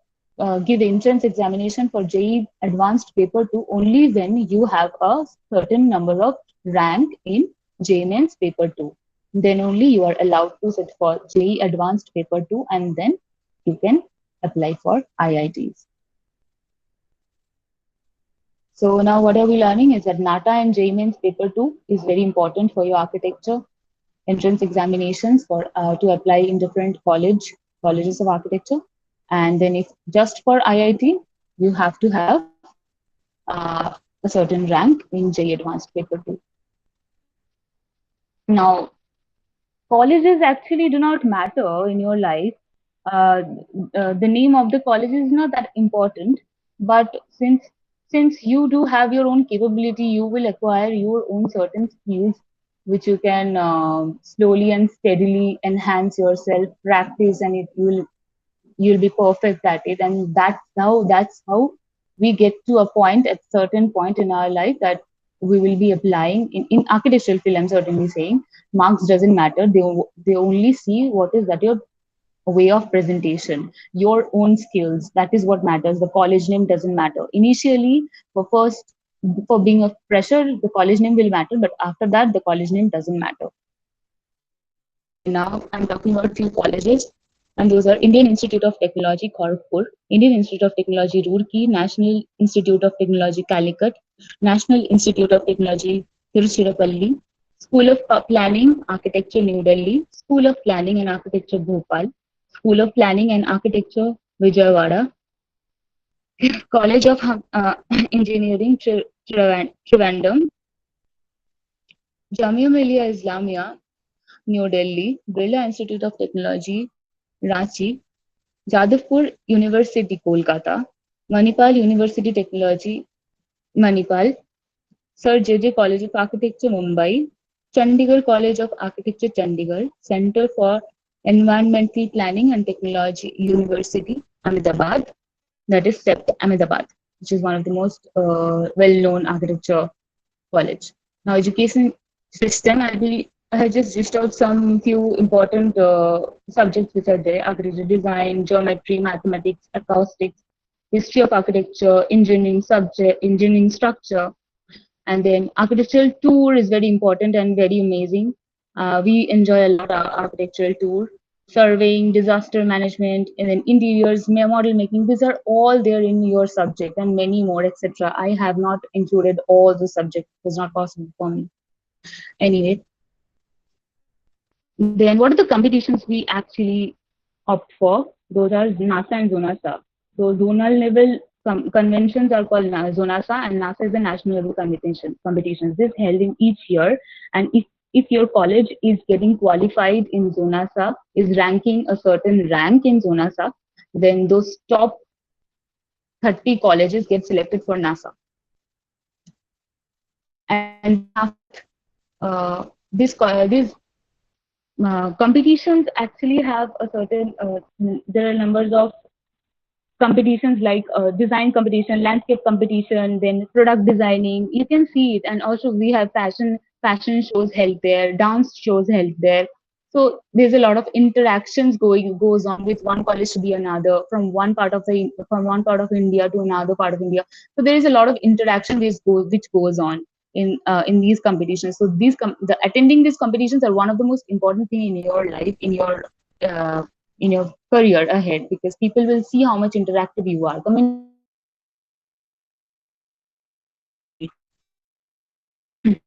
Speaker 8: give entrance examination for JEE Advanced Paper 2 only when you have a certain number of rank in JEE Mains Paper 2. Then only you are allowed to sit for JEE Advanced Paper 2, and then you can apply for IITs. So now what are we learning is that NATA and JEE Mains Paper 2 is very important for your architecture entrance examinations for to apply in different colleges of architecture. And then if just for IIT, you have to have a certain rank in JEE Advanced Paper 2. Now, colleges actually do not matter in your life. Uh, the name of the college is not that important, but since you do have your own capability, you will acquire your own certain skills which you can slowly and steadily enhance yourself, practice, and you'll be perfect at it. And that's how we get to a point at certain point in our life that we will be applying in architectural field. I'm certainly saying marks doesn't matter. They only see what is that your way of presentation, your own skills. That is what matters. The college name doesn't matter. Initially, for being a fresher, the college name will matter, but after that, the college name doesn't matter. Okay, now I'm talking about few colleges, and those are Indian Institute of Technology, Kharagpur, Indian Institute of Technology, Roorkee, National Institute of Technology, Calicut, National Institute of Technology, Tiruchirappalli, School of Planning, Architecture, New Delhi, School of Planning and Architecture, Bhopal, School of Planning and Architecture, Vijayawada, College of Engineering, Trivandrum, Jamia Millia Islamia, New Delhi, Birla Institute of Technology, Ranchi, Jadavpur University, Kolkata, Manipal University Technology, Manipal, Sir J.J. College of Architecture, Mumbai, Chandigarh College of Architecture, Chandigarh, Center for Environmental Planning and Technology, University, Ahmedabad, that is CEPT Ahmedabad, which is one of the most well-known architecture college. Now, education system, I have just listed out some few important subjects which are there: architecture design, geometry, mathematics, acoustics, history of architecture, engineering structure, and then architectural tour is very important and very amazing. We enjoy a lot of architectural tour, surveying, disaster management, and then interiors, model making. These are all there in your subject and many more, etc. I have not included all the subjects. It's not possible for me. Anyway, then what are the competitions we actually opt for? Those are NASA and ZONASA. So zonal level conventions are called ZONASA, and NASA is the national level competitions. This is held in each year, and if your college is getting qualified in ZONASA, is ranking a certain rank in ZONASA, then those top 30 colleges get selected for NASA. And then after that, these competitions actually have a certain there are numbers of competitions like design competition, landscape competition, then product designing. You can see it, and also we have fashion shows held there, dance shows held there. So there's a lot of interactions goes on with one college to the another, from one part of India to another part of India. So there is a lot of interaction which goes on in these competitions. So the attending these competitions are one of the most important thing in your life, uh, in your career ahead, because people will see how much interactive you are. Communication is key. There's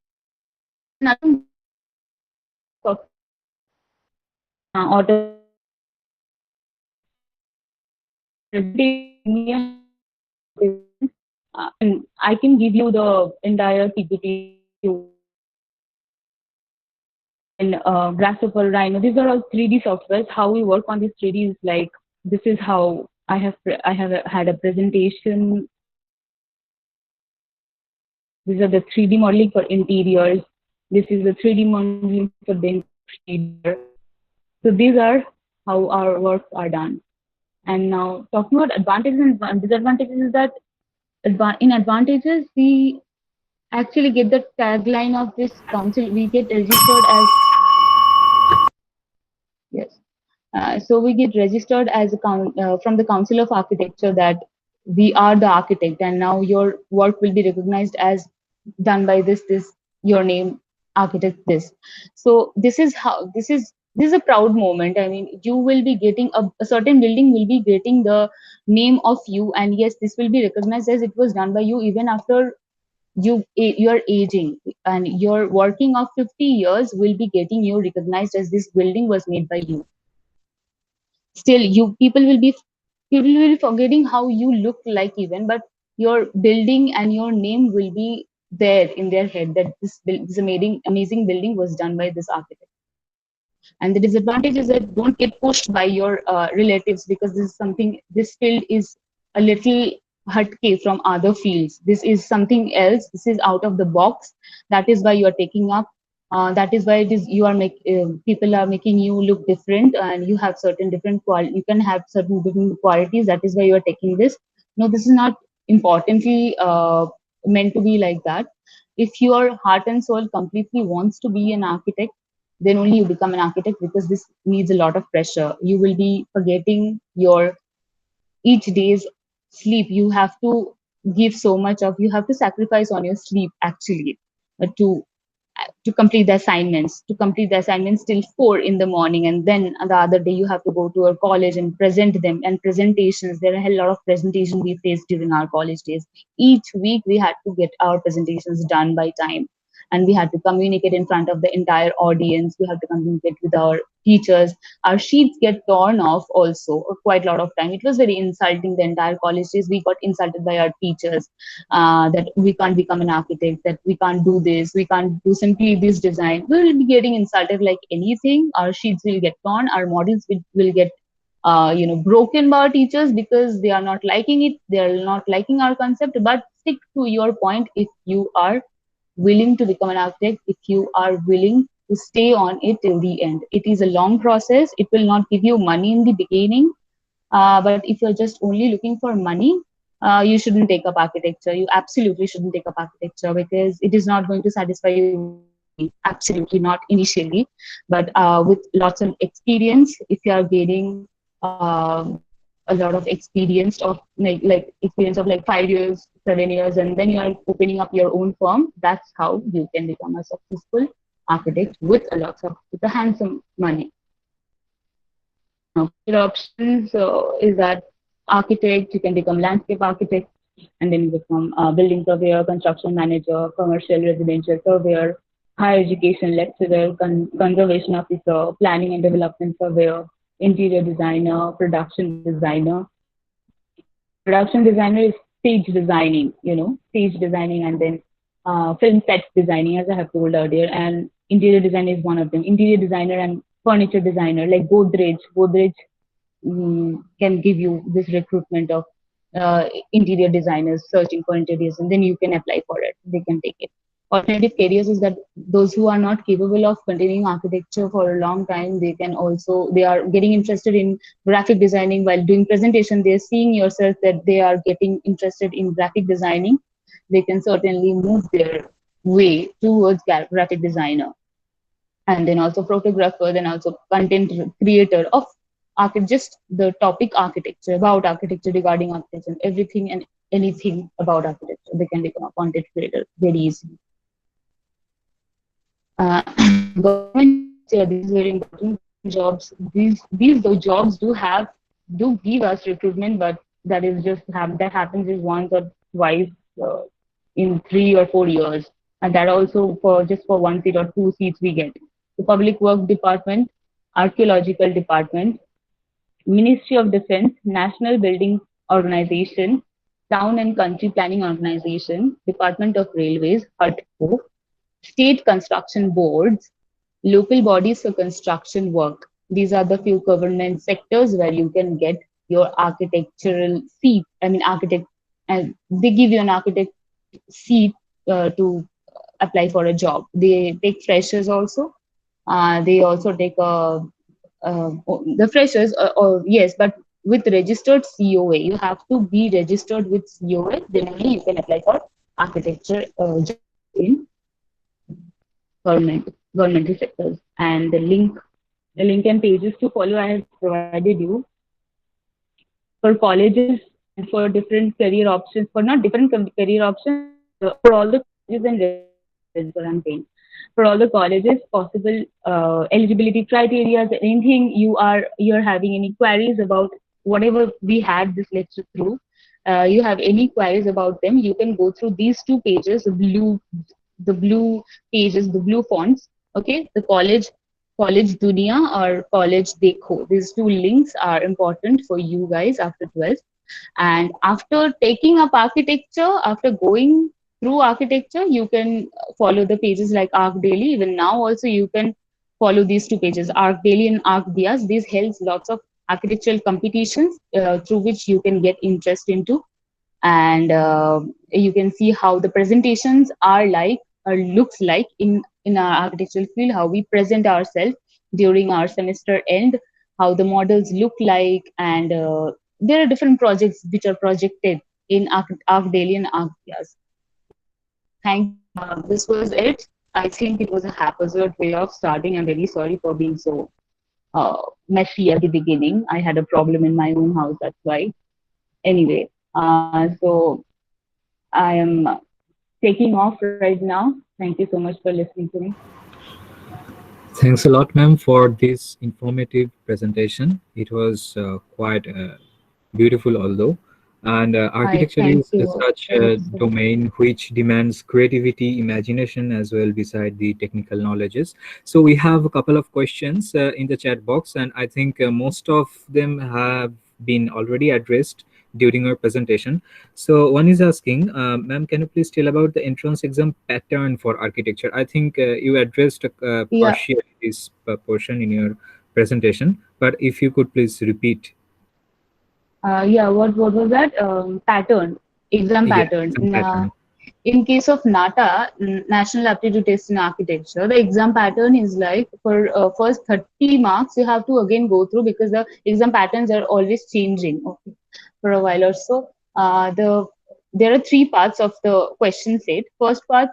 Speaker 8: nothing better than talking about automotive industry. As a presentation gave me a headache to talk about it, and I can give you the entire PPT if you want. Then Grasshopper, Rhino, these are all 3D softwares. How we work on this 3D is like, this is how I have had a presentation. These are the 3D modeling for interiors. This is the 3D modeling for the entire exterior. So these are how our works are done. And now talking about advantages and disadvantages is that in advantages, we actually get the tagline of this council. We get registered as, yes. So we get registered as from the Council of Architecture, that we are the architect, and now your work will be recognized as done by this your name, architect this. So this is a proud moment. I mean, you will be getting a certain building will be getting the name of you, and yes, this will be recognized as it was done by you even after you are aging, and your working of 50 years will be getting you recognized as this building was made by you. Still, people will be forgetting how you look like even, but your building and your name will be there in their head, that this amazing building was done by this architect. And the disadvantage is that don't get pushed by your relatives, because this field is a little hatke from other fields. This is something else. This is out of the box. That is why you are taking up. That is why it is people are making you look different, and you have certain different you can have certain different qualities. That is why you are taking this. No, this is not importantly meant to be like that. If your heart and soul completely wants to be an architect, then only you become an architect, because this needs a lot of pressure. You will be forgetting your each day's sleep. You have to give so much of, you have to sacrifice on your sleep actually, to complete the assignments till 4 in the morning, and then the other day you have to go to a college and present them. And presentations, there are a lot of presentations we faced during our college days. Each week we had to get our presentations done by time, and we had to communicate in front of the entire audience. We have to communicate with our teachers. Our sheets get torn off also quite a lot of time. It was very insulting. The entire college days we got insulted by our teachers, that we can't become an architect, that we can't do this, we can't do simply this design. We will be getting insulted like anything. Our sheets will get torn, our models will get broken by our teachers, because they are not liking it, they are not liking our concept. But stick to your point. If you are willing to become an architect, if you are willing to stay on it till the end, it is a long process. It will not give you money in the beginning, but if you're just only looking for money, you shouldn't take up architecture. You absolutely shouldn't take up architecture, because it is not going to satisfy you with money. Absolutely not initially, but with lots of experience, if you are gaining a lot of experience of experience of like 5 years, 7 years, and then you are opening up your own firm, that's how you can become a successful architect with a handsome money. Career options is that architect, you can become landscape architect, and then you become building surveyor, construction manager, commercial residential surveyor, higher education lecturer, conservation officer, planning and development surveyor, interior designer, production designer. Production designer is stage designing, and then film set designing, as I have told earlier, and interior design is one of them. Interior designer and furniture designer, like Godrej can give you this recruitment of interior designers searching for interiors, and then you can apply for it. They can take it. alternative careers is that those who are not capable of continuing architecture for a long time, they are getting interested in graphic designing. While doing presentation, they're seeing yourself that they are getting interested in graphic designing. They can certainly move their way towards graphic designer, and then also photographer, then also content creator of just the topic architecture, about architecture, regarding architecture, everything and anything about architecture. They can become a content creator very easily. Government jobs, yeah, this is very important. Government jobs, those jobs do give us recruitment, but that happens is once or twice uh, in 3 or 4 years, and that also for just for 1 seat or 2 seats we get. The Public Work Department, Archaeological Department, Ministry of Defense, National Building Organization, Town and Country Planning Organization, Department of Railways, HUTCO, state construction boards, local bodies for construction work. These are the few government sectors where you can get your architectural seat. I mean, architect, and they give you an architect seat to apply for a job. They take freshers also. They also take the freshers, or yes, but with registered COA. You have to be registered with COA. Then only you can apply for architecture jobs in governmental sectors. And the link and pages to follow I have provided you for colleges and for different career options, for not different career options, for all the colleges and residencies, what I'm saying. For all the colleges, possible eligibility criteria, anything you're having any queries about whatever we had this lecture through, you have any queries about them, you can go through these two pages, the blue pages, the blue fonts. Okay, the college Dunia or college Dekho. These two links are important for you guys after 12th. And after taking up architecture, after going through architecture, you can follow the pages like Arc Daily. Even now, also you can follow these two pages, Arc Daily and Arc Dias. This helps lots of architectural competitions through which you can get interest into, and you can see how the presentations are like or looks like in our architectural field, how we present ourselves during our semester end, how the models look like, and there are different projects which are projected in Arc Daily and Arc Dias. Thank you. This was it. I think it was a haphazard way of starting. I'm really sorry for being so messy at the beginning. I had a problem in my own house, that's why. Anyway, so I am taking off right now. Thank you so much for listening to me.
Speaker 5: Thanks a lot, ma'am, for this informative presentation. It was quite beautiful, although. And
Speaker 8: I
Speaker 5: architecture
Speaker 8: thank
Speaker 5: is
Speaker 8: you.
Speaker 5: such
Speaker 8: Thank
Speaker 5: a
Speaker 8: you so much.
Speaker 5: domain which demands creativity, imagination, as well, beside the technical knowledges. So we have a couple of questions in the chat box, and I think most of them have been already addressed during our presentation. So one is asking, ma'am, can you please tell about the entrance exam pattern for architecture? I think you addressed
Speaker 8: Yeah,
Speaker 5: partially this portion in your presentation, but if you could please repeat.
Speaker 8: yeah. What was that pattern? Exam
Speaker 5: Yeah,
Speaker 8: pattern.
Speaker 5: exam pattern.
Speaker 8: In case of NATA, National Aptitude Test in Architecture, the exam pattern is like for first 30 marks, you have to again go through because the exam patterns are always changing. Okay, for a while or so. There are three parts of the question set. First part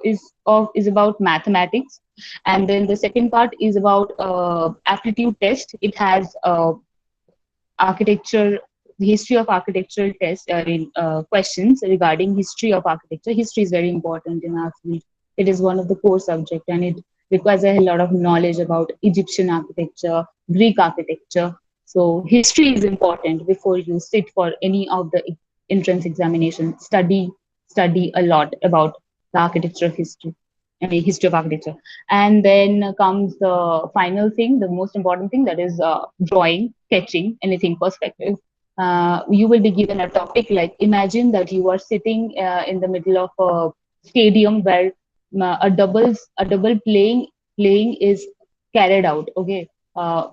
Speaker 8: is about mathematics, and then the second part is about aptitude test. It has architecture, the history of architectural test in questions regarding history of architecture. History is very important in our field. It is one of the core subject, and it requires a lot of knowledge about Egyptian architecture, Greek architecture. So history is important before you sit for any of the entrance examination. Study a lot about the architecture of history. I mean, history of architecture. And then comes the final thing, the most important thing, that is drawing, sketching, anything perspective. You will be given a topic like imagine that you are sitting in the middle of a stadium where a double playing is carried out. Okay,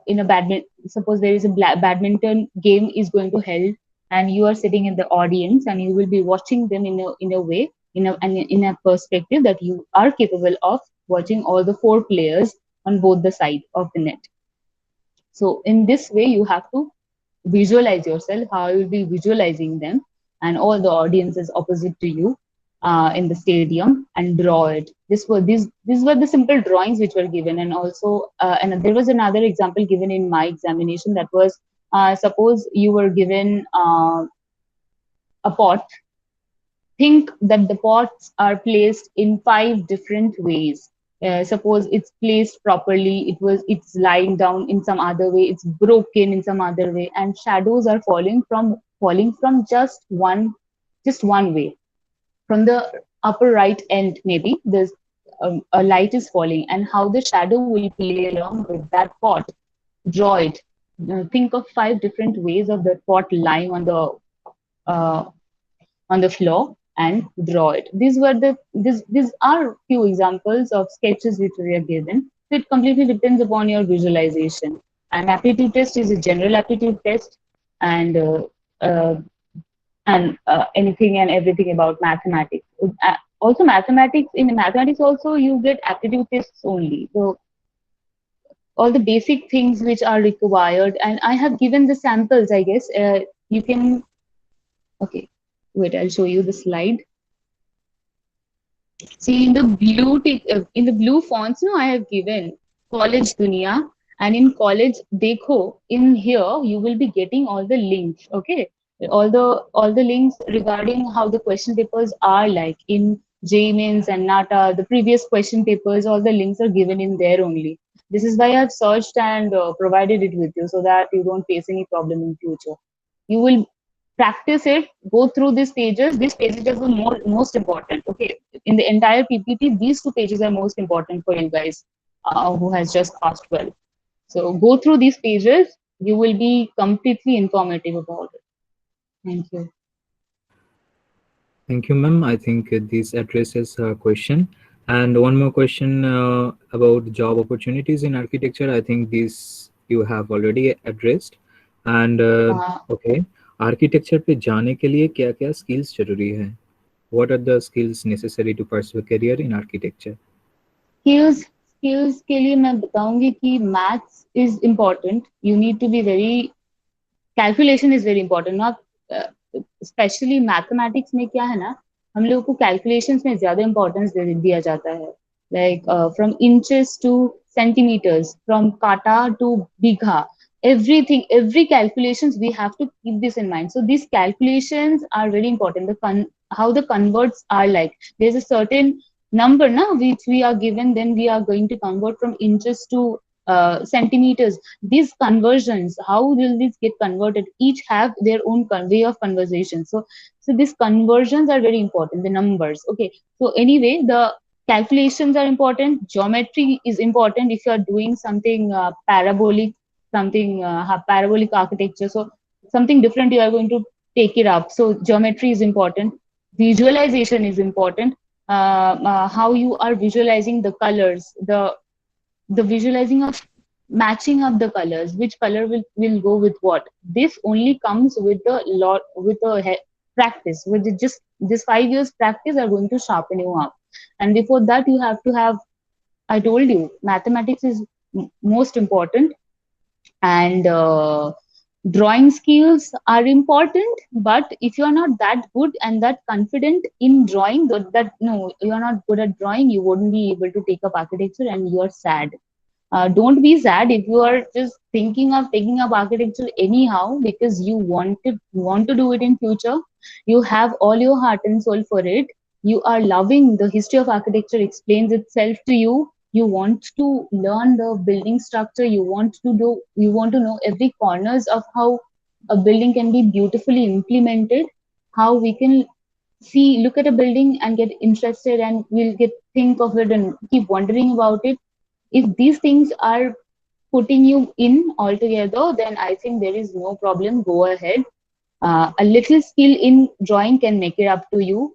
Speaker 8: in a badminton, suppose there is a badminton game is going to held, and you are sitting in the audience and you will be watching them in a way in a perspective that you are capable of watching all the four players on both the side of the net. So in this way, you have to visualize yourself, how you'll be visualizing them, and all the audiences opposite to you in the stadium, and draw it. These were the simple drawings which were given, and also and there was another example given in my examination, that was suppose you were given a pot. Think that the pots are placed in five different ways. Suppose it's placed properly, it's lying down in some other way, it's broken in some other way, and shadows are falling from just one way. From the upper right end, maybe there's a light is falling, and how the shadow will play along with that pot. Draw it. Think of five different ways of the pot lying uh, on the floor, and draw it. These are few examples of sketches which we are given. So it completely depends upon your visualization. An aptitude test is a general aptitude test, and uh, anything and everything about mathematics. Also, mathematics also you get aptitude tests only. So all the basic things which are required, and I have given the samples. I guess you can. Okay, wait. I'll show you the slide. See, in the blue fonts, no, I have given college dunia, and in college dekho. In here, you will be getting all the links. Okay, all the links regarding how the question papers are like in JMINS and NATA. The previous question papers, all the links are given in there only. This is why I've searched and provided it with you, so that you don't face any problem in future. You will practice it, go through these pages are the most important. Okay, in the entire PPT, these two pages are most important for you guys who has just passed well. So go through these pages, you will be completely informative about it. Thank you.
Speaker 5: Thank you, ma'am. I think this addresses a question. And one more question about job opportunities in architecture. I think this you have already addressed. And
Speaker 8: uh,
Speaker 5: okay, architecture पे जाने के लिए क्या क्या skills जरूरी है? What are the skills necessary to pursue a career in architecture?
Speaker 8: skills के लिए मैं बताऊंगी कि maths is important. You need to be very calculation is very important, not specially mathematics में क्या है ना, हम लोगों को कैलकुलेशंस में ज्यादा इंपॉर्टेंस दिया जाता है, like from inches to centimetres, from katha to bigha, every calculations we have to keep this in mind. So these calculations are very important. How the converts are like, there's a certain number now which we are given, then we are going to convert from inches to centimeters. These conversions, how will these get converted, each have their own way of conversation. So these conversions are very important, the numbers. Okay, so anyway, the calculations are important, geometry is important if you are doing something parabolic, something parabolic architecture, so something different you are going to take it up. So geometry is important, visualization is important. How you are visualizing the colors, the visualizing of matching up the colors, which color will go with what. This only comes with a lot, with a practice, with just this 5 years practice are going to sharpen you up. And before that you have to have, I told you, mathematics is most important, and drawing skills are important. But if you are not that good and that confident in drawing, that no, you are not good at drawing, you wouldn't be able to take up architecture, and you are sad. Don't be sad if you are just thinking of taking up architecture anyhow because you want to do it in future. You have all your heart and soul for it. You are loving the history of architecture, explains itself to you. You want to learn the building structure. You want to know every corners of how a building can be beautifully implemented. How we can look at a building and get interested, and we'll get think of it and keep wondering about it. If these things are putting you in altogether, then I think there is no problem. Go ahead. A little skill in drawing can make it up to you.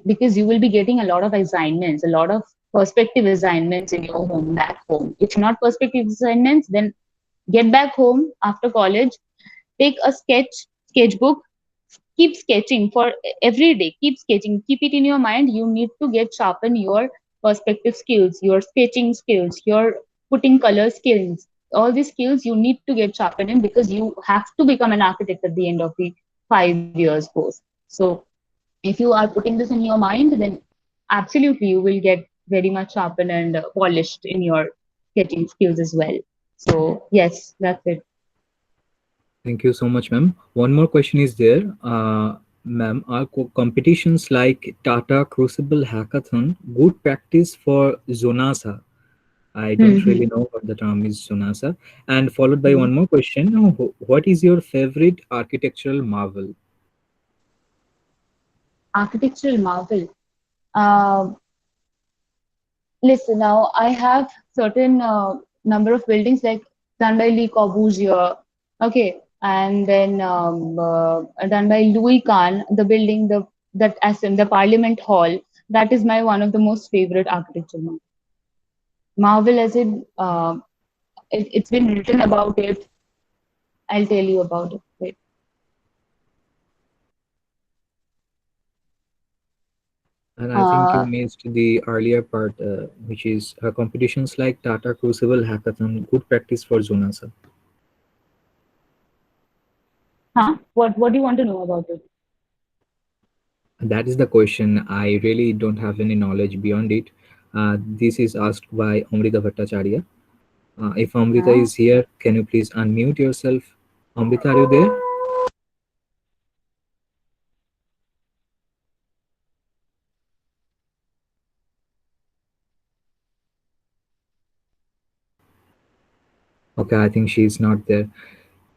Speaker 8: Because you will be getting a lot of assignments, a lot of perspective assignments in your home, back home. If not perspective assignments, then get back home after college, take a sketchbook, keep sketching for every day. Keep sketching. Keep it in your mind. You need to get sharpen your perspective skills, your sketching skills, your putting color skills. All these skills you need to get sharpened in because you have to become an architect at the end of the 5 years course. So if you are putting this in your mind, then absolutely you will get very much sharpened and polished in your sketching skills as well. So yes, that's it.
Speaker 5: Thank you so much, ma'am. One more question is there. Ma'am, are competitions like Tata Crucible Hackathon good practice for Zonasa? I don't
Speaker 8: Hmm.
Speaker 5: really know what the term is, Zonasa. And followed by
Speaker 8: Hmm.
Speaker 5: one more question. What is your favorite architectural marvel?
Speaker 8: Architectural marvel. Uh, Listen, now I have certain number of buildings like done by Le Corbusier, okay, and then done by Louis Kahn, the building, that as in the Parliament Hall. That is my one of the most favorite architectural marvel. As in, it's been written about it. I'll tell you about it. Wait.
Speaker 5: And I think you
Speaker 8: Uh,
Speaker 5: missed the earlier part, which is competitions like Tata Crucible Hackathon, good practice for Zonasa.
Speaker 8: huh? What do you want to know about it?
Speaker 5: That is the question. I really don't have any knowledge beyond it. This is asked by Amrita Bhattacharya. If Amrita
Speaker 8: Huh?
Speaker 5: is here, can you please unmute yourself? Amrita, are you there? Okay, I think she's not there.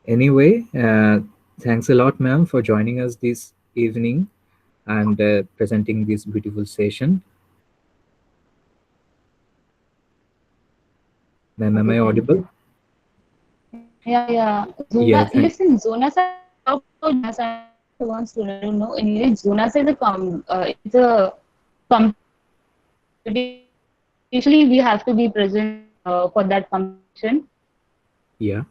Speaker 5: Anyway, thanks a lot, ma'am, for joining us this evening and presenting this beautiful session. Ma'am, am
Speaker 8: Okay,
Speaker 5: I
Speaker 8: thank
Speaker 5: audible?
Speaker 8: you. Yeah, yeah.
Speaker 5: Yeah, thank.
Speaker 8: Listen, Zonasa, talk about Zonasa. I'm not sure if one student don't know. Anyway, Zonasa is it's a competition. Usually, we have to be present for that competition.
Speaker 5: Yeah.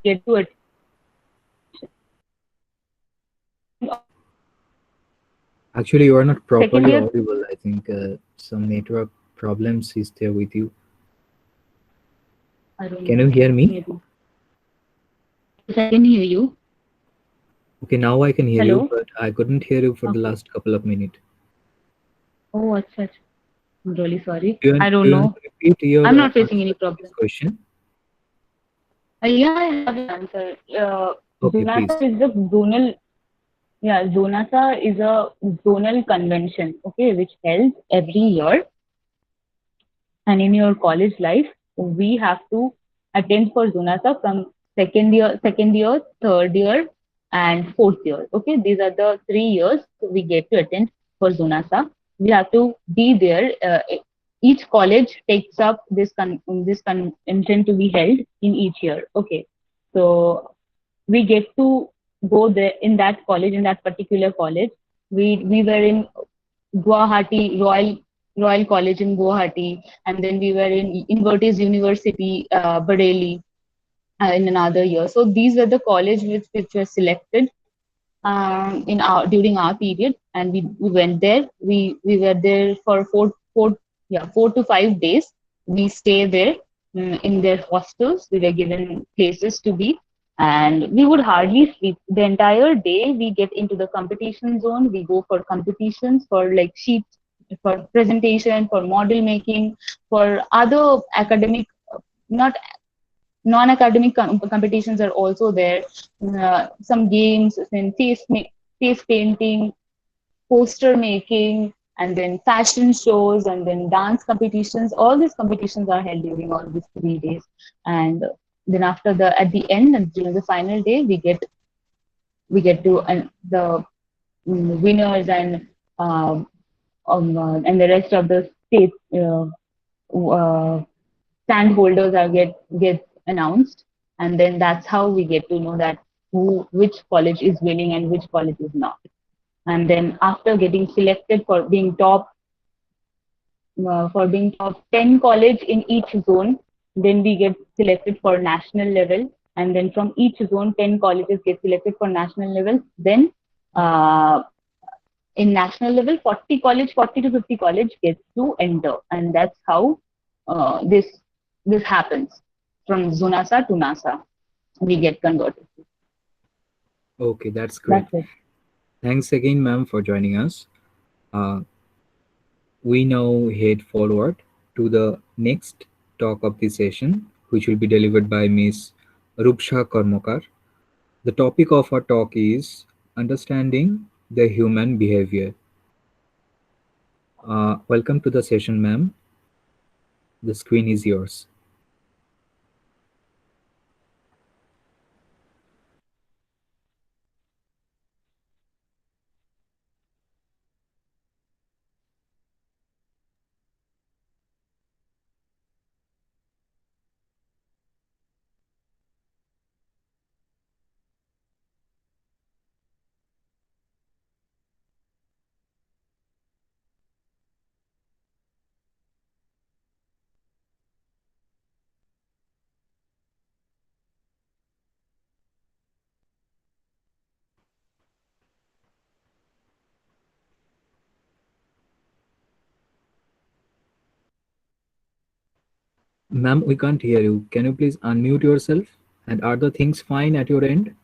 Speaker 8: Get to it.
Speaker 5: Actually, you are not
Speaker 8: Second
Speaker 5: properly
Speaker 8: year,
Speaker 5: audible. I think some network problems is there with you.
Speaker 8: I don't
Speaker 5: Can
Speaker 8: know.
Speaker 5: you hear me?
Speaker 8: Maybe. Yes, I can hear you.
Speaker 5: Okay, now I can hear you,
Speaker 8: Hello.
Speaker 5: but I couldn't hear you for the
Speaker 8: Okay.
Speaker 5: last couple of minutes.
Speaker 8: Oh, अच्छा. I'm really sorry. I
Speaker 5: Do
Speaker 8: don't
Speaker 5: you want
Speaker 8: know.
Speaker 5: to repeat your
Speaker 8: I'm not facing
Speaker 5: answer
Speaker 8: any
Speaker 5: to this
Speaker 8: problem.
Speaker 5: question?
Speaker 8: Yeah, I have an answer.
Speaker 5: Okay,
Speaker 8: Zonasa
Speaker 5: please.
Speaker 8: is the zonal. Yeah, Zonasa is a zonal convention, okay, which held every year. And in your college life, we have to attend for Zonasa from second year, third year, and fourth year. Okay, these are the 3 years we get to attend for Zonasa. We have to be there. Each college takes up this convention to be held in each year. Okay, so we get to go there in that college, in that particular college. We were in Guwahati Royal College in Guwahati, and then we were in Invertis University, Bareilly, in another year. So these were the college which were selected in our during our period, and we went there. We were there for 4 to 5 days. We stay there in their hostels. We were given places to be, and we would hardly sleep the entire day. We get into the competition zone. We go for competitions for like sheets, for presentation, for model making, for other academic, not non-academic competitions are also there. Some games, then face painting, poster making, and then fashion shows, and then dance competitions. All these competitions are held during all these 3 days, and then after at the end and during the final day, we get to the winners and the rest of the state. Uh, Stand holders are get announced, and then that's how we get to know that which college is winning and which college is not. And then after getting selected for being top 10 college in each zone, then we get selected for national level, and then from each zone 10 colleges get selected for national level. Then in national level 40 to 50 college gets to enter, and that's how this happens. From Zunasa to NASA we get converted.
Speaker 5: Okay, that's great.
Speaker 8: That's it.
Speaker 5: Thanks again, ma'am, for joining us. Uh, we now head forward to the next talk of the session, which will be delivered by Miss Rupsa Karmakar. The topic of our talk is understanding the human behavior. Welcome to the session, ma'am. The screen is yours. Ma'am, we can't hear you. Can you please unmute yourself? And are the things fine at your end?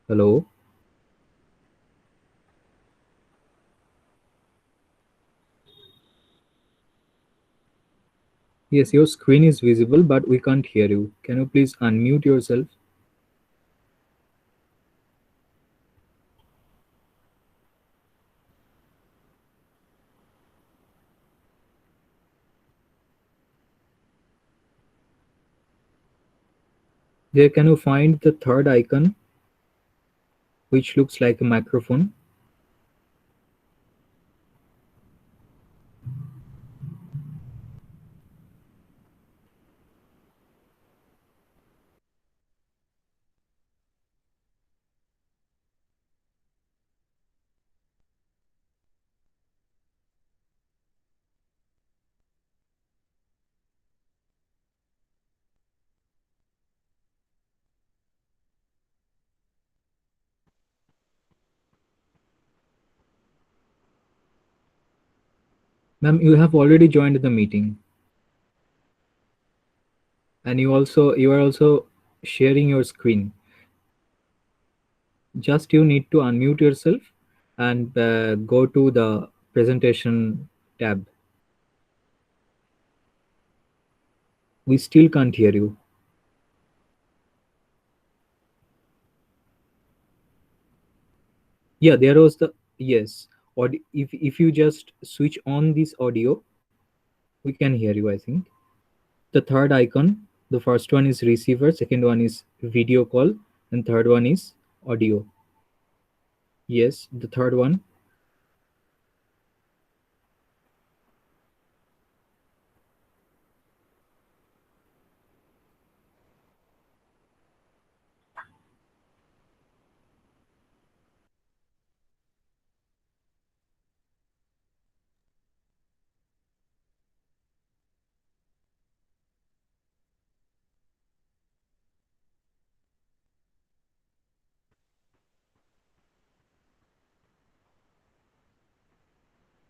Speaker 5: Hello? Yes, your screen is visible, but we can't hear you. Can you please unmute yourself? There, can you find the third icon, which looks like a microphone? Ma'am, you have already joined the meeting, and you are also sharing your screen. Just you need to unmute yourself and go to the presentation tab. We still can't hear you. Yeah, there was the yes. Or if you just switch on this audio, we can hear you, I think. The third icon, the first one is receiver, second one is video call, and third one is audio. Yes, the third one.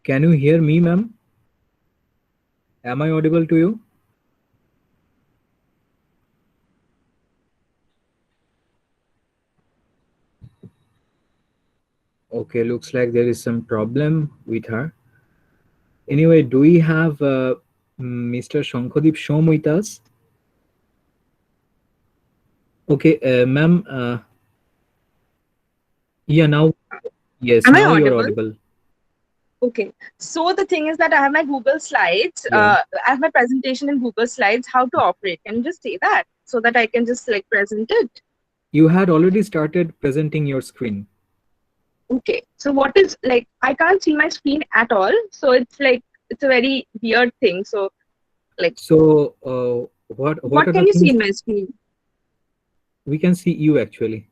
Speaker 5: Can you hear me, ma'am? Am I audible to you? Okay, looks like there is some problem with her. Anyway, do we have Mr. Shankhadeep Shome with us? Okay, ma'am. Yeah, now, yes,
Speaker 9: Am I
Speaker 5: now you're
Speaker 9: audible?
Speaker 5: audible.
Speaker 9: Okay. So the thing is that I have my Google Slides.
Speaker 5: Yeah.
Speaker 9: I have my presentation in Google Slides. How to operate? Can you just say that so that I can just like present it?
Speaker 5: You had already started presenting your screen.
Speaker 9: Okay. So what is like? I can't see my screen at all. So it's like it's a very weird thing. So like,
Speaker 5: So, what
Speaker 9: what
Speaker 5: are
Speaker 9: can
Speaker 5: the
Speaker 9: you see
Speaker 5: things
Speaker 9: in my screen?
Speaker 5: we can see you actually?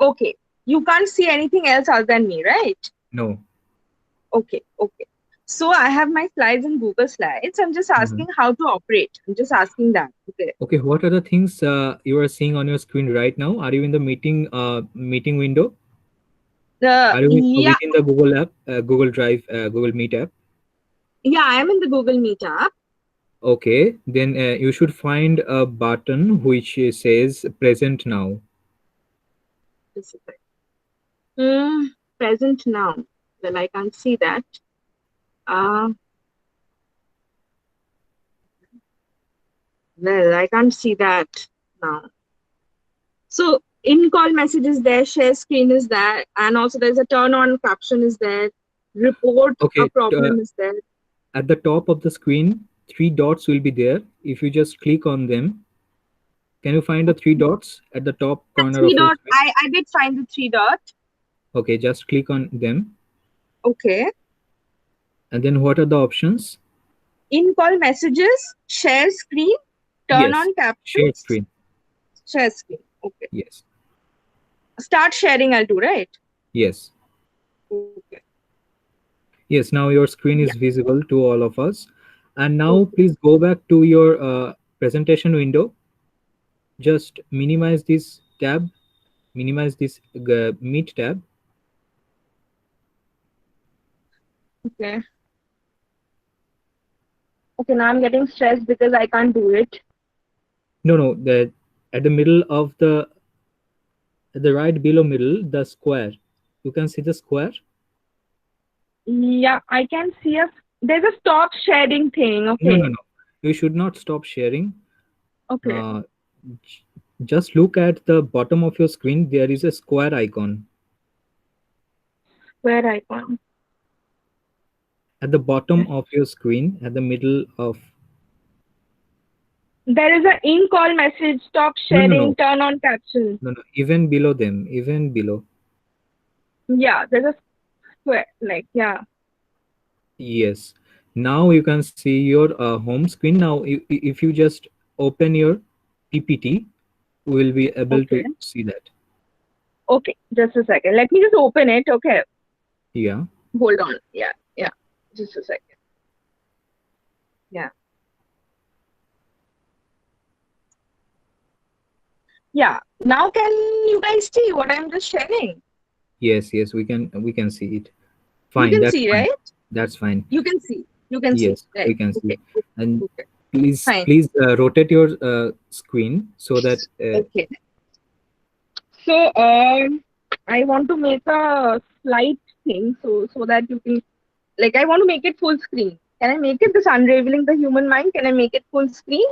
Speaker 9: Okay. you can't see anything else other than me, right?
Speaker 5: No.
Speaker 9: Okay. So I have my slides in Google Slides. I'm just
Speaker 5: Mhm.
Speaker 9: asking how to operate. I'm just asking that. Okay.
Speaker 5: Okay, what are the things you are seeing on your screen right now? Are you in the meeting window? Are you
Speaker 9: Yeah,
Speaker 5: within the Google app, Google Drive, Google Meet app?
Speaker 9: I'm in the Google Meet app.
Speaker 5: Okay, then you should find a button which says present now.
Speaker 9: Just a sec. Hmm, present now. Well, I can't see that. Uh, well, I can't see that now. So in call message is there, share screen is there, and also there's a turn on caption is there, report a
Speaker 5: Okay,
Speaker 9: problem is there.
Speaker 5: at the top of the screen, three dots will be there. If you just click on them, can you find the three dots at the top corner
Speaker 9: Three
Speaker 5: of your
Speaker 9: dot.
Speaker 5: screen?
Speaker 9: I did find the three dot.
Speaker 5: Okay, just click on them.
Speaker 9: Okay.
Speaker 5: And then what are the options?
Speaker 9: In call messages, share screen, turn
Speaker 5: Yes,
Speaker 9: on
Speaker 5: share
Speaker 9: captions,
Speaker 5: screen.
Speaker 9: share screen. Okay.
Speaker 5: Yes,
Speaker 9: Start sharing, I'll do, right?
Speaker 5: yes,
Speaker 9: Okay.
Speaker 5: yes. Now your screen
Speaker 9: Yeah.
Speaker 5: is visible to all of us. And now
Speaker 9: Okay.
Speaker 5: please go back to your presentation window. Just minimize this tab, minimize this Meet tab.
Speaker 9: Okay. Okay, now I'm getting stressed because I can't do it.
Speaker 5: No, no, the at the middle of at the right below middle, the square. You can see the square.
Speaker 9: Yeah, I can see there's a stop sharing thing.
Speaker 5: No, no,
Speaker 9: Okay.
Speaker 5: no. You should not stop sharing.
Speaker 9: Okay.
Speaker 5: Uh, just look at the bottom of your screen. There is a square icon.
Speaker 9: Where icon?
Speaker 5: At the bottom
Speaker 9: Okay.
Speaker 5: of your screen, at the middle of.
Speaker 9: There is an in call message, stop
Speaker 5: No, no,
Speaker 9: sharing,
Speaker 5: no,
Speaker 9: turn on caption.
Speaker 5: no, no. Even below them, even below.
Speaker 9: Yeah, there's a square, like, yeah.
Speaker 5: Yes. Now you can see your home screen. Now, if you just open your PPT, we will be able
Speaker 9: Okay.
Speaker 5: to see that.
Speaker 9: Okay, just a second. Let me just open it. Okay.
Speaker 5: Yeah.
Speaker 9: Hold on. Yeah. Just a second. Yeah. Yeah. Now can you guys see what I'm just sharing?
Speaker 5: Yes, yes, we can see it.
Speaker 9: You
Speaker 5: Fine,
Speaker 9: can
Speaker 5: that's
Speaker 9: see,
Speaker 5: fine.
Speaker 9: right?
Speaker 5: That's fine.
Speaker 9: You can see. You can see.
Speaker 5: Yes, we
Speaker 9: Right.
Speaker 5: can see.
Speaker 9: Okay. Okay.
Speaker 5: And
Speaker 9: Okay.
Speaker 5: please,
Speaker 9: Fine.
Speaker 5: please rotate your screen so that
Speaker 9: Okay. So I want to make a slide thing so that you can, like, I want to make it full screen. Can I make it this unraveling the human mind? Can I make it full screen?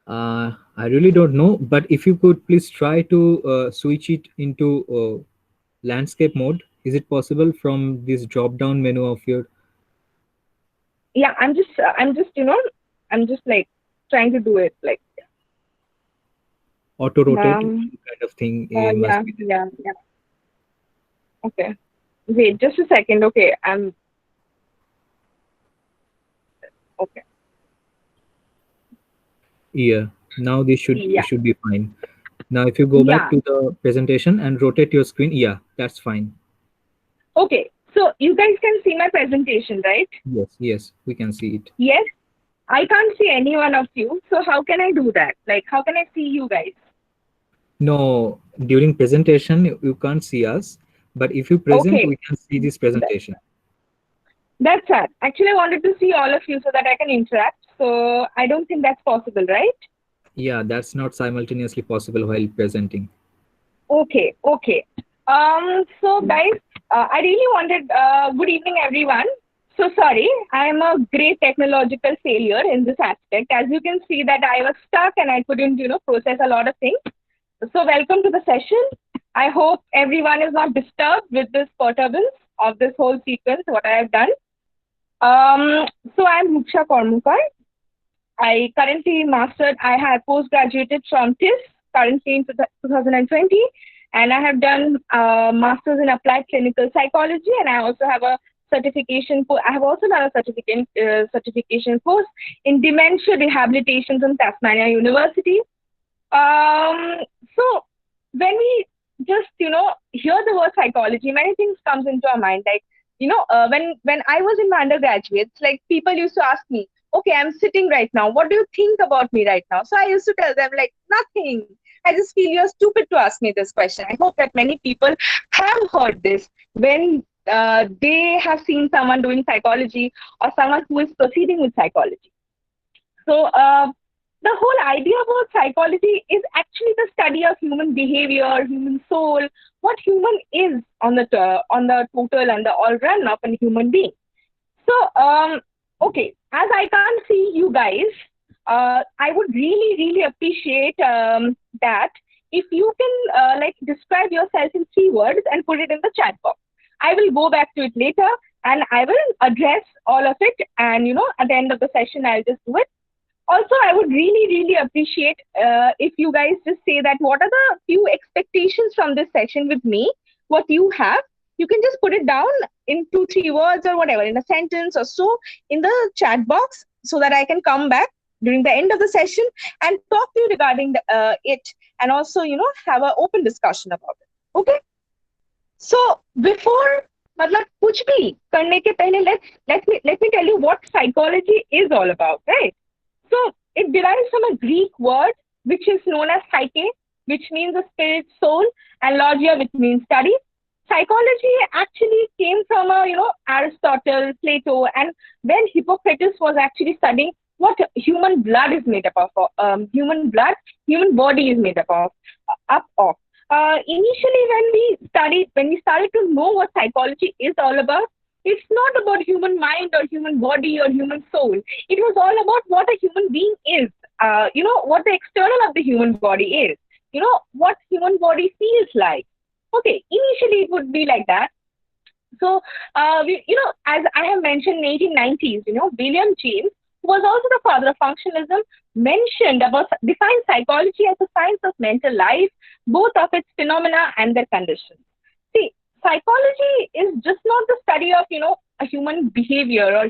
Speaker 5: I really don't know. But if you could please try to switch it into landscape mode. Is it possible from this drop down menu of your
Speaker 9: Yeah, I'm just like trying to do it. Like,
Speaker 5: auto rotate
Speaker 9: um,
Speaker 5: kind of thing must
Speaker 9: yeah,
Speaker 5: be there?
Speaker 9: yeah. Okay. Wait, just a second. Okay, I'm okay.
Speaker 5: Yeah. Now this
Speaker 9: Yeah,
Speaker 5: should be fine. Now, if you go back
Speaker 9: yeah.
Speaker 5: to the presentation and rotate your screen, yeah, that's fine.
Speaker 9: Okay. So you guys can see my presentation, right?
Speaker 5: Yes, yes, we can see it.
Speaker 9: Yes. I can't see any one of you. So how can I do that? Like, how can I see you guys?
Speaker 5: No, during presentation, you can't see us, but if you present,
Speaker 9: Okay.
Speaker 5: we can see this presentation.
Speaker 9: That's sad. Actually, I wanted to see all of you so that I can interact. So I don't think that's possible, right?
Speaker 5: Yeah, that's not simultaneously possible while presenting.
Speaker 9: Okay, okay. So guys, I really wanted, good evening, everyone. So sorry, I am a great technological failure in this aspect. As you can see that I was stuck and I couldn't, process a lot of things. So welcome to the session. I hope everyone is not disturbed with this perturbance of this whole sequence, what I have done. So I'm Rupsa Karmakar. I currently I have postgraduated from TIS currently in 2020, and I have done Masters in Applied Clinical Psychology, and I also have a I have also done a certification course in Dementia Rehabilitation from Tasmania University. So when we just hear the word psychology, many things comes into our mind. Like when I was in my undergraduate, like people used to ask me, okay, I'm sitting right now, what do you think about me right now? So I used to tell them like, nothing. I just feel you're stupid to ask me this question. I hope that many people have heard this when they have seen someone doing psychology or someone who is proceeding with psychology. So the whole idea about psychology is actually the study of human behavior, human soul, what human is on the total and the all run of a human being. So okay, as I can't see you guys, I would really really appreciate that if you can like describe yourself in 3 words and put it in the chat box. I will go back to it later and I will address all of it, and at the end of the session I'll just do it. Also, I would really, really appreciate if you guys just say that what are the few expectations from this session with me, what you have. You can just put it down in 2, 3 words or whatever, in a sentence or so in the chat box, so that I can come back during the end of the session and talk to you regarding it, and also, have an open discussion about it. Okay? So before मतलब कुछ भी करने के पहले let me tell you what psychology is all about, right? So it derives from a Greek word which is known as psyche, which means a spirit, soul, and logia, which means study. Psychology actually came from Aristotle, Plato, and when Hippocrates was actually studying what human blood is made up of, human body is made up of. Initially, when we started to know what psychology is all about, it's not about human mind or human body or human soul. It was all about what a human being is. What the external of the human body is. What human body feels like. Okay, initially it would be like that. So, as I have mentioned in 1890s, William James, who was also the father of functionalism, defined psychology as a science of mental life, both of its phenomena and their conditions. See, psychology is just not the study of, a human behavior or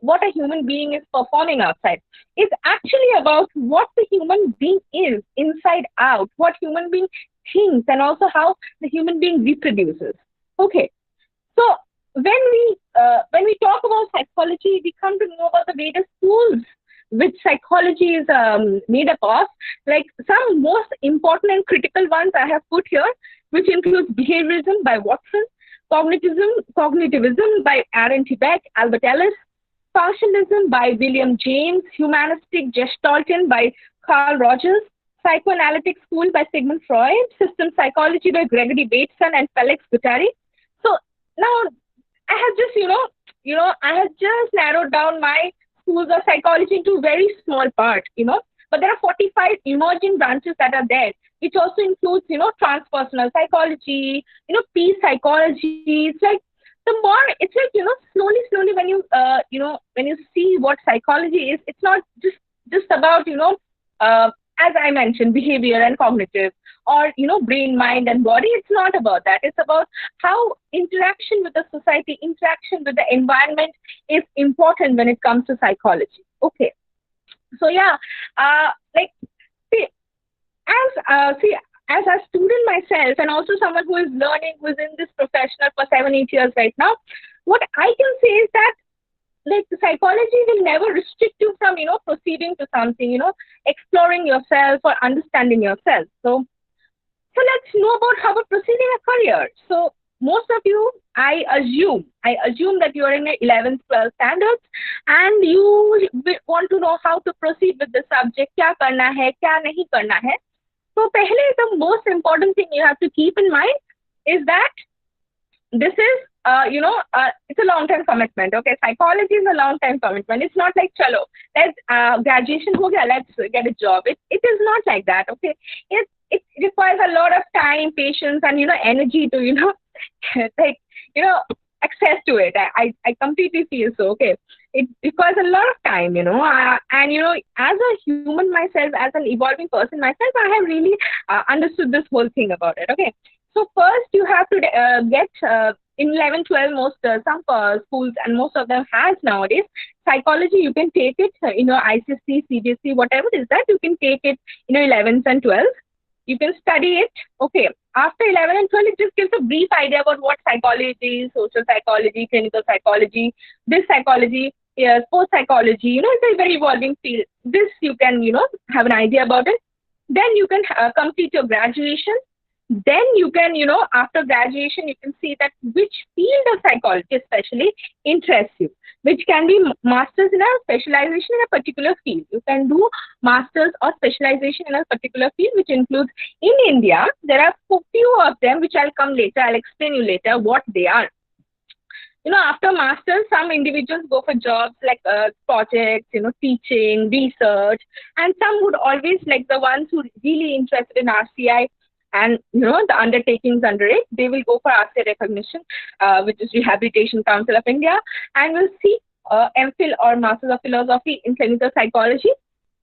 Speaker 9: what a human being is performing outside. It's actually about what the human being is inside out, what human being thinks, and also how the human being reproduces. Okay. So when we talk about psychology, we come to know about the various tools which psychology is made up of. Like some most important and critical ones I have put here, which includes behaviorism by Watson, cognitivism by Aaron Tibet, Albert Ellis, functionalism by William James, humanistic Gestalten by Carl Rogers, psychoanalytic school by Sigmund Freud, system psychology by Gregory Bateson and Felix Guattari. So now I have just, I have just narrowed down my schools of psychology into a very small part, but there are 45 emerging branches that are there, which also includes, transpersonal psychology, peace psychology. It's like, slowly when you see what psychology is, it's not just about, as I mentioned, behavior and cognitive, or, brain, mind, and body. It's not about that. It's about how interaction with the society, interaction with the environment is important when it comes to psychology. Okay. So yeah, as a student myself, and also someone who is learning, who is in this profession for 7-8 years right now, what I can say is that like psychology will never restrict you from, proceeding to something, exploring yourself or understanding yourself. So let's know about how to proceed in a career. So most of you, I assume that you are in the 11th, 12th standards, and you want to know how to proceed with the subject. क्या करना है, क्या नहीं करना है. So pehle, the most important thing you have to keep in mind is that this is, it's a long-term commitment. Okay, psychology is a long-term commitment. It's not like, chalo, let's graduation ho gaya, let's get a job. It is not like that. Okay, it requires a lot of time, patience, and energy to access to it. I completely feel so. Okay, it requires a lot of time, and as a human myself, as an evolving person myself, I have really understood this whole thing about it. Okay, so first you have to get in 11, 12, some schools, and most of them has nowadays psychology. You can take it, ICSE, CBSE, whatever it is that you can take it, 11th and 12th. You can study it. Okay. After 11 and 12, it just gives a brief idea about what psychology is, social psychology, clinical psychology, this psychology, sports psychology. It's a very evolving field. This you can, have an idea about it. Then you can complete your graduation. Then you can, after graduation, you can see that which field of psychology especially interests you, which can be masters in a specialization in a particular field. You can do masters or specialization in a particular field, which includes in India, there are few of them, which I'll come later. I'll explain you later what they are. After masters, some individuals go for jobs like projects, teaching, research, and some would always like the ones who really interested in RCI and the undertakings under it, they will go for RCI recognition, which is Rehabilitation Council of India, and will seek MPhil or Masters of Philosophy in Clinical Psychology.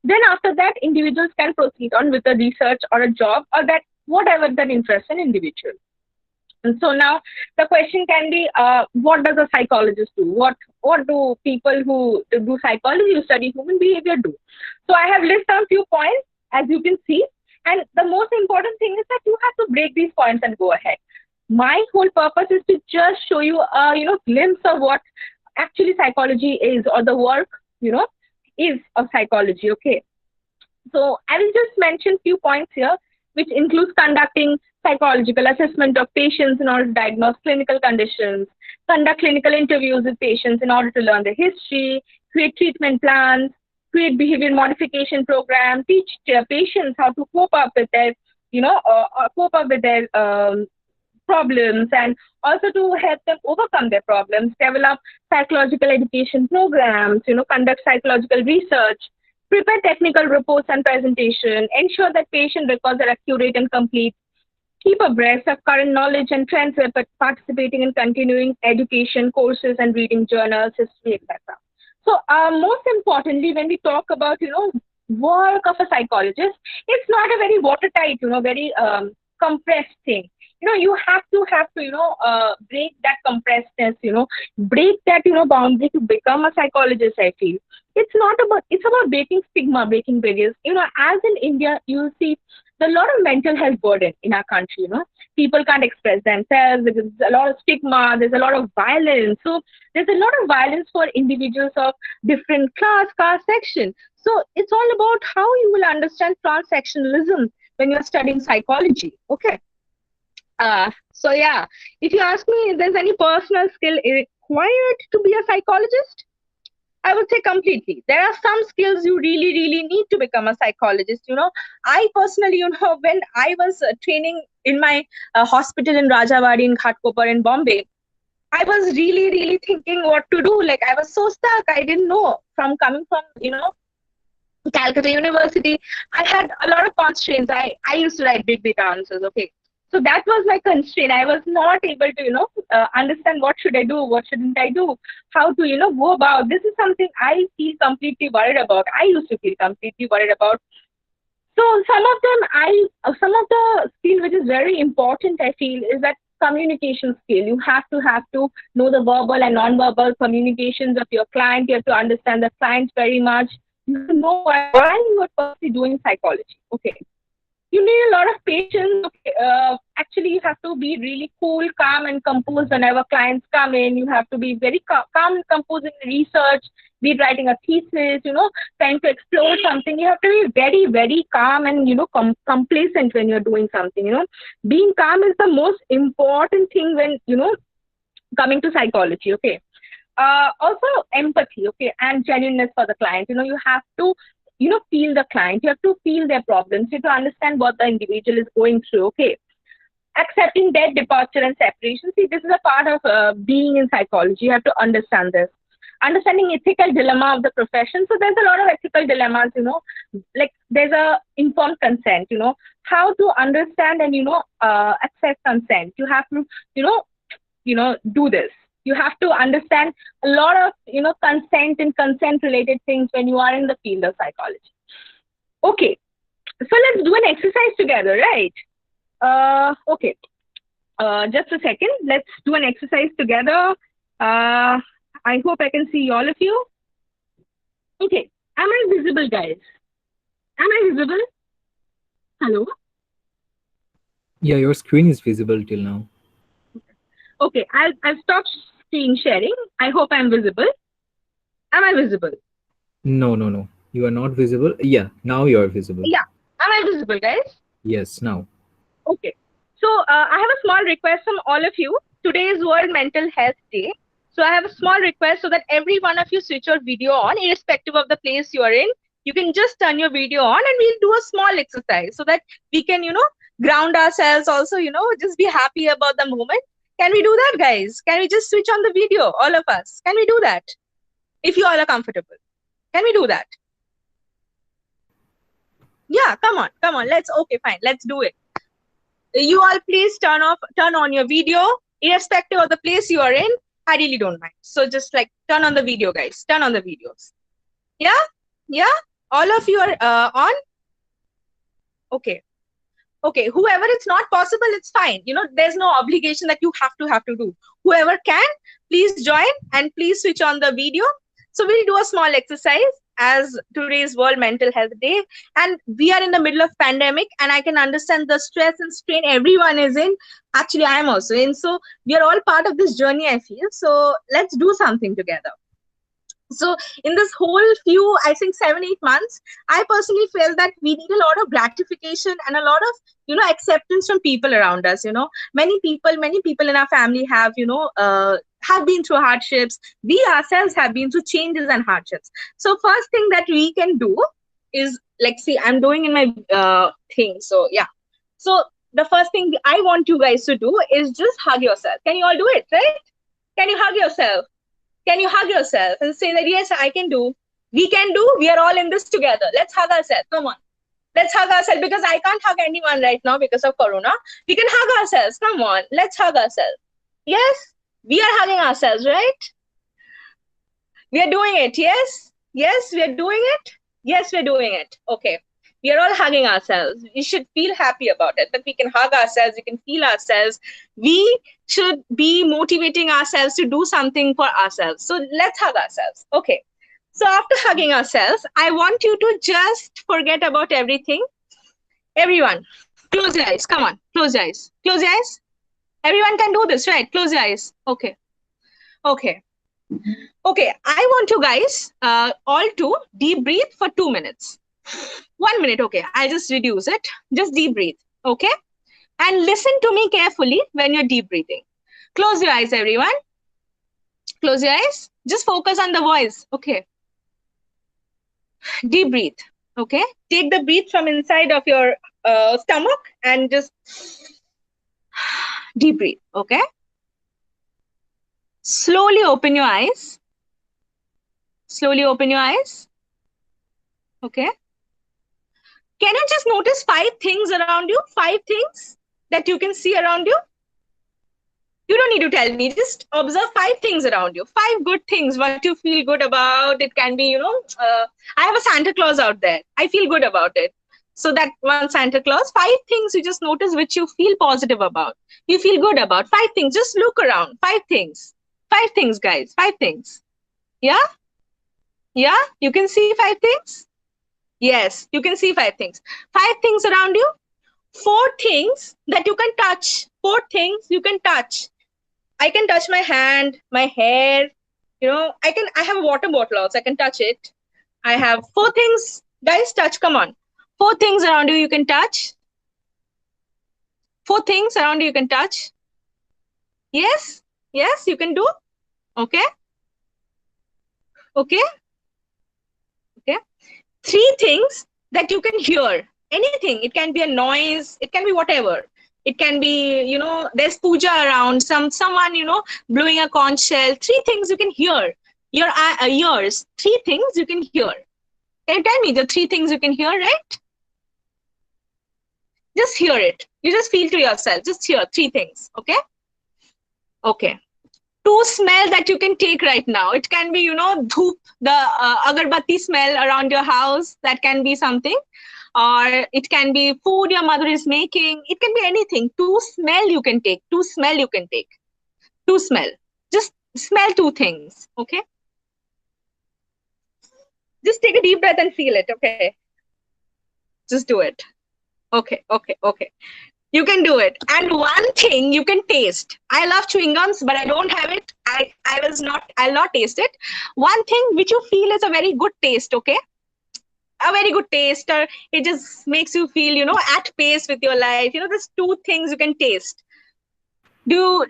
Speaker 9: Then after that, individuals can proceed on with a research or a job or that whatever that interests an individual. And so now the question can be, what does a psychologist do? What do people who do psychology, who study human behavior do? So I have listed down few points, as you can see. And the most important thing is that you have to break these points and go ahead. My whole purpose is to just show you a glimpse of what actually psychology is, or the work is of psychology. Okay. So I will just mention few points here, which includes conducting psychological assessment of patients in order to diagnose clinical conditions, conduct clinical interviews with patients in order to learn their history, create treatment plans, create behavior modification program, teach their patients how to cope up with their, problems, and also to help them overcome their problems, develop psychological education programs, conduct psychological research, prepare technical reports and presentation, ensure that patient records are accurate and complete, keep abreast of current knowledge and trends by participating in continuing education courses and reading journals, history, etc. So most importantly, when we talk about, work of a psychologist, it's not a very watertight, very compressed thing. You have to, break that compressedness, break that, boundary to become a psychologist, I feel. It's about breaking stigma, breaking barriers. As in India, you see there's a lot of mental health burden in our country, People can't express themselves. There's a lot of stigma. There's a lot of violence. So there's a lot of violence for individuals of different caste section. So it's all about how you will understand transsectionalism when you're studying psychology. Okay. So yeah, if you ask me if there's any personal skill required to be a psychologist, I would say completely. There are some skills you really, really need to become a psychologist. I personally, when I was training in my hospital in Rajawadi in Ghatkopar in Bombay, I was really, really thinking what to do. Like I was so stuck. I didn't know coming from, Calcutta University. I had a lot of constraints. I used to write big answers. Okay. So that was my constraint. I was not able to, understand what should I do, what shouldn't I do, how to, go about. This is something I feel completely worried about. I used to feel completely worried about. So some of the skill which is very important, I feel, is that communication skill. You have to know the verbal and non-verbal communications of your client. You have to understand the client very much. You have to know why you are personally doing psychology. Okay. You need a lot of patience. Actually, you have to be really cool, calm, and composed whenever clients come in. You have to be very calm and composed in research, be it writing a thesis, trying to explore something. You have to be very, very calm and, complacent when you're doing something. Being calm is the most important thing when, coming to psychology. Okay. Also empathy. Okay. And genuineness for the client. You have to feel the client. You have to feel their problems. You have to understand what the individual is going through. Okay. Accepting death, departure, and separation. See, this is a part of being in psychology. You have to understand this. Understanding ethical dilemma of the profession. So there's a lot of ethical dilemmas, like there's a informed consent, how to understand and, accept consent. You have to, do this. You have to understand a lot of, consent and consent-related things when you are in the field of psychology. Okay, so let's do an exercise together, right? Okay, just a second. Let's do an exercise together. I hope I can see all of you. Okay, am I visible, guys? Am I visible? Hello?
Speaker 5: Yeah, your screen is visible till now.
Speaker 9: Okay, I'll stop screen sharing. I hope I'm visible. Am I visible?
Speaker 5: No, no, no. You are not visible. Yeah, now you are visible.
Speaker 9: Yeah. Am I visible, guys?
Speaker 5: Yes, now.
Speaker 9: Okay. So I have a small request from all of you. Today is World Mental Health Day. So I have a small request so that every one of you switch your video on, irrespective of the place you are in. You can just turn your video on and we'll do a small exercise so that we can, ground ourselves also, just be happy about the moment. Can we do that, guys? Can we just switch on the video, all of us? Can we do that? If you all are comfortable. Can we do that? Yeah, come on. Okay, fine. Let's do it. You all please turn on your video, irrespective of the place you are in. I really don't mind. So just like turn on the video, guys. Turn on the videos. Yeah. All of you are on. Okay. Whoever it's not possible, it's fine. There's no obligation that you have to do. Whoever can, please join and please switch on the video. So we'll do a small exercise as today's World Mental Health Day. And we are in the middle of pandemic and I can understand the stress and strain everyone is in. Actually, I am also in. So we are all part of this journey, I feel. So let's do something together. So in this whole few, I think 7-8 months, I personally felt that we need a lot of gratification and a lot of, acceptance from people around us. Many people in our family have been through hardships. We ourselves have been through changes and hardships. So first thing that we can do is like, see, I'm doing in my thing. So yeah. So the first thing I want you guys to do is just hug yourself. Can you all do it, right? Can you hug yourself? Can you hug yourself and say that, yes, I can do. We can do. We are all in this together. Let's hug ourselves. Come on. Let's hug ourselves because I can't hug anyone right now because of Corona. We can hug ourselves. Come on. Let's hug ourselves. Yes, we are hugging ourselves, right? We are doing it. Yes. Yes, we are doing it. Yes, we're doing it. Okay. We are all hugging ourselves. We should feel happy about it, that we can hug ourselves, we can feel ourselves. We should be motivating ourselves to do something for ourselves. So let's hug ourselves. Okay. So after hugging ourselves, I want you to just forget about everything. Everyone, close your eyes. Come on, close your eyes. Close your eyes. Everyone can do this, right? Close your eyes. Okay. Okay. Okay, I want you guys all to deep breathe for 2 minutes. 1 minute, okay. I'll just reduce it. Just deep breathe, okay? And listen to me carefully when you're deep breathing. Close your eyes, everyone. Close your eyes. Just focus on the voice, okay? Deep breathe, okay? Take the breath from inside of your stomach and just deep breathe, okay? Slowly open your eyes. Slowly open your eyes. Okay. Can you just notice 5 things around you? 5 things that you can see around you? You don't need to tell me. Just observe 5 things around you. 5 good things, what you feel good about. It can be, I have a Santa Claus out there. I feel good about it. So that one Santa Claus, 5 things you just notice which you feel positive about. You feel good about. 5 things. Just look around. 5 things. 5 things, guys. 5 things. Yeah? Yeah? You can see 5 things? Yes, you can see 5 things. 5 things around you. 4 things that you can touch. 4 things you can touch. I can touch my hand, my hair. I have a water bottle also. I can touch it. I have 4 things. Guys, touch. Come on. 4 things around you can touch. 4 things around you can touch. Yes. Yes, you can do. Okay. Okay. Okay. 3 things that you can hear. Anything. It can be a noise. It can be whatever. It can be, there's puja around, someone, blowing a conch shell. 3 things you can hear. Your ears. 3 things you can hear. Can you tell me the 3 things you can hear, right? Just hear it. You just feel to yourself. Just hear 3 things. Okay? Okay. 2 smell that you can take right now. It can be, dhoop, the agarbatti smell around your house. That can be something. Or it can be food your mother is making. It can be anything. 2 smell you can take. 2 smell you can take. 2 smell. Just smell 2 things. Okay? Just take a deep breath and feel it. Okay? Just do it. Okay, okay, okay.
Speaker 10: You can do it. And one thing you can taste. I love chewing gums, but I don't have it. I'll not taste it. One thing which you feel is a very good taste, okay? A very good taste, or it just makes you feel, at pace with your life. There's two things you can taste. You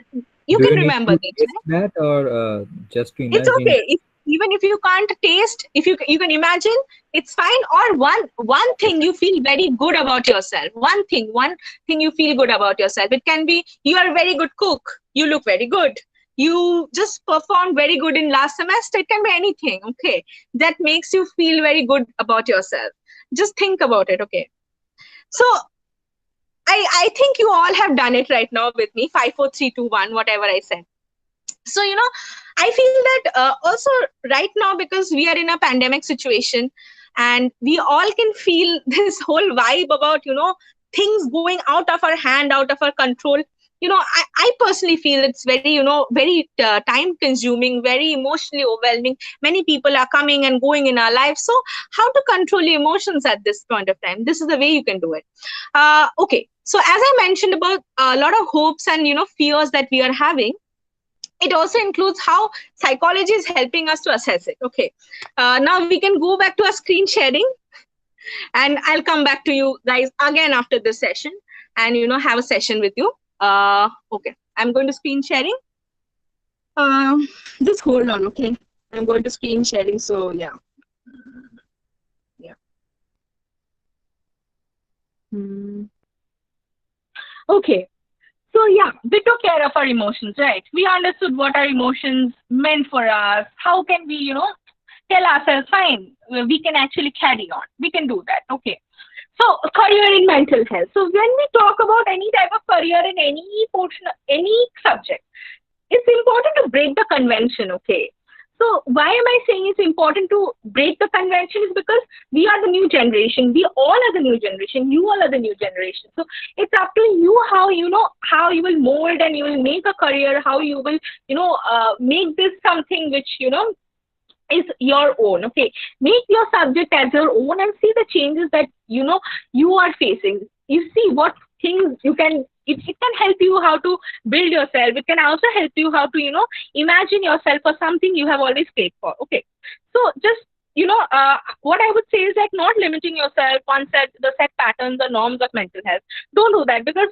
Speaker 5: Do
Speaker 10: can
Speaker 5: you need
Speaker 10: remember
Speaker 5: to
Speaker 10: this,
Speaker 5: taste
Speaker 10: right?
Speaker 5: that, or just to
Speaker 10: It's
Speaker 5: imagine?
Speaker 10: okay. Even if you can't taste, if you can imagine, it's fine. Or one thing you feel very good about yourself. One thing you feel good about yourself. It can be you are a very good cook. You look very good. You just performed very good in last semester. It can be anything. Okay, that makes you feel very good about yourself. Just think about it. Okay. So I think you all have done it right now with me. 5, 4, 3, 2, 1, whatever I said. So I feel that also right now, because we are in a pandemic situation and we all can feel this whole vibe about things going out of our hand, out of our control. I personally feel it's very very time consuming, very emotionally overwhelming. Many people are coming and going in our lives. So how to control your emotions at this point of time? This is the way you can do it. Okay, so as I mentioned about a lot of hopes and fears that we are having, it also includes how psychology is helping us to assess it. Okay. Now we can go back to our screen sharing, and I'll come back to you guys again after this session and, have a session with you. Okay. I'm going to screen sharing. Just hold on. Okay. I'm going to screen sharing. So yeah. Yeah. Okay. So yeah, we took care of our emotions, right? We understood what our emotions meant for us. How can we, tell ourselves, fine, we can actually carry on. We can do that. Okay. So career in mental health. So when we talk about any type of career in any portion, any subject, it's important to break the convention. Okay. So why am I saying it's important to break the convention? Is because we are the new generation. We all are the new generation. You all are the new generation. So it's up to you how how you will mold and you will make a career. How you will make this something which is your own. Okay, make your subject as your own and see the changes that you are facing. You see what things you can. It can help you how to build yourself. It can also help you how to imagine yourself for something you have always prayed for. Okay, so just what I would say is like not limiting yourself on the set patterns or norms of mental health. Don't do that, because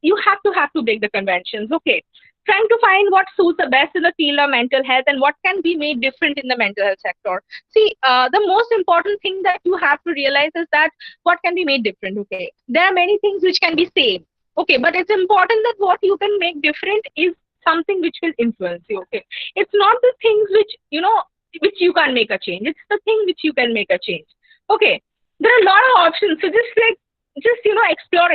Speaker 10: you have to break the conventions. Okay, trying to find what suits the best in the field of mental health and what can be made different in the mental health sector. See, the most important thing that you have to realize is that what can be made different. Okay, there are many things which can be same. Okay, but it's important that what you can make different is something which will influence you. Okay, it's not the things which which you can't make a change. It's the thing which you can make a change. Okay, there are a lot of options. So just explore.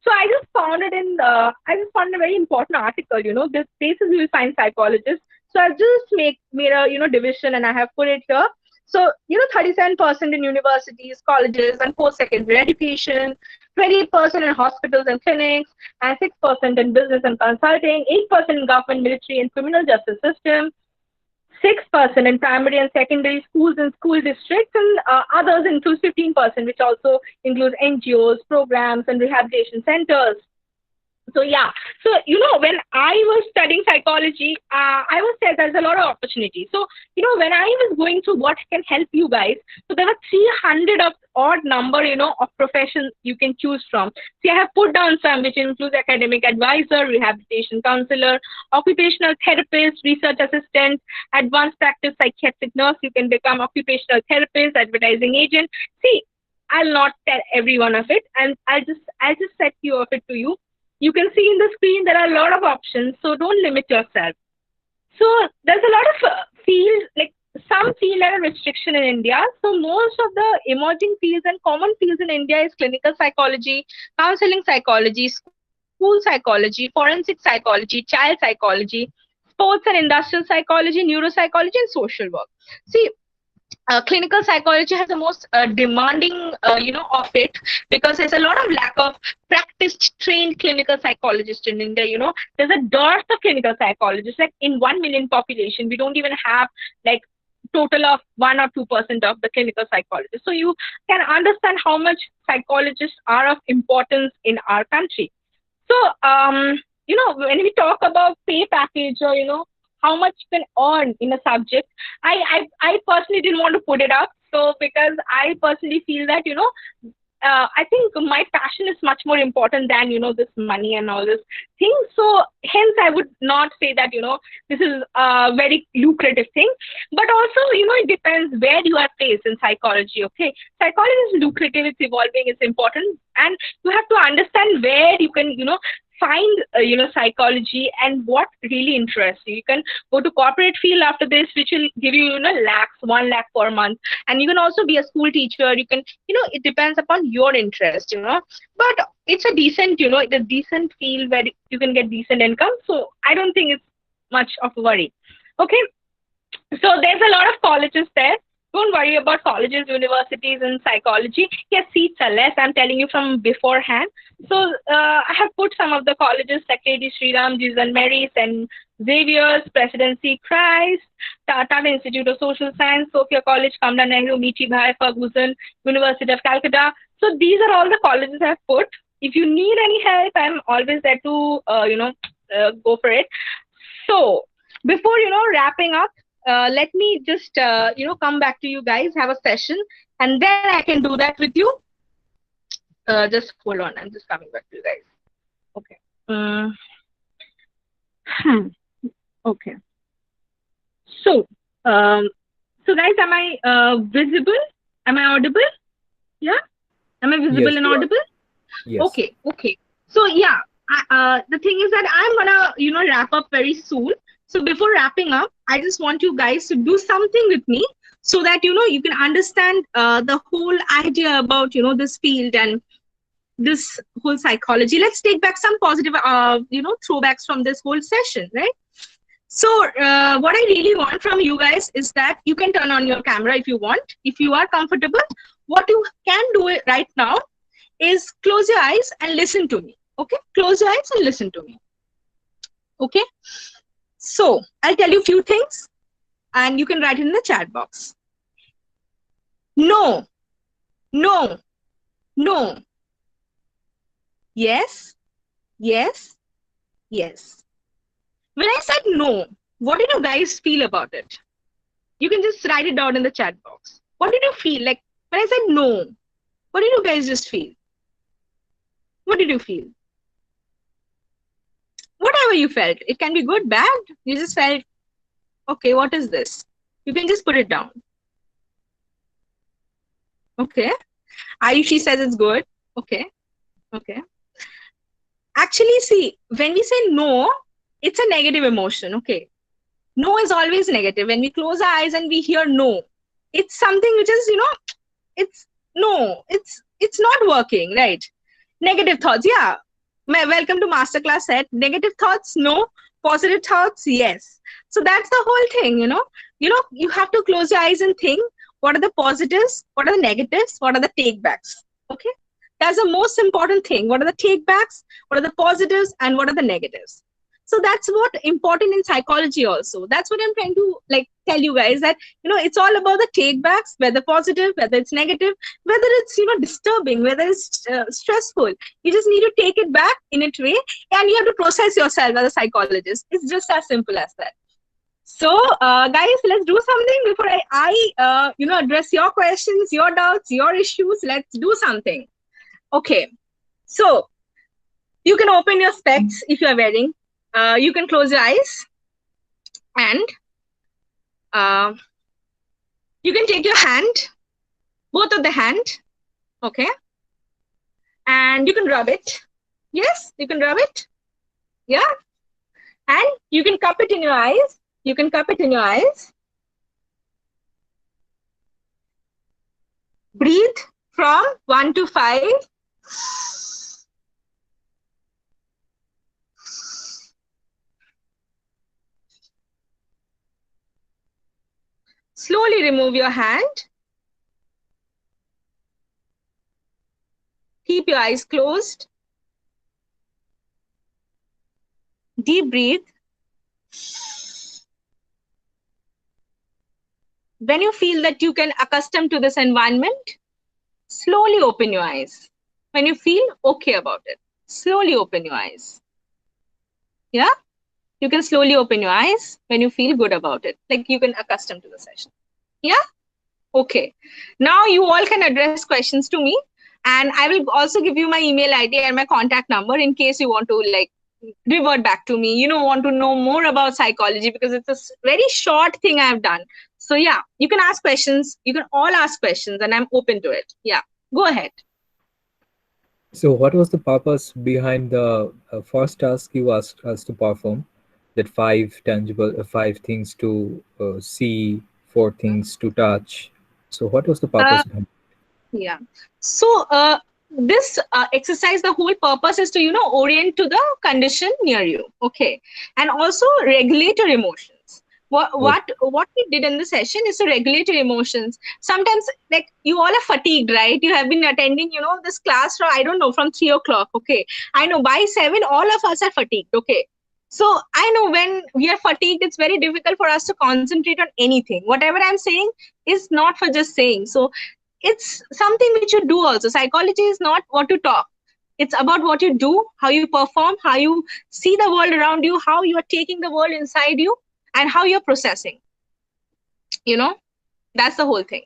Speaker 10: So I just found it in I just found a very important article. This places you will find psychologists. So I've just made a division and I have put it here. So 37% in universities, colleges, and post-secondary education, 20% in hospitals and clinics, and 6% in business and consulting, 8% in government, military, and criminal justice system, 6% in primary and secondary schools and school districts, and others includes 15%, which also includes NGOs, programs, and rehabilitation centers. So yeah, so when I was studying psychology, I was said there's a lot of opportunity. So when I was going through what can help you guys, so there were 300 of odd number of professions you can choose from. See, I have put down some, which includes academic advisor, rehabilitation counselor, occupational therapist, research assistant, advanced practice psychiatric nurse. You can become occupational therapist, advertising agent. See, I'll not tell every one of it, and I'll just set few of it to you. You can see in the screen there are a lot of options, so don't limit yourself. So there's a lot of fields, like some field are a restriction in India. So most of the emerging fields and common fields in India is clinical psychology, counseling psychology, school psychology, forensic psychology, child psychology, sports and industrial psychology, neuropsychology, and social work. See, clinical psychology has the most demanding of it, because there's a lot of lack of practiced trained clinical psychologists in India. There's a dearth of clinical psychologists. Like in 1 million population, we don't even have like total of 1 or 2% of the clinical psychologists. So you can understand how much psychologists are of importance in our country. So, when we talk about pay package or, how much you can earn in a subject, I personally didn't want to put it up. So, because I personally feel that, I think my passion is much more important than, this money and all this thing. So hence I would not say that, this is a very lucrative thing. But also, it depends where you are placed in psychology. Okay. Psychology is lucrative, it's evolving, it's important. And you have to understand where you can, find, psychology and what really interests you. You can go to corporate field after this, which will give you, lakhs, 1 lakh per month. And you can also be a school teacher. You can, it depends upon your interest, but it's a decent, it's a decent field where you can get decent income. So I don't think it's much of a worry. Okay. So there's a lot of colleges there. Don't worry about colleges, universities, and psychology. Yes, seats are less. I'm telling you from beforehand. So I have put some of the colleges like Lady Sriram, Jesus and Mary, St. Xavier's, Presidency Christ, Tata Institute of Social Science, Sophia College, Kamla Nehru, Mithi Bhai, Ferguson, University of Calcutta. So these are all the colleges I've put. If you need any help, I'm always there to, go for it. So before, wrapping up, let me just, come back to you guys, have a session, and then I can do that with you. Just hold on. I'm just coming back to you guys. Okay. Okay. So, guys, am I visible? Am I audible? Yeah. Am I visible
Speaker 5: Yes,
Speaker 10: and
Speaker 5: you are.
Speaker 10: audible?
Speaker 5: Yes.
Speaker 10: Okay. So yeah, the thing is that I'm gonna, wrap up very soon. So before wrapping up, I just want you guys to do something with me so that, you can understand the whole idea about, this field and this whole psychology. Let's take back some positive, throwbacks from this whole session, right? So what I really want from you guys is that you can turn on your camera if you want. If you are comfortable, what you can do right now is close your eyes and listen to me. Okay? Close your eyes and listen to me. Okay? So I'll tell you a few things and you can write it in the chat box. No. No. No. Yes. Yes. Yes. When I said no, what did you guys feel about it? You can just write it down in the chat box. What did you feel? Like when I said no, what did you guys just feel? What did you feel? Whatever you felt. It can be good, bad. You just felt, okay, what is this? You can just put it down. Okay. Ayushi says it's good. Okay. Okay. Actually, see, when we say no, it's a negative emotion. Okay. No is always negative. When we close our eyes and we hear no, it's something which is, it's no, it's not working, right? Negative thoughts. Yeah. Welcome to Masterclass set. Negative thoughts, no. Positive thoughts, yes. So that's the whole thing, you have to close your eyes and think, what are the positives? What are the negatives? What are the takebacks? Okay. That's the most important thing. What are the takebacks? What are the positives? And what are the negatives? So that's what important in psychology also. That's what I'm trying to tell you guys, that, it's all about the takebacks, whether positive, whether it's negative, whether it's, disturbing, whether it's stressful. You just need to take it back in its way and you have to process yourself as a psychologist. It's just as simple as that. So, guys, let's do something before I address your questions, your doubts, your issues. Let's do something. Okay. So, you can open your specs if you're wearing. You can close your eyes and you can take your hand, both of the hand, okay, and you can rub it. Yes, you can rub it. Yeah, and you can cup it in your eyes. You can cup it in your eyes. Breathe from 1 to 5. Slowly remove your hand. Keep your eyes closed. Deep breathe. when you feel that you can accustom to this environment, slowly open your eyes. When you feel okay about it, slowly open your eyes. Yeah, you can slowly open your eyes when you feel good about it, like you can accustom to the session. Yeah. Okay, now you all can address questions to me, and I will also give you my email ID and my contact number in case you want to like revert back to me, want to know more about psychology, because it's a very short thing I've done. So yeah, you can ask questions, you can all ask questions, and I'm open to it. Yeah, go ahead.
Speaker 5: So what was the purpose behind the first task you asked us to perform? That five things to see, four things to touch. So what was the
Speaker 10: Uh,
Speaker 5: purpose behind?
Speaker 10: yeah. So this exercise, the whole purpose is to orient to the condition near you. Okay, and also regulate your emotions.
Speaker 5: Oh,
Speaker 10: What we did in the session is to regulate your emotions. Sometimes, like, you all are fatigued, right? You have been attending this class from, I don't know, from 3 o'clock. Okay, I know by 7 all of us are fatigued. Okay, so I know when we are fatigued, it's very difficult for us to concentrate on anything. Whatever I'm saying is not for just saying. So it's something which you do also. Psychology is not what to talk. It's about what you do, how you perform, how you see the world around you, how you are taking the world inside you, and how you're processing. That's the whole thing.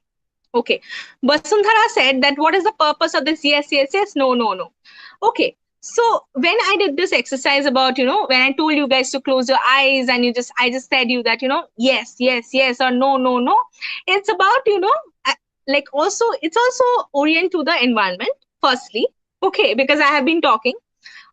Speaker 10: Okay. Basundhara said that what is the purpose of this? Yes, yes, yes. No, no, no. Okay. So when I did this exercise about, when I told you guys to close your eyes and I just said you that, yes, yes, yes, or no, no, no. It's about, like also, it's also orient to the environment, firstly. Okay. Because I have been talking.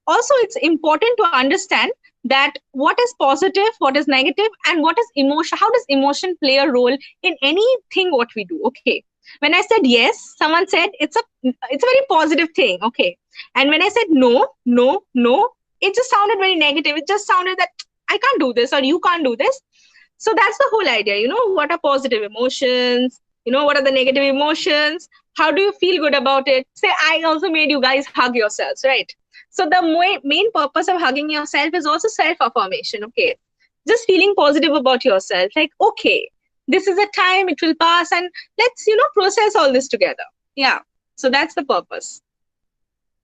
Speaker 10: Also, it's important to understand that what is positive, what is negative, and what is emotion. How does emotion play a role in anything what we do? Okay. When I said yes, someone said it's a very positive thing. Okay. And when I said no, no, no, it just sounded very negative. It just sounded that I can't do this or you can't do this. So that's the whole idea. What are positive emotions? What are the negative emotions? How do you feel good about it? Say, I also made you guys hug yourselves, right? So the main purpose of hugging yourself is also self-affirmation. Okay. Just feeling positive about yourself. Like, okay, this is a time, it will pass, and let's, process all this together. Yeah. So that's the purpose.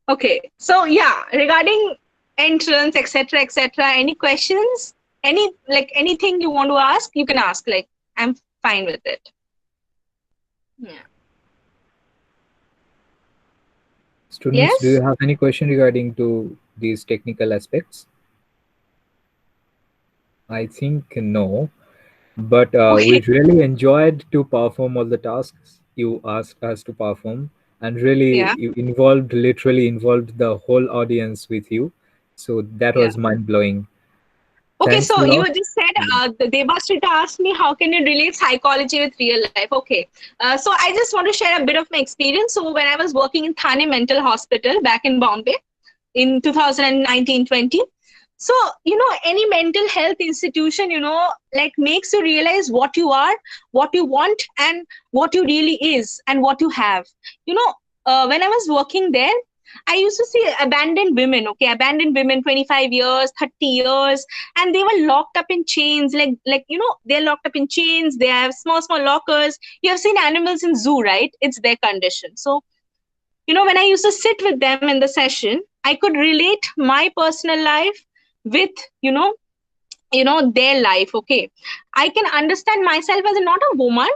Speaker 10: Okay. So yeah, regarding entrance, etc., any questions? Anything you want to ask, you can ask. Like, I'm fine with it. Yeah.
Speaker 5: students, do you
Speaker 10: Yes?
Speaker 5: have any question regarding to these technical aspects? I think no, but we
Speaker 10: Okay.
Speaker 5: really enjoyed to perform all the tasks you asked us to perform, and really
Speaker 10: Yeah.
Speaker 5: you literally involved the whole audience with you. So that
Speaker 10: Yeah.
Speaker 5: was mind blowing.
Speaker 10: Okay,
Speaker 5: Thanks a
Speaker 10: so you
Speaker 5: lot.
Speaker 10: just said,
Speaker 5: Yeah.
Speaker 10: Devasrita asked me, how can you relate psychology with real life? Okay, so I just want to share a bit of my experience. So when I was working in Thane Mental Hospital back in Bombay in 2019-20, so, any mental health institution, like makes you realize what you are, what you want, and what you really is, and what you have. When I was working there, I used to see abandoned women, okay, abandoned women, 25 years, 30 years, and they were locked up in chains, they're locked up in chains, they have small, small lockers. You have seen animals in zoo, right? It's their condition. So, when I used to sit with them in the session, I could relate my personal life with, their life, okay? I can understand myself as not a woman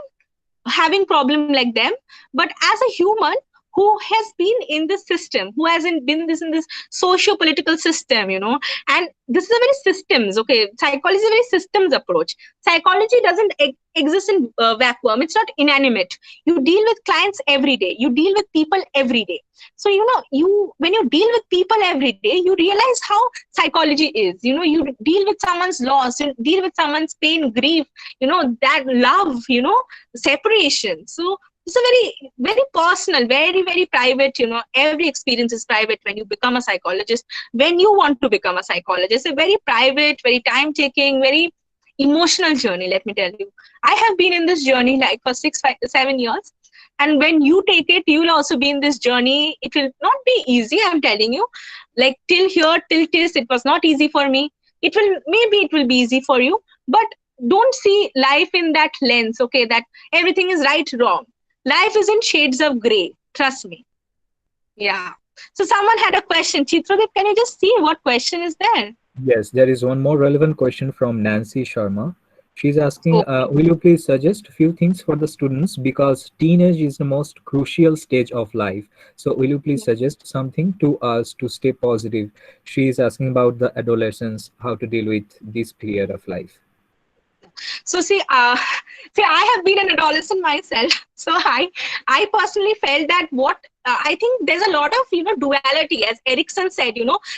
Speaker 10: having problem like them, but as a human who has been in this system, who hasn't been this in this socio-political system, and this is a very systems. Okay, psychology is a very systems approach. Psychology doesn't exist in vacuum. It's not inanimate. You deal with clients every day. You deal with people every day. So you when you deal with people every day, you realize how psychology is. You deal with someone's loss, you deal with someone's pain, grief, that love, separation. So it's a very, very personal, very, very private. Every experience is private when you become a psychologist. When you want to become a psychologist, a very private, very time taking, very emotional journey. Let me tell you, I have been in this journey like for 6, 5, 7 years. And when you take it, you'll also be in this journey. It will not be easy, I'm telling you. Like till here, till this, it was not easy for me. Maybe it will be easy for you. But don't see life in that lens, okay, that everything is right, wrong. Life is in shades of gray, trust me. Yeah. So someone had a question. Chitradeep, can you just see what question is there?
Speaker 5: Yes, there is one more relevant question from Nancy Sharma. She's asking,
Speaker 10: Okay.
Speaker 5: will you please suggest a few things for the students, because teenage is the most crucial stage of life. So will you please suggest something to us to stay positive? She is asking about the adolescence, how to deal with this period of life.
Speaker 10: So see, I have been an adolescent myself. So I personally felt that what I think there's a lot of duality, as Erickson said.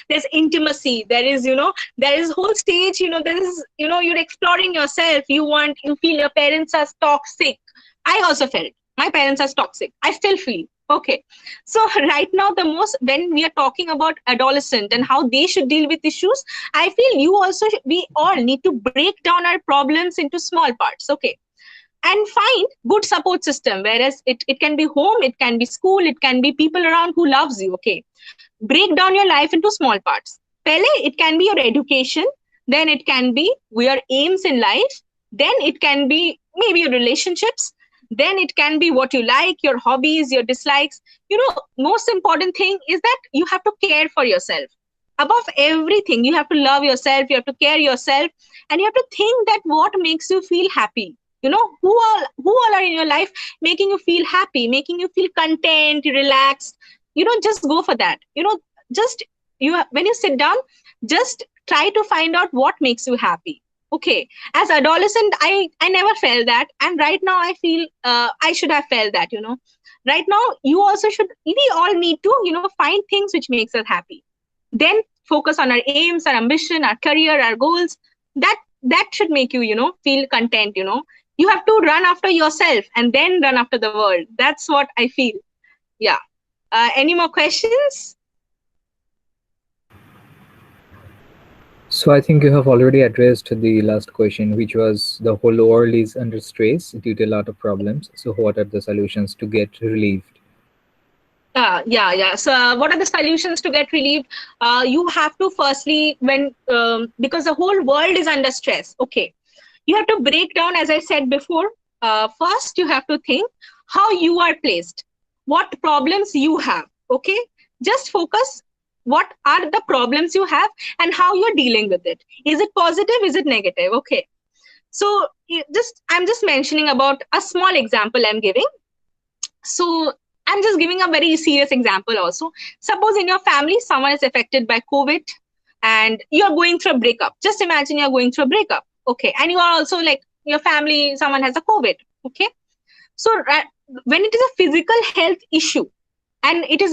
Speaker 10: There's intimacy. There is whole stage. There is you're exploring yourself. You feel your parents are toxic. I also felt my parents are toxic. I still feel. Okay. So right now, when we are talking about adolescent and how they should deal with issues, I feel we all need to break down our problems into small parts. Okay. And find good support system, whereas it can be home, it can be school, it can be people around who loves you. Okay. Break down your life into small parts. Pele, it can be your education, then it can be your aims in life, then it can be maybe your relationships, then it can be what you like, your hobbies, your dislikes. Most important thing is that you have to care for yourself. Above everything, you have to love yourself, you have to care yourself, and you have to think that what makes you feel happy. Who all are in your life making you feel happy, making you feel content, relaxed. Just go for that. Just when you sit down, just try to find out what makes you happy. Okay. As adolescent, I never felt that, and right now I feel I should have felt that. Right now you also should. We all need to find things which makes us happy, then focus on our aims, our ambition, our career, our goals. That should make you feel content. You have to run after yourself and then run after the world. That's what I feel. Yeah. Any more questions?
Speaker 5: So I think you have already addressed the last question, which was the whole world is under stress due to a lot of problems. So what are the solutions to get relieved?
Speaker 10: Yeah. So, what are the solutions to get relieved? You have to firstly, because the whole world is under stress. Okay, you have to break down, as I said before. First, you have to think how you are placed, what problems you have. Okay, just focus. What are the problems you have and how you're dealing with it? Is it positive? Is it negative? Okay. So, I'm just mentioning about a small example I'm giving. So I'm just giving a very serious example also. Suppose in your family, someone is affected by COVID and you're going through a breakup. Just imagine you're going through a breakup. Okay. And you are also like your family, someone has a COVID. Okay. So when it is a physical health issue,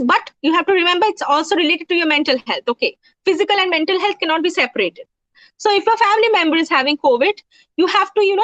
Speaker 10: but you have to remember it's also related to your mental health. Okay. Physical and mental health cannot be separated. So if your family member is having COVID, you have to,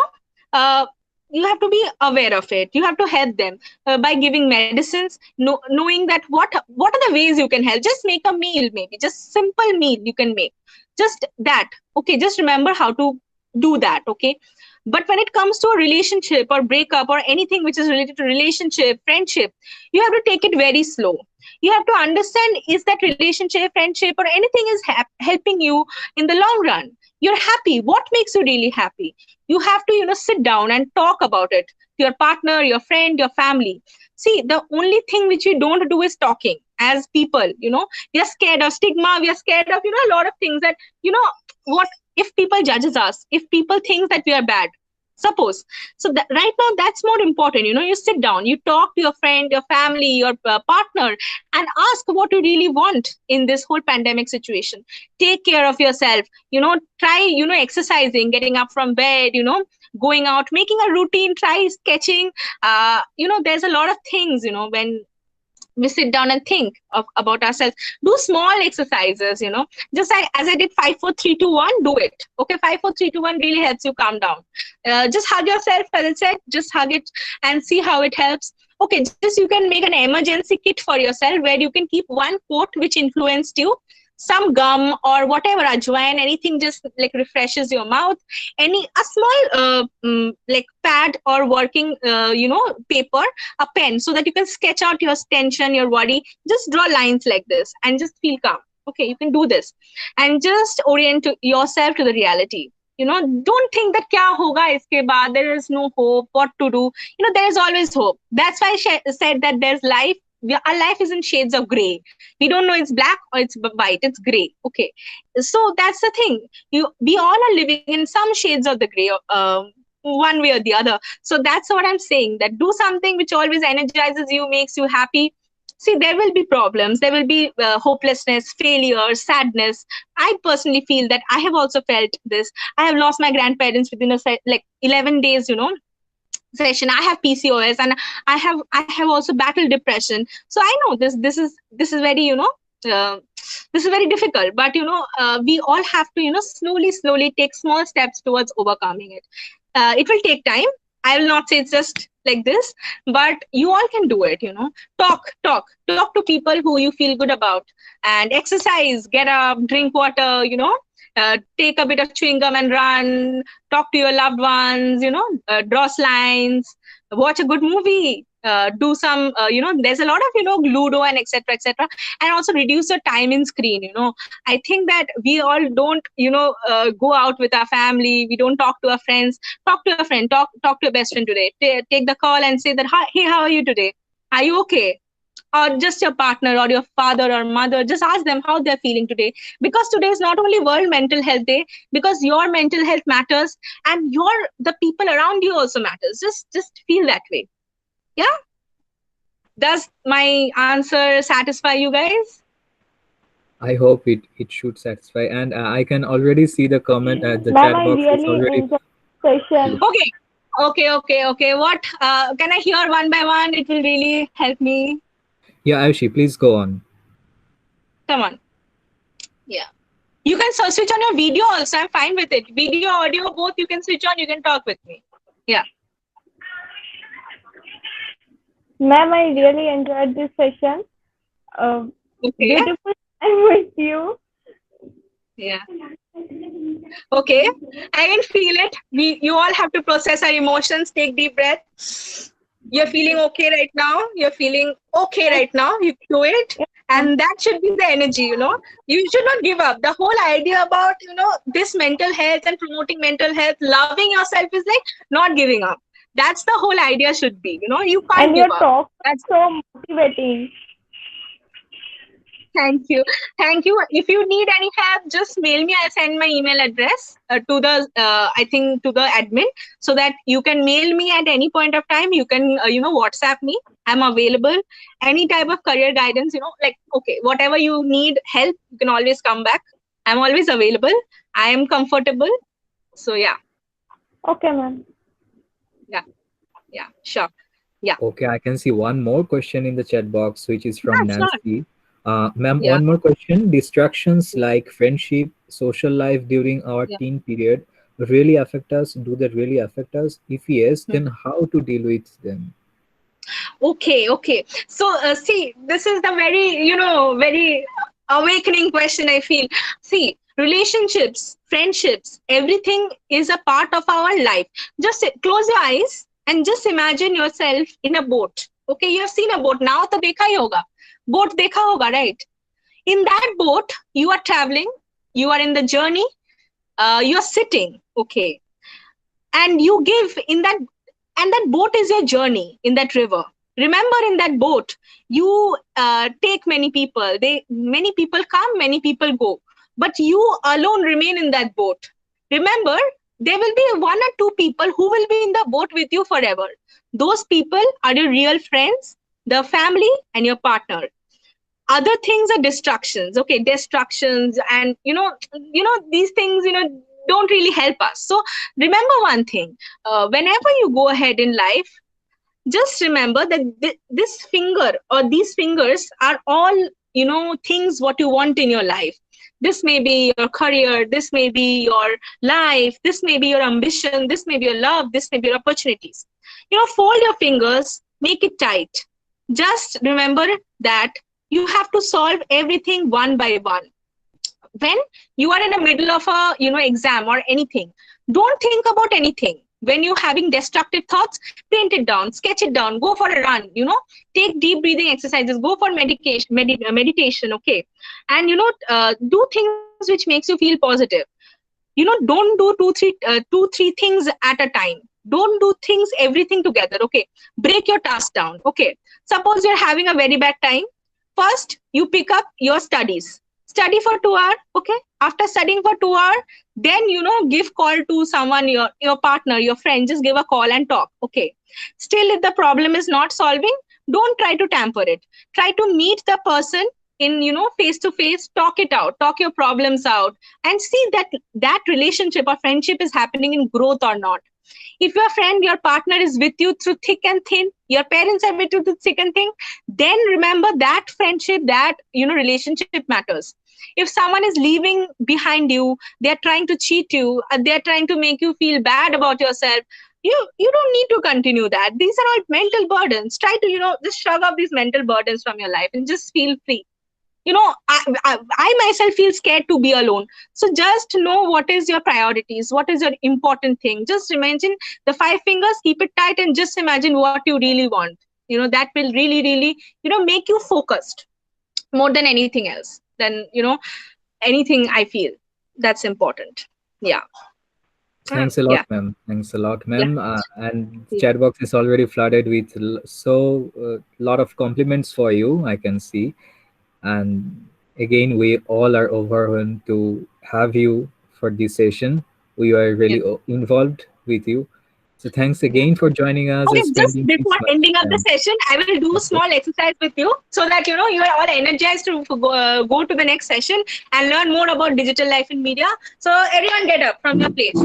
Speaker 10: uh, you have to be aware of it. You have to help them by giving medicines, knowing that what are the ways you can help. Just make a meal, maybe just simple meal you can make. Just that. Okay, just remember how to do that. Okay. But when it comes to a relationship or breakup or anything which is related to relationship, friendship, you have to take it very slow. You have to understand, is that relationship, friendship, or anything is helping you in the long run? You're happy. What makes you really happy? You have to sit down and talk about it to your partner, your friend, your family. See, the only thing which we don't do is talking. As people, we are scared of stigma, we are scared of a lot of things, that what if people judges us, if people think that we are bad, suppose. So that right now, that's more important. You sit down, you talk to your friend, your family, your partner, and ask what you really want in this whole pandemic situation. Take care of yourself. Try exercising, getting up from bed, going out, making a routine, try sketching. There's a lot of things, when we sit down and think about ourselves. Do small exercises, just as I did 5 4 3 2 1. Do it. Okay, 5 4 3 2 1 really helps you calm down. Just hug yourself, as I said. Just hug it and see how it helps. Okay, just you can make an emergency kit for yourself where you can keep one quote which influenced you, some gum or whatever, ajwain, anything just like refreshes your mouth, a small like pad or working paper, a pen, so that you can sketch out your tension, your worry. Just draw lines like this and just feel calm. Okay, you can do this and just orient yourself to the reality. don't think that kya hoga iske baad, there is no hope, what to do. There is always hope. That's why I said that there's life. Our life is in shades of gray. We don't know it's black or it's white, it's gray. Okay, so that's the thing. We all are living in some shades of the gray, one way or the other. So that's what I'm saying, that do something which always energizes you, makes you happy. See, there will be problems, there will be hopelessness, failure, sadness. I personally feel that I have also felt this. I have lost my grandparents within like 11 days, session. I have PCOS, and I have also battled depression. So I know this is very, this is very difficult, but we all have to, slowly take small steps towards overcoming it. It will take time. I will not say it's just like this, but you all can do it. Talk to people who you feel good about, and exercise, get up, drink water, take a bit of chewing gum and run, talk to your loved ones, draw lines, watch a good movie, do some, there's a lot of, Ludo and etc., and also reduce your time in screen. I think that we all don't, go out with our family. We don't talk to our friends. Talk to a friend, talk to your best friend today. Take the call and say that, hey, how are you today? Are you okay? Or just your partner or your father or mother, just ask them how they're feeling today. Because today is not only World Mental Health Day, because your mental health matters, and the people around you also matters. Just feel that way. Yeah? Does my answer satisfy you guys?
Speaker 5: I hope it should satisfy. And I can already see the comment at the
Speaker 2: Ma'am,
Speaker 5: chat
Speaker 2: I
Speaker 5: box. It's
Speaker 2: really
Speaker 5: already.
Speaker 2: enjoyed the session.
Speaker 10: Okay. What can I hear one by one? It will really help me.
Speaker 5: Yeah, Ayushi, please go on.
Speaker 10: Come on. Yeah. You can switch on your video also. I'm fine with it. Video, audio, both you can switch on. You can talk with me. Yeah.
Speaker 2: Ma'am, I really enjoyed this session.
Speaker 10: Okay.
Speaker 2: Beautiful time with you.
Speaker 10: Yeah. Okay. I can feel it. You all have to process our emotions. Take deep breath. You're feeling okay right now. You're feeling okay right now. You do it. And that should be the energy, You should not give up. The whole idea about, this mental health and promoting mental health, loving yourself is like not giving up. That's the whole idea should be, you can't
Speaker 2: And
Speaker 10: give
Speaker 2: your
Speaker 10: up.
Speaker 2: talk
Speaker 10: That's
Speaker 2: so motivating.
Speaker 10: Thank you. If you need any help, just mail me. I'll send my email address to the, to the admin, so that you can mail me at any point of time. You can, WhatsApp me. I'm available. Any type of career guidance, okay, whatever you need help, you can always come back. I'm always available. I am comfortable. So yeah.
Speaker 2: Okay, ma'am.
Speaker 10: Yeah, sure. Yeah.
Speaker 5: Okay, I can see one more question in the chat box, which is from
Speaker 10: Sure.
Speaker 5: Nancy. Ma'am,
Speaker 10: Yeah.
Speaker 5: one more question. Distractions like friendship, social life during our
Speaker 10: Yeah.
Speaker 5: teen period really affect us? Do they really affect us? If yes, then how to deal with them?
Speaker 10: Okay. So, see, this is the very awakening question, I feel. See, relationships, friendships, everything is a part of our life. Just close your eyes and just imagine yourself in a boat. Okay, you have seen a boat. Now to dekha hi hoga. Boat dekha hoga, right? In that boat, you are traveling, you are in the journey, you are sitting, okay, and you give in that, and that boat is your journey in that river. Remember, in that boat, you take many people. Many people come, many people go, but you alone remain in that boat. Remember, there will be one or two people who will be in the boat with you forever. Those people are your real friends, the family, and your partner. Other things are distractions, okay, distractions, and these things don't really help us. So remember one thing, whenever you go ahead in life, just remember that this finger or these fingers are all things what you want in your life. This may be your career, this may be your life, this may be your ambition, this may be your love, this may be your opportunities. Fold your fingers, make it tight. Just remember that you have to solve everything one by one. When you are in the middle of a exam or anything, don't think about anything. When you're having destructive thoughts, paint it down, sketch it down, go for a run, take deep breathing exercises, go for meditation, okay, and do things which makes you feel positive. don't do two, three things at a time. Don't do things, everything together. Okay. Break your task down. Okay. Suppose you're having a very bad time. First, you pick up your studies. Study for 2 hours. Okay. After studying for 2 hours, then, give call to someone, your partner, your friend, just give a call and talk. Okay. Still, if the problem is not solving, don't try to tamper it. Try to meet the person in, face to face, talk it out, talk your problems out, and see that relationship or friendship is happening in growth or not. If your friend, your partner is with you through thick and thin, your parents are with you through thick and thin, then remember that friendship, that, relationship matters. If someone is leaving behind you, they're trying to cheat you, they're trying to make you feel bad about yourself, you don't need to continue that. These are all mental burdens. Try to, just shrug off these mental burdens from your life and just feel free. I myself feel scared to be alone. So just know what is your priorities, what is your important thing. Just imagine the 5 fingers, keep it tight, and just imagine what you really want. That will really, really, make you focused more than anything else. Than, anything I feel that's important. Yeah.
Speaker 5: Thanks a lot,
Speaker 10: Yeah.
Speaker 5: ma'am. Thanks a lot,
Speaker 10: Yeah.
Speaker 5: ma'am. And chat box is already flooded with lot of compliments for you, I can see. And again, we all are overwhelmed to have you for this session. We are
Speaker 10: Yeah.
Speaker 5: really involved with you. So thanks
Speaker 10: Yeah.
Speaker 5: again for joining us
Speaker 10: Okay,
Speaker 5: and
Speaker 10: just
Speaker 5: spending this
Speaker 10: before
Speaker 5: much
Speaker 10: ending up the
Speaker 5: time.
Speaker 10: session, I will do a
Speaker 5: Okay.
Speaker 10: small exercise with you so that you are all energized to go to the next session and learn more about digital life in media. So everyone get up from your place.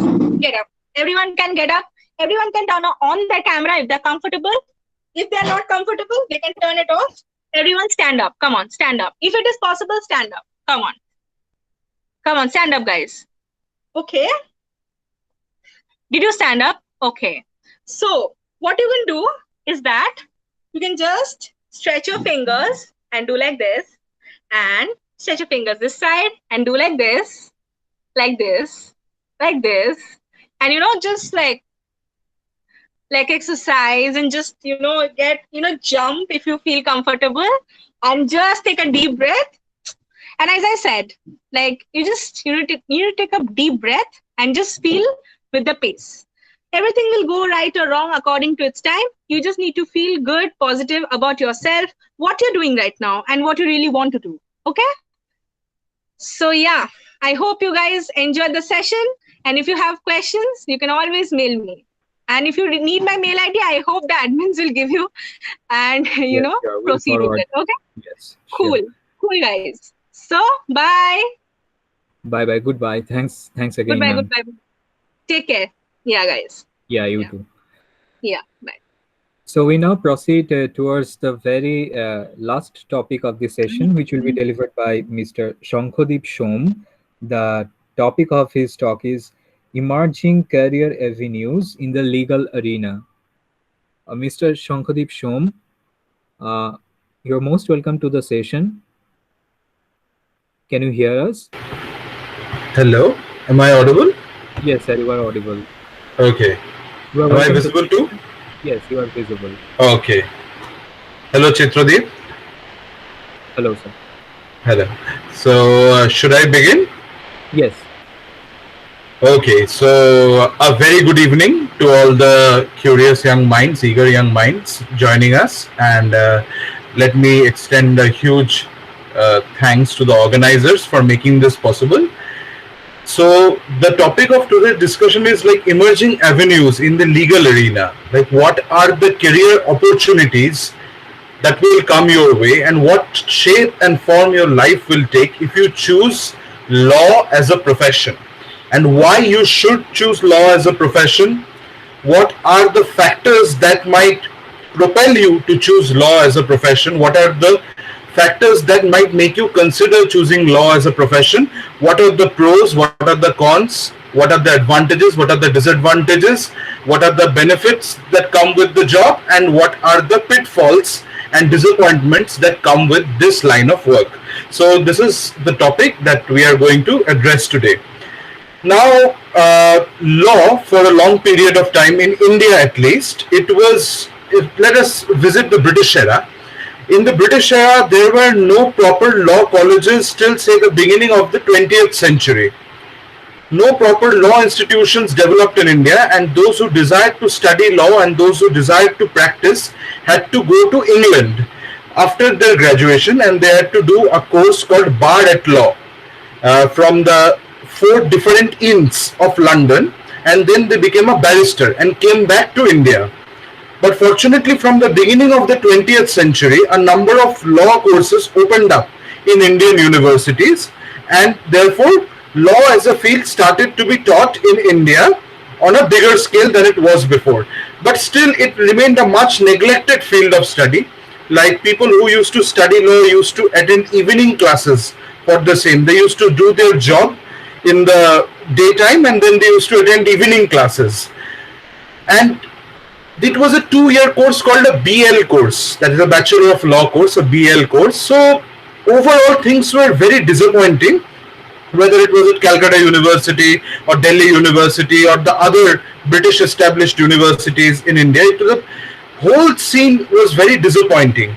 Speaker 10: Get up. Everyone can get up. Everyone can turn on their camera if they're comfortable. If they're not comfortable, they can turn it off. Everyone stand up. Come on, stand up. If it is possible, stand up. Come on. Come on, stand up, guys. Okay. Did you stand up? Okay. So what you can do is that you can just stretch your fingers and do like this, and stretch your fingers this side and do like this, like this, like this, and just like exercise and just get jump if you feel comfortable, and just take a deep breath. And as I said, like you just need to take a deep breath and just feel with the pace. Everything will go right or wrong according to its time. You just need to feel good, positive about yourself, what you're doing right now, and what you really want to do. Okay? So yeah, I hope you guys enjoyed the session. And if you have questions, you can always mail me. And if you need my mail ID, I hope the admins will give you and
Speaker 5: Yes, sure. We'll
Speaker 10: proceed with
Speaker 5: forward.
Speaker 10: it. Okay?
Speaker 5: Yes,
Speaker 10: Cool.
Speaker 5: sure.
Speaker 10: Cool, guys. So bye.
Speaker 5: Bye bye. Goodbye. Thanks again,
Speaker 10: Goodbye.
Speaker 5: ma'am.
Speaker 10: Goodbye. Take care. Yeah, guys.
Speaker 5: Yeah, you
Speaker 10: Yeah.
Speaker 5: too.
Speaker 10: Yeah. Bye.
Speaker 5: So we now proceed towards the very last topic of the session, which will be delivered by Mr. Shankhadeep Shome. The topic of his talk is Emerging Career Avenues in the Legal Arena. Mr. Shankhadeep Shome, you're most welcome to the session. Can you hear us?
Speaker 11: Hello, am I audible?
Speaker 5: Yes, sir, you are audible.
Speaker 11: Okay.
Speaker 5: You are
Speaker 11: Am I
Speaker 5: welcome
Speaker 11: visible too?
Speaker 5: Yes, you are visible.
Speaker 11: Okay. Hello, Chitradeep.
Speaker 5: Hello, sir.
Speaker 11: Hello. So, should I begin?
Speaker 5: Yes.
Speaker 11: Okay. So, a very good evening to all the curious young minds, eager young minds joining us. And let me extend a huge thanks to the organizers for making this possible. So the topic of today's discussion is like emerging avenues in the legal arena. Like what are the career opportunities that will come your way, and what shape and form your life will take if you choose law as a profession, and why you should choose law as a profession. What are the factors that might propel you to choose law as a profession? What are the factors that might make you consider choosing law as a profession? What are the pros? What are the cons? What are the advantages? What are the disadvantages? What are the benefits that come with the job? And what are the pitfalls and disappointments that come with this line of work? So this is the topic that we are going to address today. Now, law for a long period of time in India, at least, let us visit the British era. In the British era, there were no proper law colleges till, say, the beginning of the 20th century. no proper law institutions developed in India, and those who desired to study law and those who desired to practice had to go to England after their graduation, and they had to do a course called Bar at Law from the four different inns of London, and then they became a barrister and came back to India. But fortunately, from the beginning of the 20th century, a number of law courses opened up in Indian universities, and therefore law as a field started to be taught in India on a bigger scale than it was before. But still, it remained a much neglected field of study. Like, people who used to study law used to attend evening classes for the same. They used to do their job in the daytime, and then they used to attend evening classes. And it was a 2-year course called a BL course, that is a Bachelor of Law course, a BL course. So overall things were very disappointing, whether it was at Calcutta University or Delhi University or the other British established universities in India. The whole scene was very disappointing.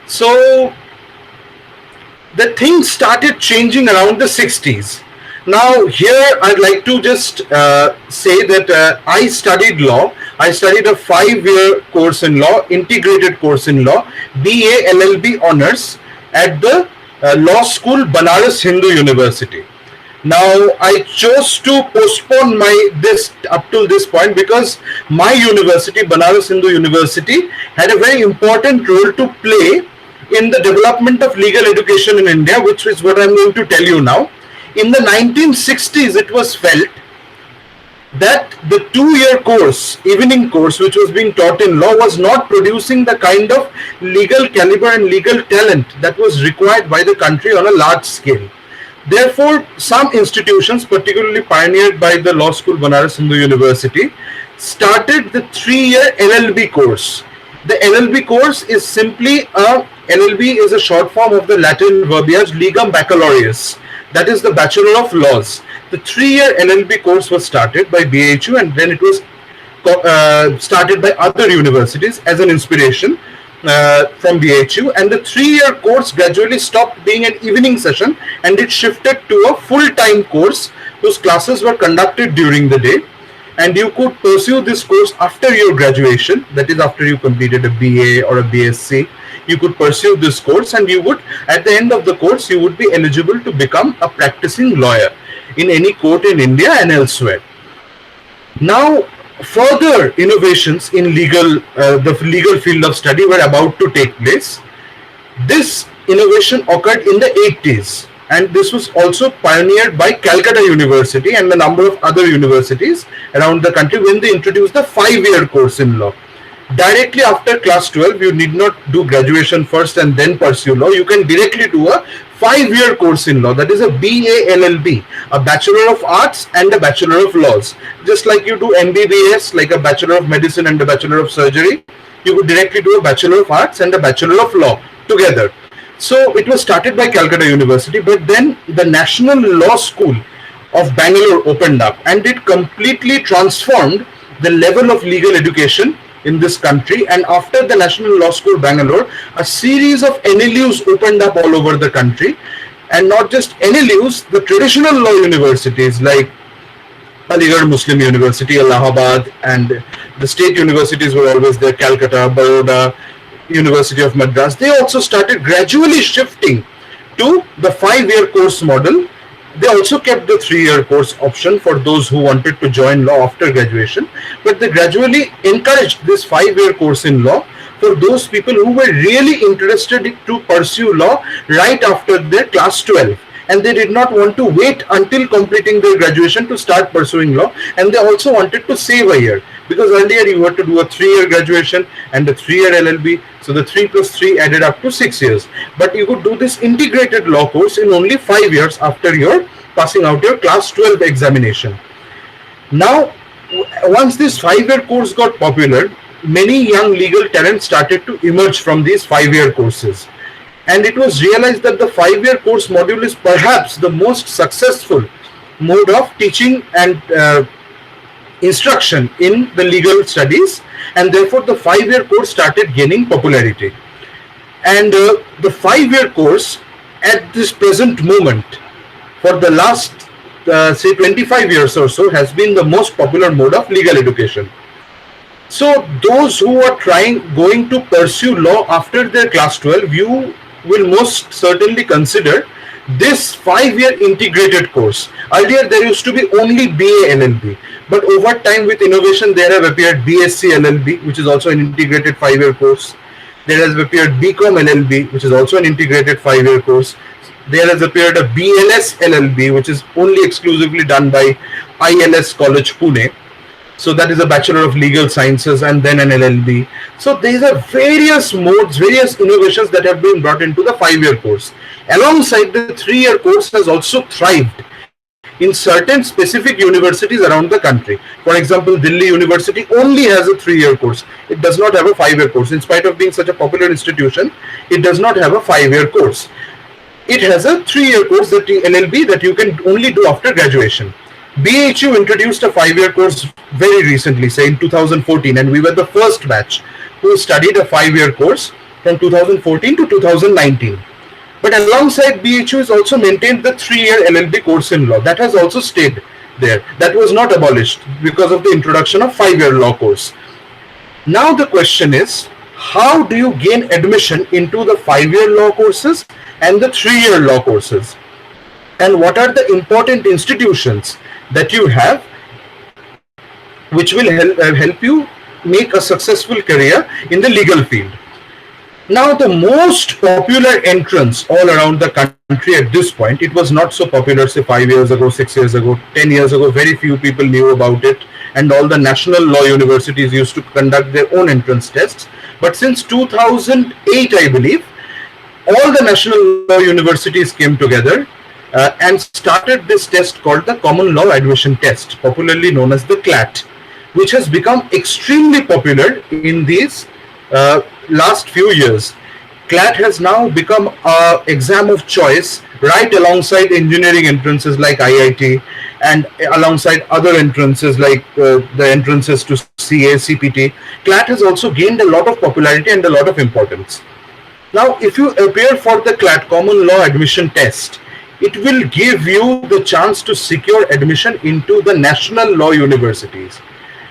Speaker 11: So the things started changing around the 60s. Now here I'd like to just say that I studied law. I studied a 5-year course in law, integrated course in law, BA LLB honors at the law school Banaras Hindu University. Now I chose to postpone this up to this point because my university, Banaras Hindu University, had a very important role to play in the development of legal education in India, which is what I'm going to tell you now. In the 1960s, it was felt that the 2-year course, evening course, which was being taught in law was not producing the kind of legal caliber and legal talent that was required by the country on a large scale. Therefore, some institutions, particularly pioneered by the law school Banaras Hindu University, started the 3-year LLB course. The LLB course is simply LLB is a short form of the Latin verbiage Legum Baccalaureus. That is the Bachelor of Laws. The 3-year LLB course was started by BHU, and then it was started by other universities as an inspiration from BHU. And the 3-year course gradually stopped being an evening session, and it shifted to a full-time course whose classes were conducted during the day. And you could pursue this course after your graduation, that is after you completed a BA or a BSc. You could pursue this course, and you would, at the end of the course, you would be eligible to become a practicing lawyer in any court in India and elsewhere. Now, further innovations in the legal field of study were about to take place. This innovation occurred in the 80s, and this was also pioneered by Calcutta University and a number of other universities around the country when they introduced the 5-year course in law. Directly after class 12, you need not do graduation first and then pursue law. You can directly do a 5-year course in law, that is a BA LLB, a Bachelor of Arts and a Bachelor of Laws. Just like you do MBBS, like a Bachelor of Medicine and a Bachelor of Surgery, you could directly do a Bachelor of Arts and a Bachelor of Law together. So it was started by Calcutta University, but then the National Law School of Bangalore opened up, and it completely transformed the level of legal education in this country. And after the National Law School Bangalore, a series of NLUs opened up all over the country, and not just NLUs, the traditional law universities like Aligarh Muslim University, Allahabad, and the state universities were always there, Calcutta, Baroda, University of Madras. They also started gradually shifting to the 5-year course model. They also kept the 3-year course option for those who wanted to join law after graduation, but they gradually encouraged this 5-year course in law for those people who were really interested to pursue law right after their class 12. And they did not want to wait until completing their graduation to start pursuing law, and they also wanted to save a year, because earlier you had to do a 3-year graduation and a 3-year LLB, so the 3 plus 3 added up to 6 years. But you could do this integrated law course in only 5 years after your passing out your class 12 examination. Now, once this 5-year course got popular, many young legal talents started to emerge from these 5-year courses. And it was realized that the 5-year course module is perhaps the most successful mode of teaching and instruction in the legal studies, and therefore the 5-year course started gaining popularity. And the 5-year course at this present moment, for the last say 25 years or so, has been the most popular mode of legal education. So those who are going to pursue law after their class 12, you will most certainly consider this 5-year integrated course. Earlier there used to be only BA LLB, but over time with innovation there have appeared BSc LLB, which is also an integrated 5-year course. There has appeared BCom LLB, which is also an integrated 5-year course. There has appeared a BLS LLB, which is only exclusively done by ILS College Pune. So that is a Bachelor of Legal Sciences and then an LLB. So these are various modes, various innovations that have been brought into the 5-year course. Alongside, the 3-year course has also thrived in certain specific universities around the country. For example, Delhi University only has a 3-year course. It does not have a 5-year course. In spite of being such a popular institution, it does not have a 5-year course. It has a 3-year course, that LLB, that you can only do after graduation. BHU introduced a 5-year course very recently, say in 2014, and we were the first batch who studied a 5-year course from 2014 to 2019. But alongside, BHU has also maintained the 3-year LLB course in law. That has also stayed there. That was not abolished because of the introduction of 5-year law course. Now the question is, how do you gain admission into the 5-year law courses and the 3-year law courses? And what are the important institutions that you have which will help you make a successful career in the legal field? Now, the most popular entrance all around the country at this point, it was not so popular, say 5 years ago, 6 years ago, 10 years ago, very few people knew about it, and all the national law universities used to conduct their own entrance tests. But since 2008, I believe, all the national law universities came together and started this test called the Common Law Admission Test, popularly known as the CLAT, which has become extremely popular in these last few years. CLAT has now become an exam of choice right alongside engineering entrances like IIT and alongside other entrances like the entrances to CA, CPT. CLAT has also gained a lot of popularity and a lot of importance. Now, if you appear for the CLAT, Common Law Admission Test, it will give you the chance to secure admission into the national law universities.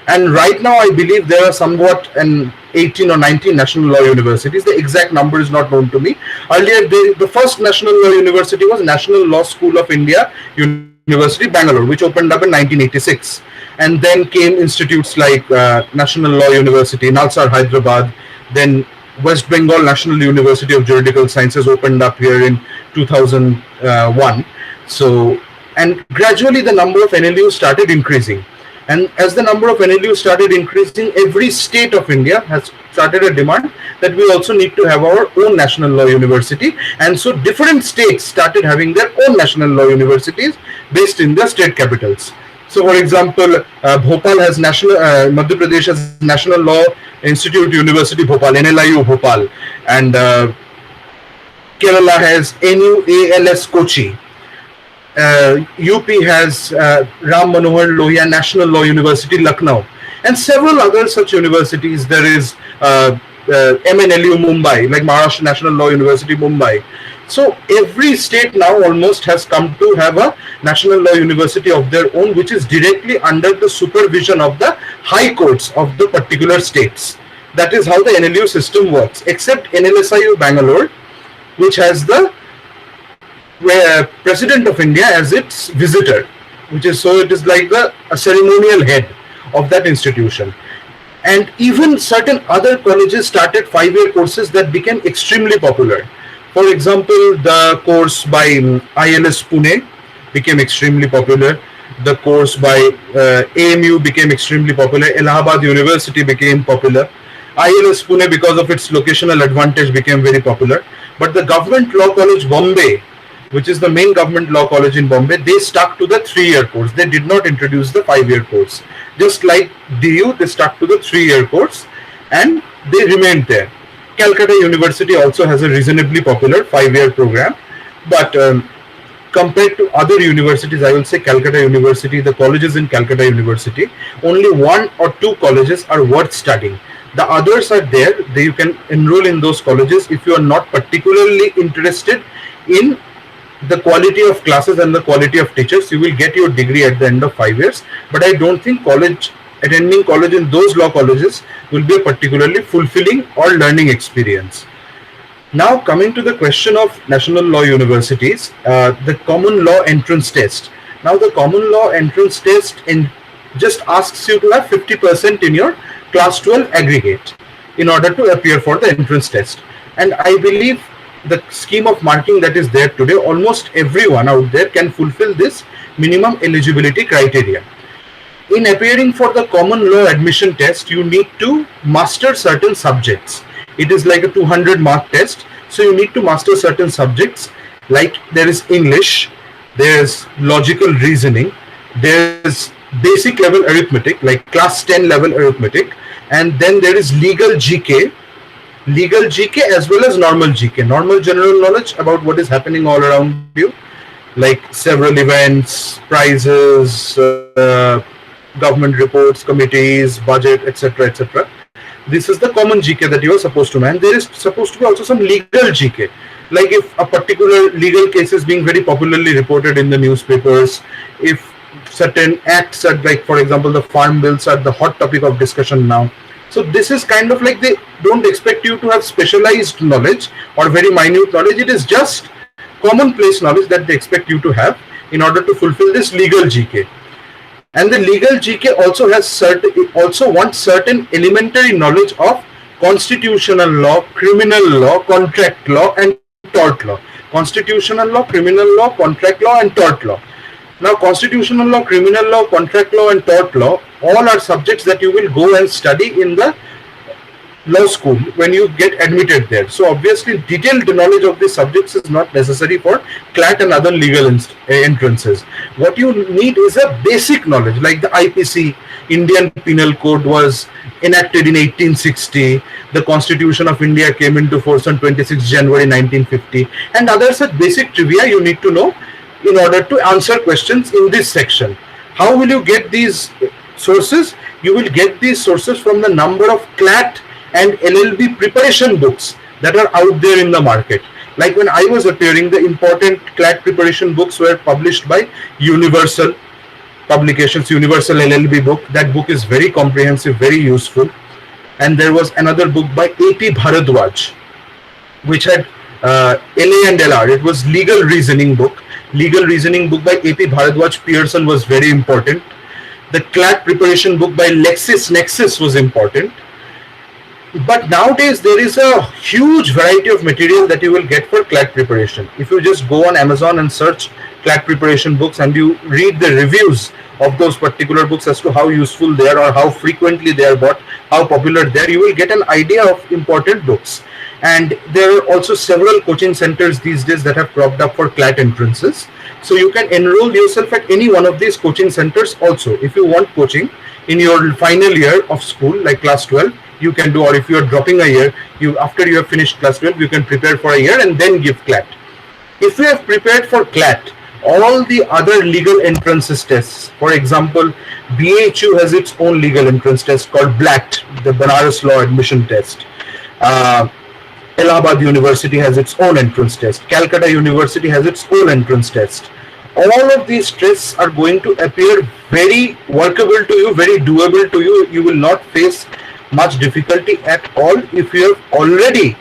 Speaker 11: And right now, I believe there are somewhat 18 or 19 national law universities. The exact number is not known to me. Earlier, the first national law university was National Law School of India, University, Bangalore, which opened up in 1986. And then came institutes like National Law University, Nalsar, Hyderabad. Then West Bengal National University of Juridical Sciences opened up here in 2001. So, and gradually the number of NLUs started increasing. And as the number of NLUs started increasing, every state of India has started a demand that we also need to have our own national law university. And so different states started having their own national law universities based in their state capitals. So for example, Bhopal has Madhya Pradesh has National Law Institute University Bhopal, NLIU Bhopal, and Kerala has NUALS Kochi. UP has Ram Manohar Lohia National Law University Lucknow, and several other such universities. There is MNLU Mumbai, like Maharashtra National Law University Mumbai. So every state now almost has come to have a national law university of their own, which is directly under the supervision of the high courts of the particular states. That is how the NLU system works, except NLSIU Bangalore, which has the President of India as its visitor, which is so it is like a ceremonial head of that institution. And even certain other colleges started 5-year courses that became extremely popular. For example, the course by ILS Pune became extremely popular. The course by AMU became extremely popular. Allahabad University became popular. ILS Pune, because of its locational advantage, became very popular. But the Government Law College Bombay, which is the main government law college in Bombay, they stuck to the 3-year course. They did not introduce the 5-year course. Just like DU, they stuck to the 3-year course and they remained there. Calcutta University also has a reasonably popular 5-year program, but compared to other universities, I will say Calcutta University, the colleges in Calcutta University, only 1 or 2 colleges are worth studying. The others are there. You can enroll in those colleges if you are not particularly interested in the quality of classes and the quality of teachers, you will get your degree at the end of 5 years. But I don't think attending college in those law colleges will be a particularly fulfilling or learning experience. Now, coming to the question of national law universities, the common law entrance test. Now, the common law entrance test just asks you to have 50% in your class 12 aggregate in order to appear for the entrance test. And I believe the scheme of marking that is there today, almost everyone out there can fulfill this minimum eligibility criteria. In appearing for the common law admission test, you need to master certain subjects. It is like a 200 mark test. So you need to master certain subjects, like there is English, there's logical reasoning, there's basic level arithmetic, like class 10 level arithmetic, and then there is legal GK as well as normal GK, normal general knowledge about what is happening all around you, like several events, prizes, government reports, committees, budget, etc., etc. This is the common GK that you are supposed to know. And there is supposed to be also some legal GK, like if a particular legal case is being very popularly reported in the newspapers, if certain acts are, like for example the farm bills are the hot topic of discussion now. So this is kind of like, they don't expect you to have specialized knowledge or very minute knowledge. It is just commonplace knowledge that they expect you to have in order to fulfill this legal GK. And the legal GK also wants certain elementary knowledge of constitutional law, criminal law, contract law, and tort law. Constitutional law, criminal law, contract law, and tort law. Now, constitutional law, criminal law, contract law, and tort law, all are subjects that you will go and study in the law school when you get admitted there. So obviously detailed knowledge of these subjects is not necessary for CLAT and other legal entrances. What you need is a basic knowledge, like the IPC, Indian Penal Code, was enacted in 1860. The Constitution of India came into force on 26 January 1950, and other such basic trivia you need to know in order to answer questions in this section. How will you get these sources? You will get these sources from the number of CLAT and LLB preparation books that are out there in the market. Like when I was appearing, the important CLAT preparation books were published by Universal Publications, Universal LLB book. That book is very comprehensive, very useful. And there was another book by A.P. Bharadwaj, which had LA and LR. It was legal reasoning book. Legal reasoning book by A.P. Bharadwaj Pearson was very important. The CLAT preparation book by LexisNexis was important. But nowadays there is a huge variety of material that you will get for CLAT preparation. If you just go on Amazon and search CLAT preparation books and you read the reviews of those particular books as to how useful they are or how frequently they are bought, how popular they are, you will get an idea of important books. And there are also several coaching centers these days that have cropped up for CLAT entrances. So you can enroll yourself at any one of these coaching centers also. If you want coaching in your final year of school, like class 12, you can do, or if you are dropping a year, after you have finished class 12, you can prepare for a year and then give CLAT. If you have prepared for CLAT, all the other legal entrances tests, for example, BHU has its own legal entrance test called BLAT, the Banaras Law Admission Test. Allahabad University has its own entrance test. Calcutta University has its own entrance test. All of these tests are going to appear very workable to you, very doable to you. You will not face much difficulty at all if you have already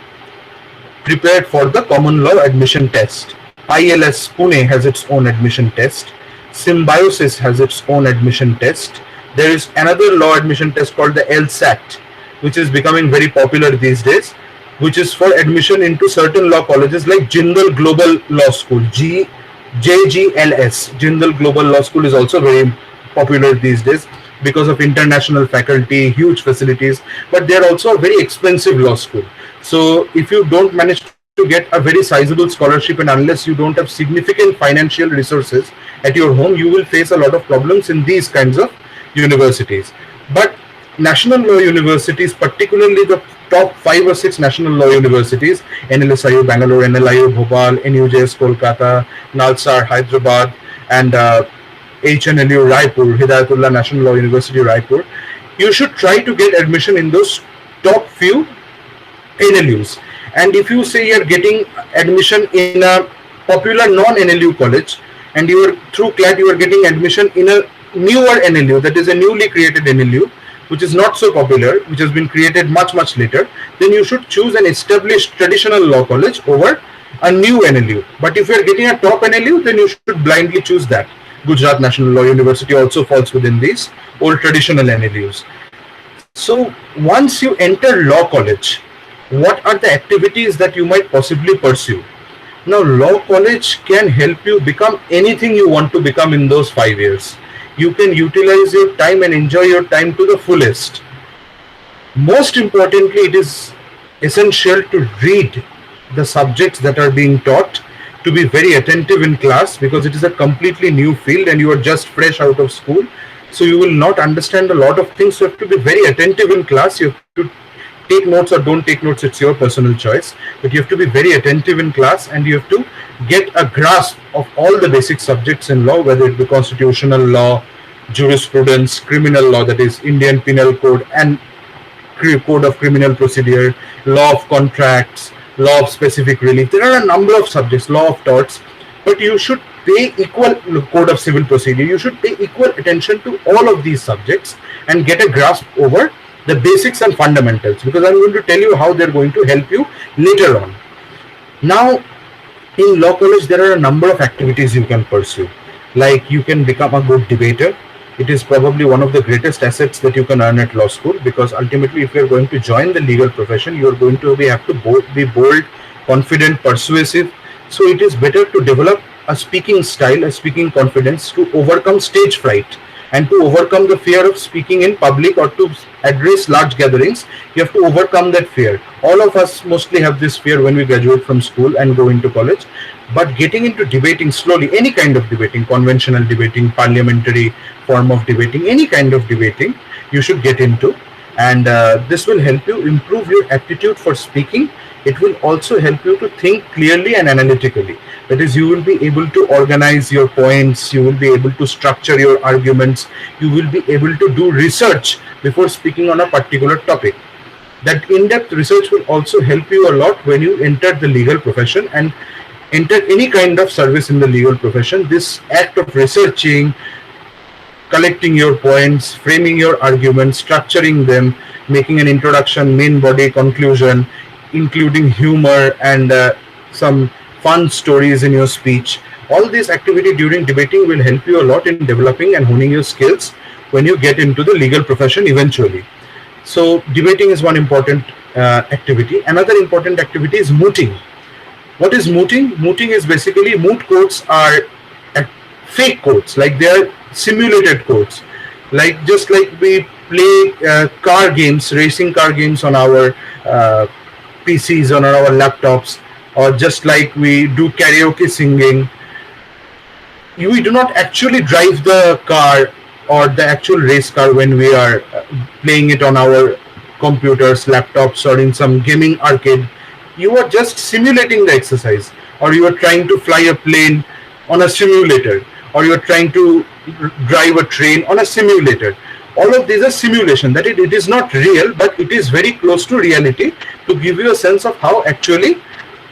Speaker 11: prepared for the common law admission test. ILS Pune has its own admission test. Symbiosis has its own admission test. There is another law admission test called the LSAT, which is becoming very popular these days, which is for admission into certain law colleges like Jindal Global Law School, JGLS. Jindal Global Law School is also very popular these days because of international faculty, huge facilities, but they're also a very expensive law school. So if you don't manage to get a very sizable scholarship, and unless you don't have significant financial resources at your home, you will face a lot of problems in these kinds of universities. But national law universities, particularly the top 5 or 6 national law universities, NLSIU Bangalore, NLIU Bhopal, NUJS Kolkata, Nalsar Hyderabad, and HNLU Raipur, Hidayatullah National Law University Raipur, you should try to get admission in those top few NLUs. And if you say you're getting admission in a popular non-NLU college, and you are through CLAT you are getting admission in a newer NLU, that is a newly created NLU, which is not so popular, which has been created much later, then you should choose an established traditional law college over a new NLU. But if you are getting a top NLU, then you should blindly choose that. Gujarat National Law University also falls within these old traditional NLUs. So once you enter law college, what are the activities that you might possibly pursue? Now, law college can help you become anything you want to become in those 5 years. You can utilize your time and enjoy your time to the fullest. Most importantly, it is essential to read the subjects that are being taught, to be very attentive in class, because it is a completely new field and you are just fresh out of school. So you will not understand a lot of things. So you have to be very attentive in class. You have to take notes or don't take notes, it's your personal choice. But you have to be very attentive in class, and you have to get a grasp of all the basic subjects in law, whether it be constitutional law, jurisprudence, criminal law, that is Indian Penal Code and Code of Criminal Procedure, law of contracts, law of specific relief. There are a number of subjects, law of torts, but you should pay equal, Code of Civil Procedure, you should pay equal attention to all of these subjects and get a grasp over the basics and fundamentals, because I'm going to tell you how they're going to help you later on. Now, in law college, there are a number of activities you can pursue. Like, you can become a good debater. It is probably one of the greatest assets that you can earn at law school, because ultimately, if you're going to join the legal profession, you're going to have to be bold, confident, persuasive. So it is better to develop a speaking style, a speaking confidence, to overcome stage fright and to overcome the fear of speaking in public or to address large gatherings. You have to overcome that fear. All of us mostly have this fear when we graduate from school and go into college. But getting into debating slowly, any kind of debating, conventional debating, parliamentary form of debating, any kind of debating, you should get into. And this will help you improve your aptitude for speaking. It will also help you to think clearly and analytically. That is, you will be able to organize your points, you will be able to structure your arguments, you will be able to do research before speaking on a particular topic. That in-depth research will also help you a lot when you enter the legal profession and enter any kind of service in the legal profession. This act of researching, collecting your points, framing your arguments, structuring them, making an introduction, main body, conclusion, including humor and some fun stories in your speech. All this activity during debating will help you a lot in developing and honing your skills when you get into the legal profession eventually. So debating is one important activity. Another important activity is mooting. What is mooting? Mooting is basically, moot courts are fake courts, like they are simulated courts. Like, just like we play car games, racing car games on our PCs, on our laptops, or just like we do karaoke singing. We do not actually drive the car or the actual race car when we are playing it on our computers, laptops, or in some gaming arcade. You are just simulating the exercise, or you are trying to fly a plane on a simulator, or you are trying to drive a train on a simulator. All of these are simulation, that it is not real, but it is very close to reality to give you a sense of how actually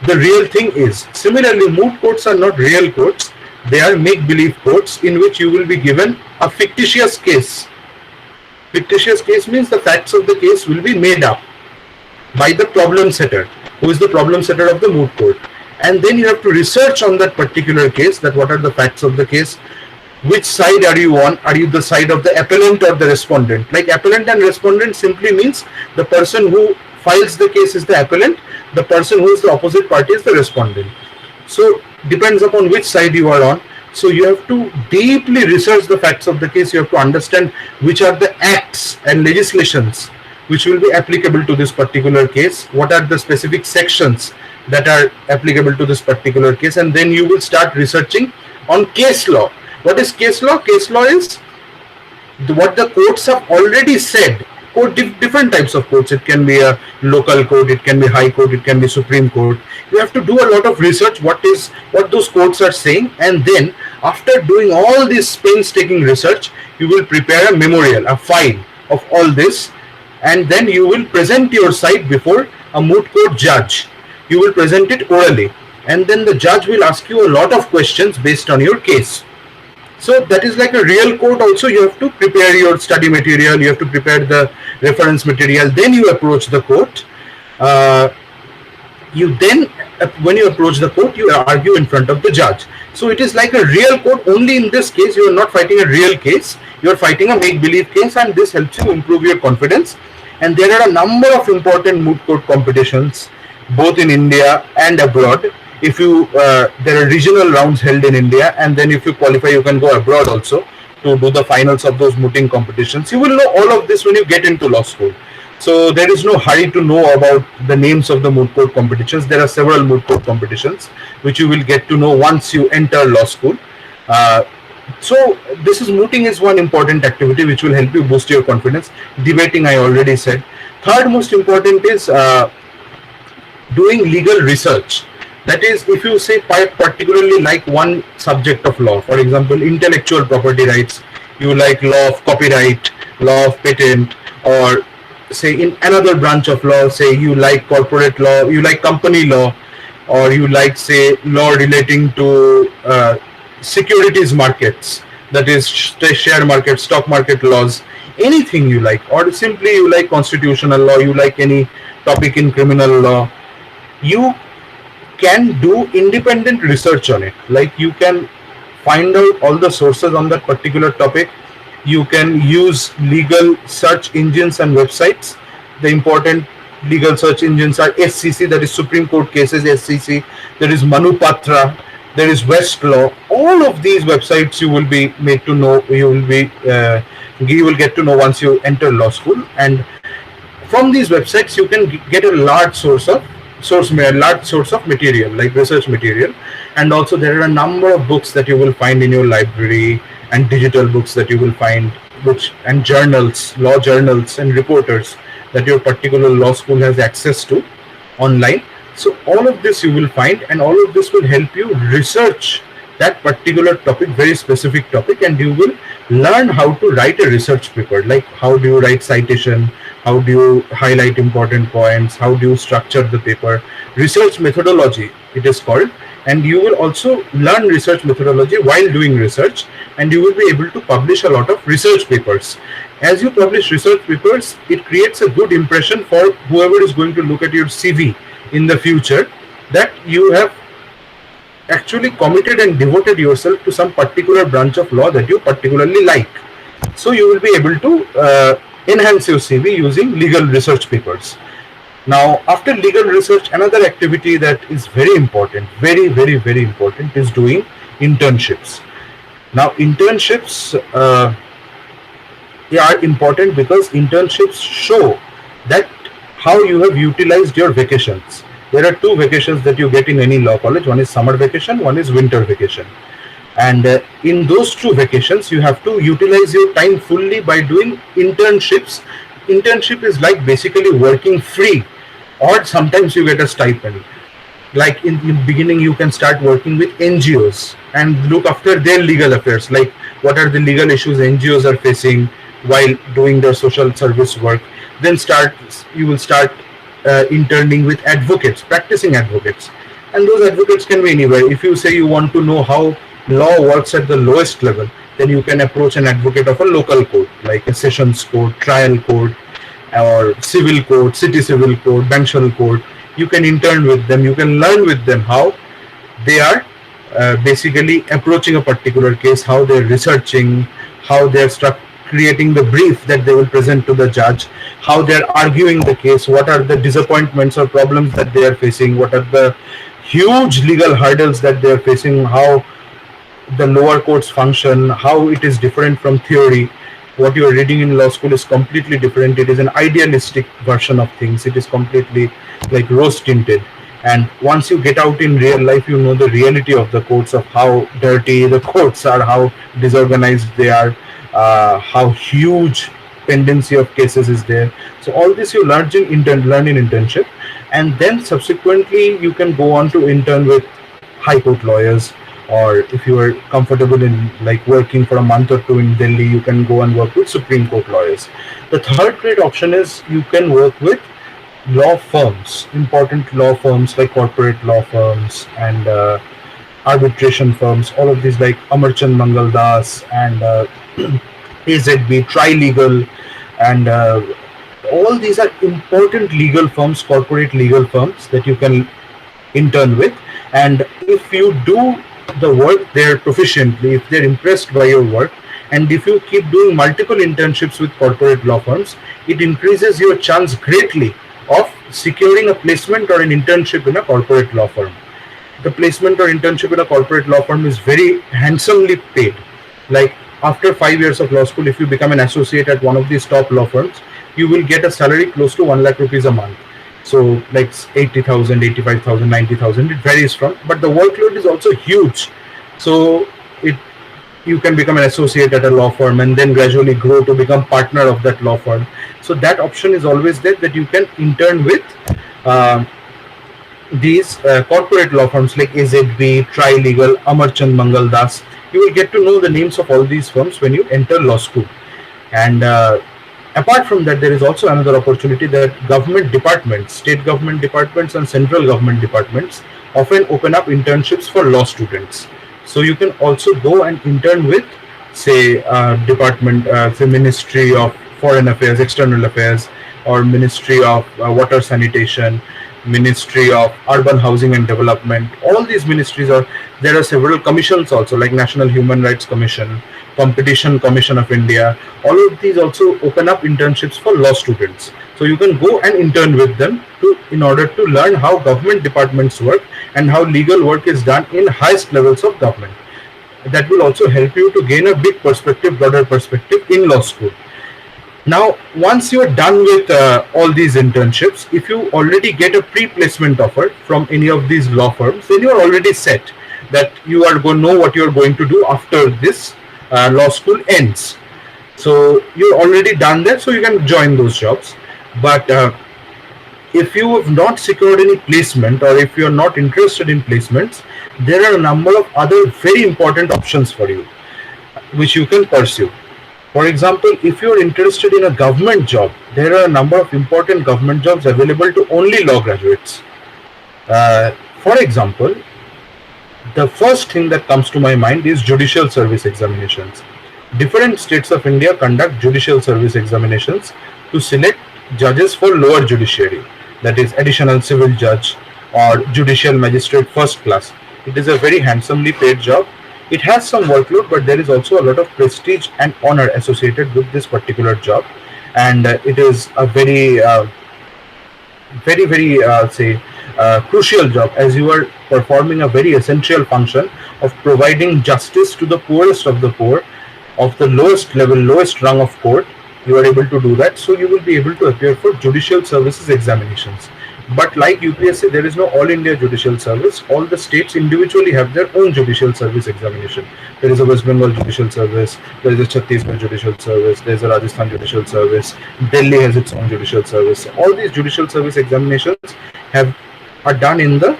Speaker 11: the real thing is. Similarly, moot courts are not real courts. They are make-believe courts in which you will be given a fictitious case. Fictitious case means the facts of the case will be made up by the problem setter, who is the problem setter of the moot court. And then you have to research on that particular case, that what are the facts of the case, which side are you on, are you the side of the appellant or the respondent. Like, appellant and respondent simply means the person who files the case is the appellant, the person who is the opposite party is the respondent. So depends upon which side you are on. So you have to deeply research the facts of the case. You have to understand which are the acts and legislations which will be applicable to this particular case, what are the specific sections that are applicable to this particular case, and then you will start researching on case law. What is case law? Case law is what the courts have already said. Different types of courts. It can be a local court, it can be high court, it can be Supreme Court. You have to do a lot of research what those courts are saying, and then after doing all this painstaking research, you will prepare a memorial, a file of all this, and then you will present your side before a moot court judge. You will present it orally. and then the judge will ask you a lot of questions based on your case. So that is like a real court also. You have to prepare your study material, you have to prepare the reference material, then you approach the court. Uh, you then, when you approach the court, you argue in front of the judge. So it is like a real court. Only in this case you are not fighting a real case, you are fighting a make-believe case, and this helps you improve your confidence. And there are a number of important moot court competitions both in India and abroad. If you there are regional rounds held in India, and then if you qualify you can go abroad also to do the finals of those mooting competitions. You will know all of this when you get into law school. So there is no hurry to know about the names of the moot court competitions. There are several moot court competitions which you will get to know once you enter law school. Uh, so this is mooting is one important activity which will help you boost your confidence. Debating I already said. Third most important is doing legal research. That is, if you say particularly like one subject of law, for example, intellectual property rights, you like law of copyright, law of patent, or say in another branch of law, say you like corporate law, you like company law, or you like say law relating to securities markets, that is share market, stock market laws, anything you like, or simply you like constitutional law, you like any topic in criminal law, you can do independent research on it. Like you can find out all the sources on that particular topic. You can use legal search engines and websites. The important legal search engines are SCC, that is Supreme Court cases, SCC, there is Manupatra, there is Westlaw. All of these websites you will be made to know, you will get to know once you enter law school. And from these websites you can get a large source of material, like research material. And also there are a number of books that you will find in your library, and digital books that you will find, and journals, law journals and reporters that your particular law school has access to online. So all of this you will find, and all of this will help you research that particular topic, very specific topic, and you will learn how to write a research paper, like how do you write citation, how do you highlight important points, how do you structure the paper, research methodology it is called. And you will also learn research methodology while doing research, and you will be able to publish a lot of research papers. As you publish research papers, it creates a good impression for whoever is going to look at your CV in the future, that you have actually committed and devoted yourself to some particular branch of law that you particularly like. So you will be able to enhance your CV using legal research papers. Now, after legal research, another activity that is very important, very, very, very important, is doing internships. Now, internships are important because internships show that how you have utilized your vacations. There are two vacations that you get in any law college. One is summer vacation, one is winter vacation. And in those two vacations, you have to utilize your time fully by doing internships. Internship is like basically working free, or sometimes you get a stipend. Like in the beginning, you can start working with NGOs and look after their legal affairs, like what are the legal issues NGOs are facing while doing their social service work. Then you will start interning with advocates, practicing advocates. And those advocates can be anywhere. If you say you want to know how law works at the lowest level, then you can approach an advocate of a local court, like a sessions court, trial court, or civil court, city civil court, benchal court. You can intern with them, you can learn with them how they are basically approaching a particular case, how they're researching, how they're creating the brief that they will present to the judge, how they're arguing the case, what are the disappointments or problems that they are facing, what are the huge legal hurdles that they are facing, how the lower courts function, how it is different from theory. What you are reading in law school is completely different. It is an idealistic version of things. It is completely like rose tinted. And once you get out in real life, you know the reality of the courts, of how dirty the courts are, how disorganized they are, how huge pendency of cases is there. So all this you learn in internship, and then subsequently you can go on to intern with high court lawyers, or if you are comfortable in like working for a month or two in Delhi, you can go and work with Supreme Court lawyers. The third great option is you can work with law firms, important law firms like corporate law firms and arbitration firms, all of these like Amarchand Mangal Das and AZB, Trilegal, and all these are important legal firms, corporate legal firms that you can intern with. And if you do the work there proficiently, if they're impressed by your work, and if you keep doing multiple internships with corporate law firms, it increases your chance greatly of securing a placement or an internship in a corporate law firm. The placement or internship in a corporate law firm is very handsomely paid. Like after 5 years of law school, if you become an associate at one of these top law firms, you will get a salary close to 1 lakh rupees a month. So like 80,000, 85,000, 90,000, it varies from, but the workload is also huge. So it you can become an associate at a law firm and then gradually grow to become partner of that law firm. So that option is always there, that you can intern with uh, these corporate law firms like AZB, Trilegal, Amarchand Mangal Das. You will get to know the names of all these firms when you enter law school. And apart from that, there is also another opportunity that government departments, state government departments and central government departments often open up internships for law students. So you can also go and intern with, say, department, say Ministry of Foreign Affairs, External Affairs, or Ministry of Water Sanitation, Ministry of Urban Housing and Development. All these ministries are, there are several commissions also, like National Human Rights Commission, Competition Commission of India. All of these also open up internships for law students. So you can go and intern with them in order to learn how government departments work and how legal work is done in highest levels of government. That will also help you to gain a big perspective, broader perspective in law school. Now, once you are done with all these internships, if you already get a pre-placement offer from any of these law firms, then you are already set that you are going to know what you are going to do after this law school ends. So you're already done that, so you can join those jobs. But if you have not secured any placement, or if you are not interested in placements, there are a number of other very important options for you, which you can pursue. For example, if you're interested in a government job, there are a number of important government jobs available to only law graduates. For example, the first thing that comes to my mind is judicial service examinations. Different states of India conduct judicial service examinations to select judges for lower judiciary, that is additional civil judge or judicial magistrate first class. It is a very handsomely paid job. It has some workload, but there is also a lot of prestige and honor associated with this particular job, and it is a very crucial job, as you are performing a very essential function of providing justice to the poorest of the poor, of the lowest level, lowest rung of court. You are able to do that, so you will be able to appear for judicial services examinations. But like UPSC, there is no all India judicial service. All the states individually have their own judicial service examination. There is a West Bengal judicial service, there is a Chhattisgarh judicial service, there is a Rajasthan judicial service, Delhi has its own judicial service. All these judicial service examinations are done in the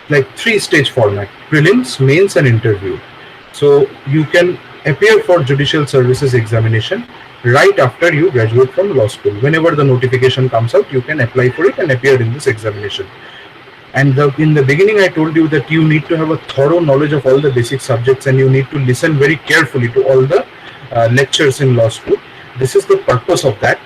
Speaker 11: like 3-stage format: prelims, mains, and interview. So you can appear for judicial services examination right after you graduate from law school. Whenever the notification comes out, you can apply for it and appear in this examination. And in the beginning, I told you that you need to have a thorough knowledge of all the basic subjects, and you need to listen very carefully to all the lectures in law school. This is the purpose of that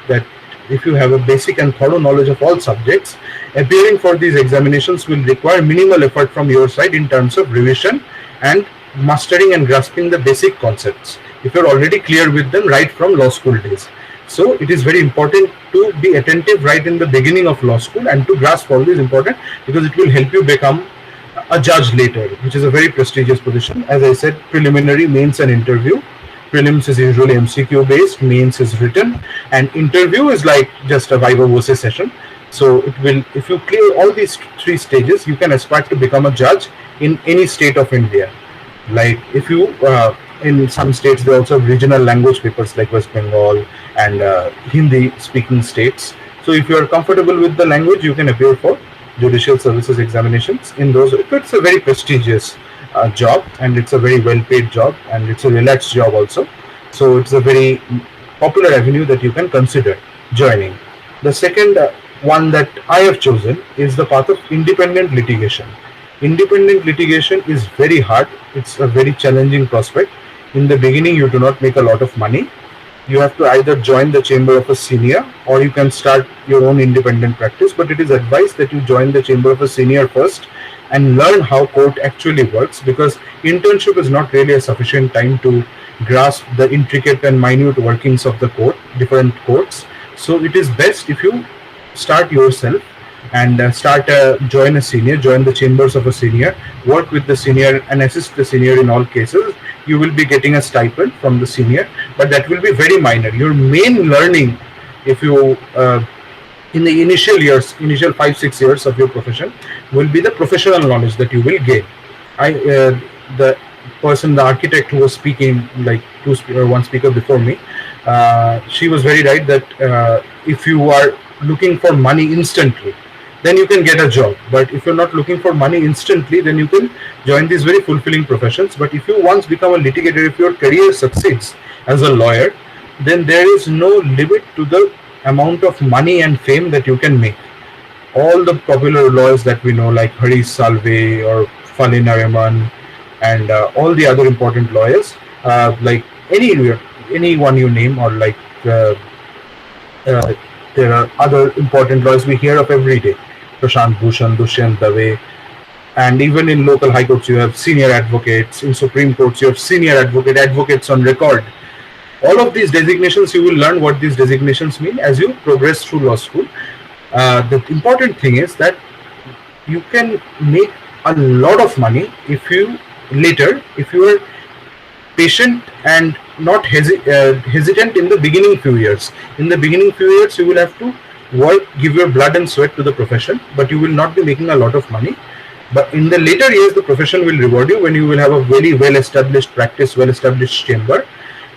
Speaker 11: if you have a basic and thorough knowledge of all subjects, appearing for these examinations will require minimal effort from your side in terms of revision and mastering and grasping the basic concepts, if you're already clear with them right from law school days. So it is very important to be attentive right in the beginning of law school and to grasp all these important, because it will help you become a judge later, which is a very prestigious position. As I said, preliminary, mains, and interview. Prelims is usually MCQ based, mains is written, and interview is like just a viva voce session. So it will, if you clear all these 3 stages, you can aspire to become a judge in any state of India. Like if you in some states, they also have regional language papers like West Bengal and Hindi speaking states. So if you are comfortable with the language, you can appear for judicial services examinations in those. It's a very prestigious job, and it's a very well paid job, and it's a relaxed job also. So it's a very popular avenue that you can consider joining. The second one that I have chosen is the path of independent litigation. Independent litigation is very hard. It's a very challenging prospect. In the beginning, you do not make a lot of money. You have to either join the chamber of a senior or you can start your own independent practice. But it is advised that you join the chamber of a senior first and learn how court actually works, because internship is not really a sufficient time to grasp the intricate and minute workings of the court, different courts. So it is best if you start yourself and join a senior, join the chambers of a senior, work with the senior and assist the senior in all cases. You will be getting a stipend from the senior, but that will be very minor. Your main learning, if you in the initial years, initial 5-6 years of your profession, will be the professional knowledge that you will gain. The person, the architect who was speaking, like one speaker before me, she was very right that if you are looking for money instantly, then you can get a job. But if you're not looking for money instantly, then you can join these very fulfilling professions. But if you once become a litigator, if your career succeeds as a lawyer, then there is no limit to the amount of money and fame that you can make. All the popular lawyers that we know, like Harish Salve or Fali Nariman, and all the other important lawyers, like anyone you name, or like there are other important lawyers we hear of every day. Prashant Bhushan, Dushyant Dave, and even in local high courts you have senior advocates. In Supreme Courts you have senior advocates on record. All of these designations, you will learn what these designations mean as you progress through law school. The important thing is that you can make a lot of money if you are patient and not hesitant in the beginning few years. In the beginning few years, you will have to work, give your blood and sweat to the profession, but you will not be making a lot of money. But in the later years, the profession will reward you when you will have a very well-established practice, well-established chamber.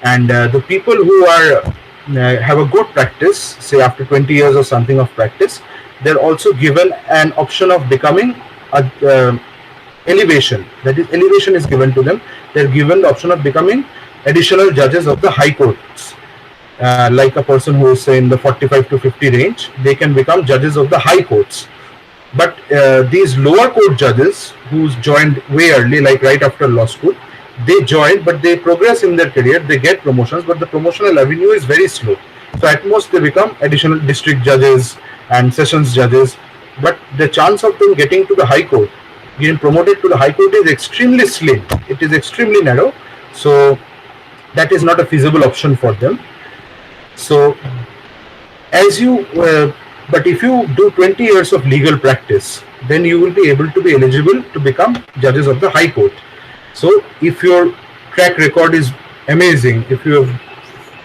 Speaker 11: And the people who have a good practice, say after 20 years or something of practice, they're also given an option of becoming a elevation. That is, elevation is given to them. They're given the option of becoming additional judges of the high courts. Like a person who is, say, in the 45 to 50 range, they can become judges of the high courts. But these lower court judges who's joined way early, like right after law school, they join, but they progress in their career, they get promotions, but the promotional avenue is very slow. So at most they become additional district judges and sessions judges, but the chance of them getting to the high court, getting promoted to the high court, is extremely slim. It is extremely narrow. So that is not a feasible option for them. So but if you do 20 years of legal practice, then you will be able to be eligible to become judges of the high court. So if your track record is amazing, if you have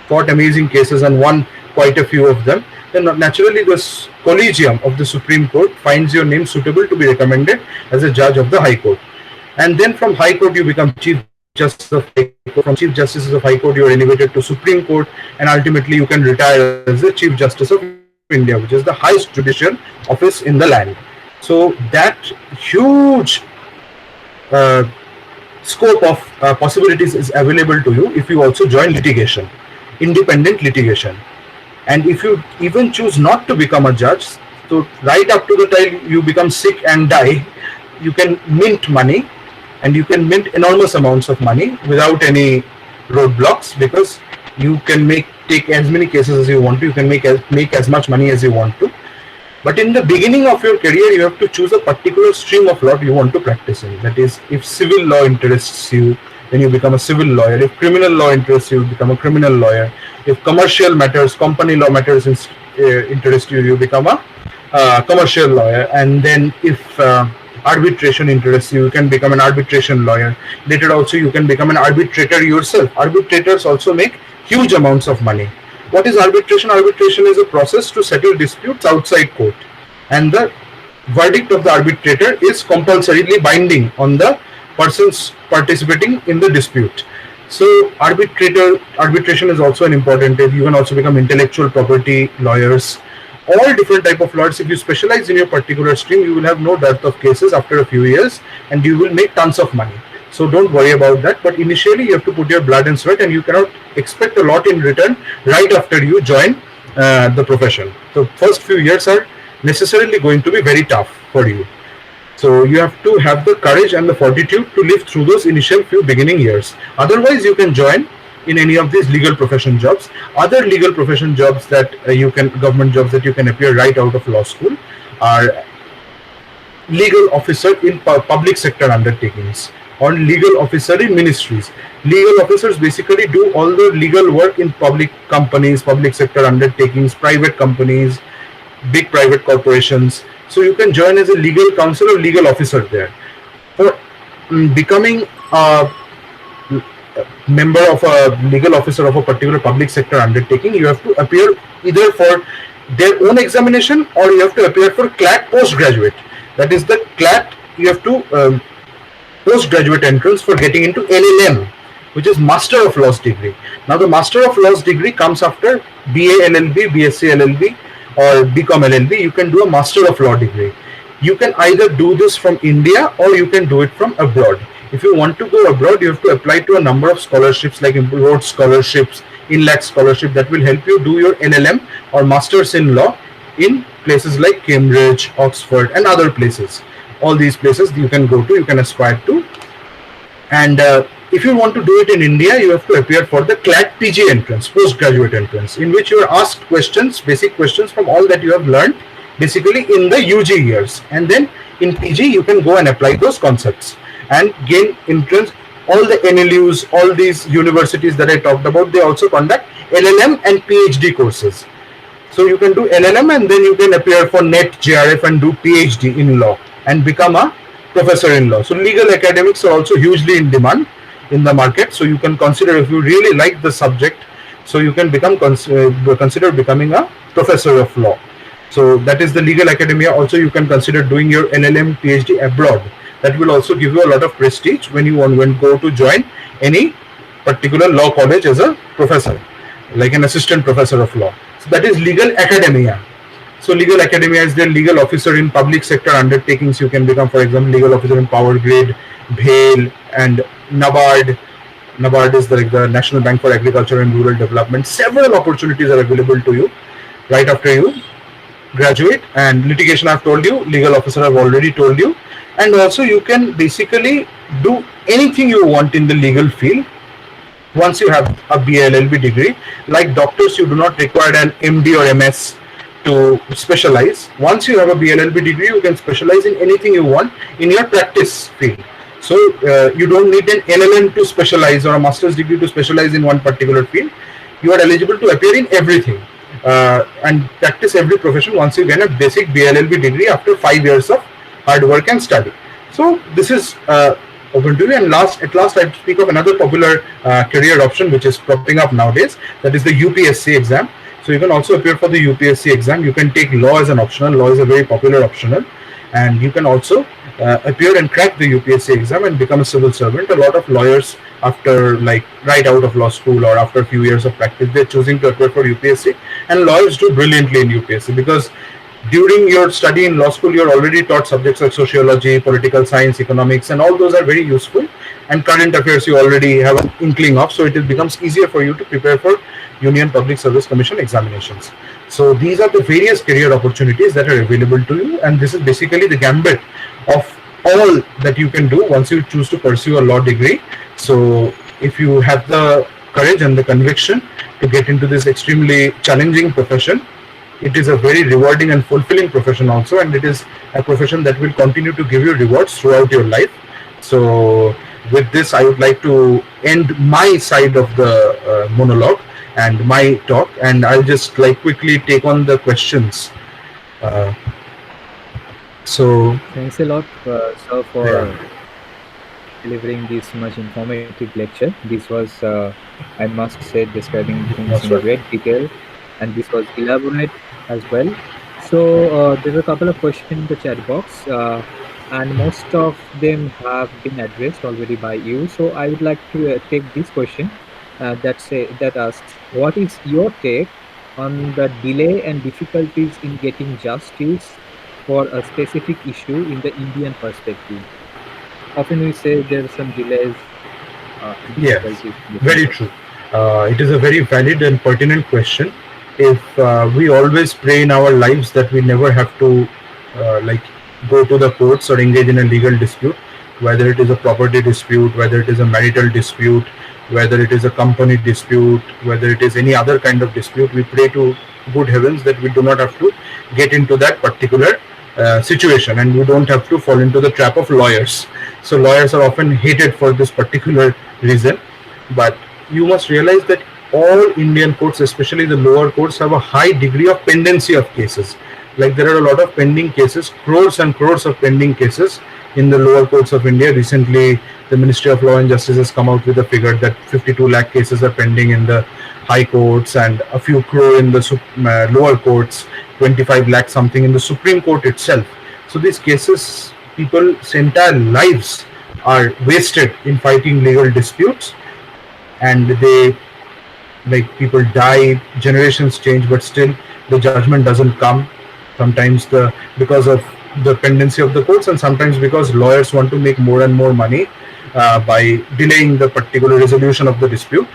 Speaker 11: fought amazing cases and won quite a few of them, then naturally the collegium of the Supreme Court finds your name suitable to be recommended as a judge of the High Court. And then from High Court you become Chief Justice of High Court. From Chief Justices of High Court you are elevated to Supreme Court, and ultimately you can retire as the Chief Justice of India, which is the highest judicial office in the land. So that huge scope of possibilities is available to you if you also join litigation, independent litigation. And if you even choose not to become a judge, so right up to the time you become sick and die, you can mint money, and you can mint enormous amounts of money without any roadblocks, because you can take as many cases as you want to, you can make as much money as you want to. But in the beginning of your career, you have to choose a particular stream of law you want to practice in. That is, if civil law interests you, then you become a civil lawyer. If criminal law interests you, become a criminal lawyer. If commercial matters, company law matters interest you, you become a commercial lawyer. And then if arbitration interests you, you can become an arbitration lawyer. Later also, you can become an arbitrator yourself. Arbitrators also make huge amounts of money. What is arbitration? Arbitration is a process to settle disputes outside court, and the verdict of the arbitrator is compulsorily binding on the persons participating in the dispute. So arbitration is also an important area. You can also become intellectual property lawyers, all different type of lawyers. If you specialize in your particular stream, you will have no dearth of cases after a few years, and you will make tons of money. So don't worry about that. But initially you have to put your blood and sweat, and you cannot expect a lot in return right after you join the profession. So first few years are necessarily going to be very tough for you. So you have to have the courage and the fortitude to live through those initial few beginning years. Otherwise, you can join in any of these legal profession jobs. Other legal profession jobs that government jobs that you can appear right out of law school are legal officer in public sector undertakings or legal officer in ministries. Legal officers basically do all the legal work in public companies, public sector undertakings, private companies, big private corporations. So you can join as a legal counsel or legal officer there. For becoming a member of a legal officer of a particular public sector undertaking, you have to appear either for their own examination or you have to appear for CLAT postgraduate. That is the CLAT, you have to postgraduate entrance for getting into LLM, which is Master of Laws degree. Now the Master of Laws degree comes after BA LLB, BSc LLB or BCom LLB. You can do a Master of Law degree. You can either do this from India or you can do it from abroad. If you want to go abroad, you have to apply to a number of scholarships like Rhodes scholarships, INLAC scholarship that will help you do your LLM or Masters in Law in places like Cambridge, Oxford and other places. All these places you can go to, you can aspire to. And if you want to do it in India, you have to appear for the CLAT PG entrance, postgraduate entrance, in which you are asked questions, basic questions from all that you have learned basically in the UG years. And then in PG, you can go and apply those concepts and gain entrance. All the NLUs, all these universities that I talked about, they also conduct LLM and PhD courses. So you can do LLM and then you can appear for NET, JRF and do PhD in law and become a professor in law. So legal academics are also hugely in demand in the market. So you can consider, if you really like the subject, so you can consider becoming a professor of law. So that is the legal academia. Also, you can consider doing your LLM PhD abroad. That will also give you a lot of prestige when you go to join any particular law college as a professor, like an assistant professor of law. So that is legal academia. So legal academia is the legal officer in public sector undertakings. You can become, for example, legal officer in Power Grid, BHEL and NABARD. NABARD is the National Bank for Agriculture and Rural Development. Several opportunities are available to you right after you graduate. And litigation, I've told you, legal officer, I've already told you. And also you can basically do anything you want in the legal field once you have a BLLB degree. Like doctors, you do not require an MD or MS to specialize. Once you have a BLLB degree, you can specialize in anything you want in your practice field. So you don't need an LLM to specialize or a master's degree to specialize in one particular field. You are eligible to appear in everything and practice every profession once you gain a basic BLLB degree after 5 years of hard work and study. So this is open to you. And at last I speak of another popular career option which is popping up nowadays, that is the UPSC exam. So you can also appear for the UPSC exam. You can take law as an optional. Law is a very popular optional, and you can also appear and crack the UPSC exam and become a civil servant. A lot of lawyers, after right out of law school or after a few years of practice, they're choosing to appear for UPSC, and lawyers do brilliantly in UPSC because during your study in law school, you're already taught subjects like sociology, political science, economics, and all those are very useful. And current affairs you already have an inkling of, so it becomes easier for you to prepare for Union Public Service Commission examinations. So these are the various career opportunities that are available to you, and this is basically the gambit of all that you can do once you choose to pursue a law degree. So if you have the courage and the conviction to get into this extremely challenging profession, it is a very rewarding and fulfilling profession also, and it is a profession that will continue to give you rewards throughout your life. So with this, I would like to end my side of the monologue and my talk, and I'll just quickly take on the questions. So
Speaker 5: thanks a lot, sir, for delivering this much informative lecture. This was, I must say, describing things in great detail, and this was elaborate as well. So there are a couple of questions in the chat box, and most of them have been addressed already by you. So I would like to take this question that asks, what is your take on the delay and difficulties in getting justice for a specific issue in the Indian perspective? Often we say there are some delays.
Speaker 11: Yes, very true. It is a very valid and pertinent question. if we always pray in our lives that we never have to like go to the courts or engage in a legal dispute, whether it is a property dispute, whether it is a marital dispute, whether it is a company dispute, whether it is any other kind of dispute, we pray to good heavens that we do not have to get into that particular situation, and we don't have to fall into the trap of lawyers. So lawyers are often hated for this particular reason. But you must realize that all Indian courts, especially the lower courts, have a high degree of pendency of cases. Like there are a lot of pending cases, crores and crores of pending cases in the lower courts of India. Recently, the Ministry of Law and Justice has come out with a figure that 52 lakh cases are pending in the high courts and a few crore in the lower courts, 25 lakh something in the Supreme Court itself. So these cases, people's entire lives are wasted in fighting legal disputes, and they, like, people die, generations change, but still the judgment doesn't come. Sometimes because of the pendency of the courts, and sometimes because lawyers want to make more and more money by delaying the particular resolution of the dispute.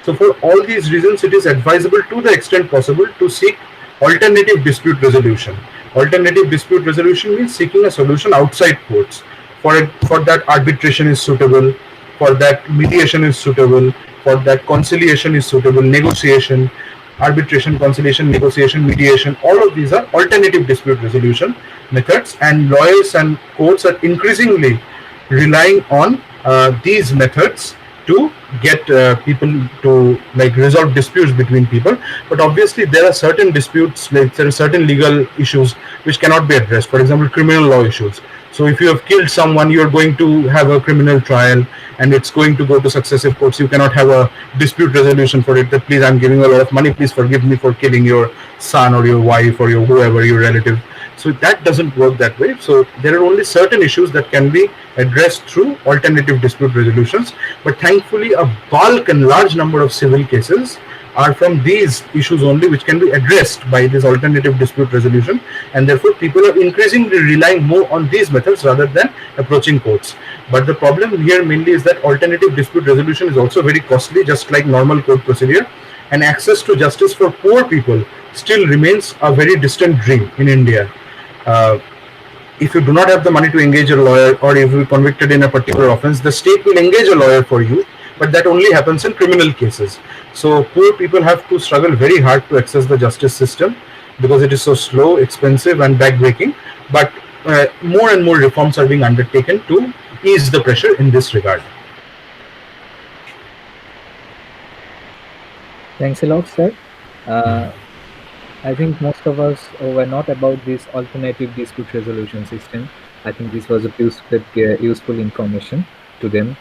Speaker 11: So for all these reasons, it is advisable to the extent possible to seek alternative dispute resolution. Alternative dispute resolution means seeking a solution outside courts. For that, arbitration is suitable, for that mediation is suitable, for that conciliation is suitable, negotiation, arbitration, conciliation, negotiation, mediation, all of these are alternative dispute resolution methods, and lawyers and courts are increasingly relying on these methods to get people to, like, resolve disputes between people. But obviously there are certain disputes, like there are certain legal issues which cannot be addressed. For example, criminal law issues. So if you have killed someone, you are going to have a criminal trial and it's going to go to successive courts. You cannot have a dispute resolution for it, that please, I'm giving a lot of money, please forgive me for killing your son or your wife or your whoever, your relative. So that doesn't work that way. So there are only certain issues that can be addressed through alternative dispute resolutions. But thankfully, a bulk and large number of civil cases are from these issues only, which can be addressed by this alternative dispute resolution, and therefore people are increasingly relying more on these methods rather than approaching courts. But the problem here mainly is that alternative dispute resolution is also very costly, just like normal court procedure, and access to justice for poor people still remains a very distant dream in India. If you do not have the money to engage a lawyer, or if you're convicted in a particular offense, the state will engage a lawyer for you, but that only happens in criminal cases. So poor people have to struggle very hard to access the justice system because it is so slow, expensive, and backbreaking. But more and more reforms are being undertaken to ease the pressure in this regard.
Speaker 5: Thanks a lot, sir. I think most of us were not about this alternative dispute resolution system. I think this was a useful information to them.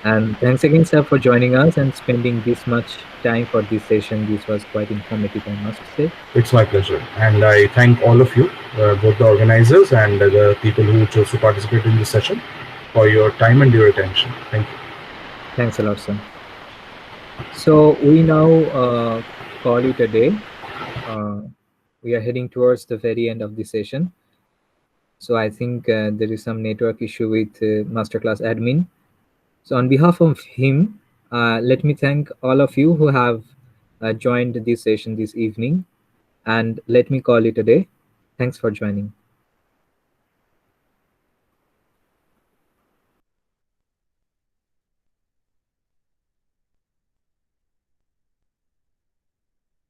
Speaker 5: And thanks again, sir, for joining us and spending this much time for this session. This was quite informative, I must say.
Speaker 11: It's my pleasure. And I thank all of you, both the organizers and the people who chose to participate in this session, for your time and your attention. Thank you.
Speaker 5: Thanks a lot, sir. So we now call it a day. We are heading towards the very end of the session. So I think there is some network issue with Masterclass admin. So on behalf of him, let me thank all of you who have joined this session this evening, and let me call it a day. Thanks for joining.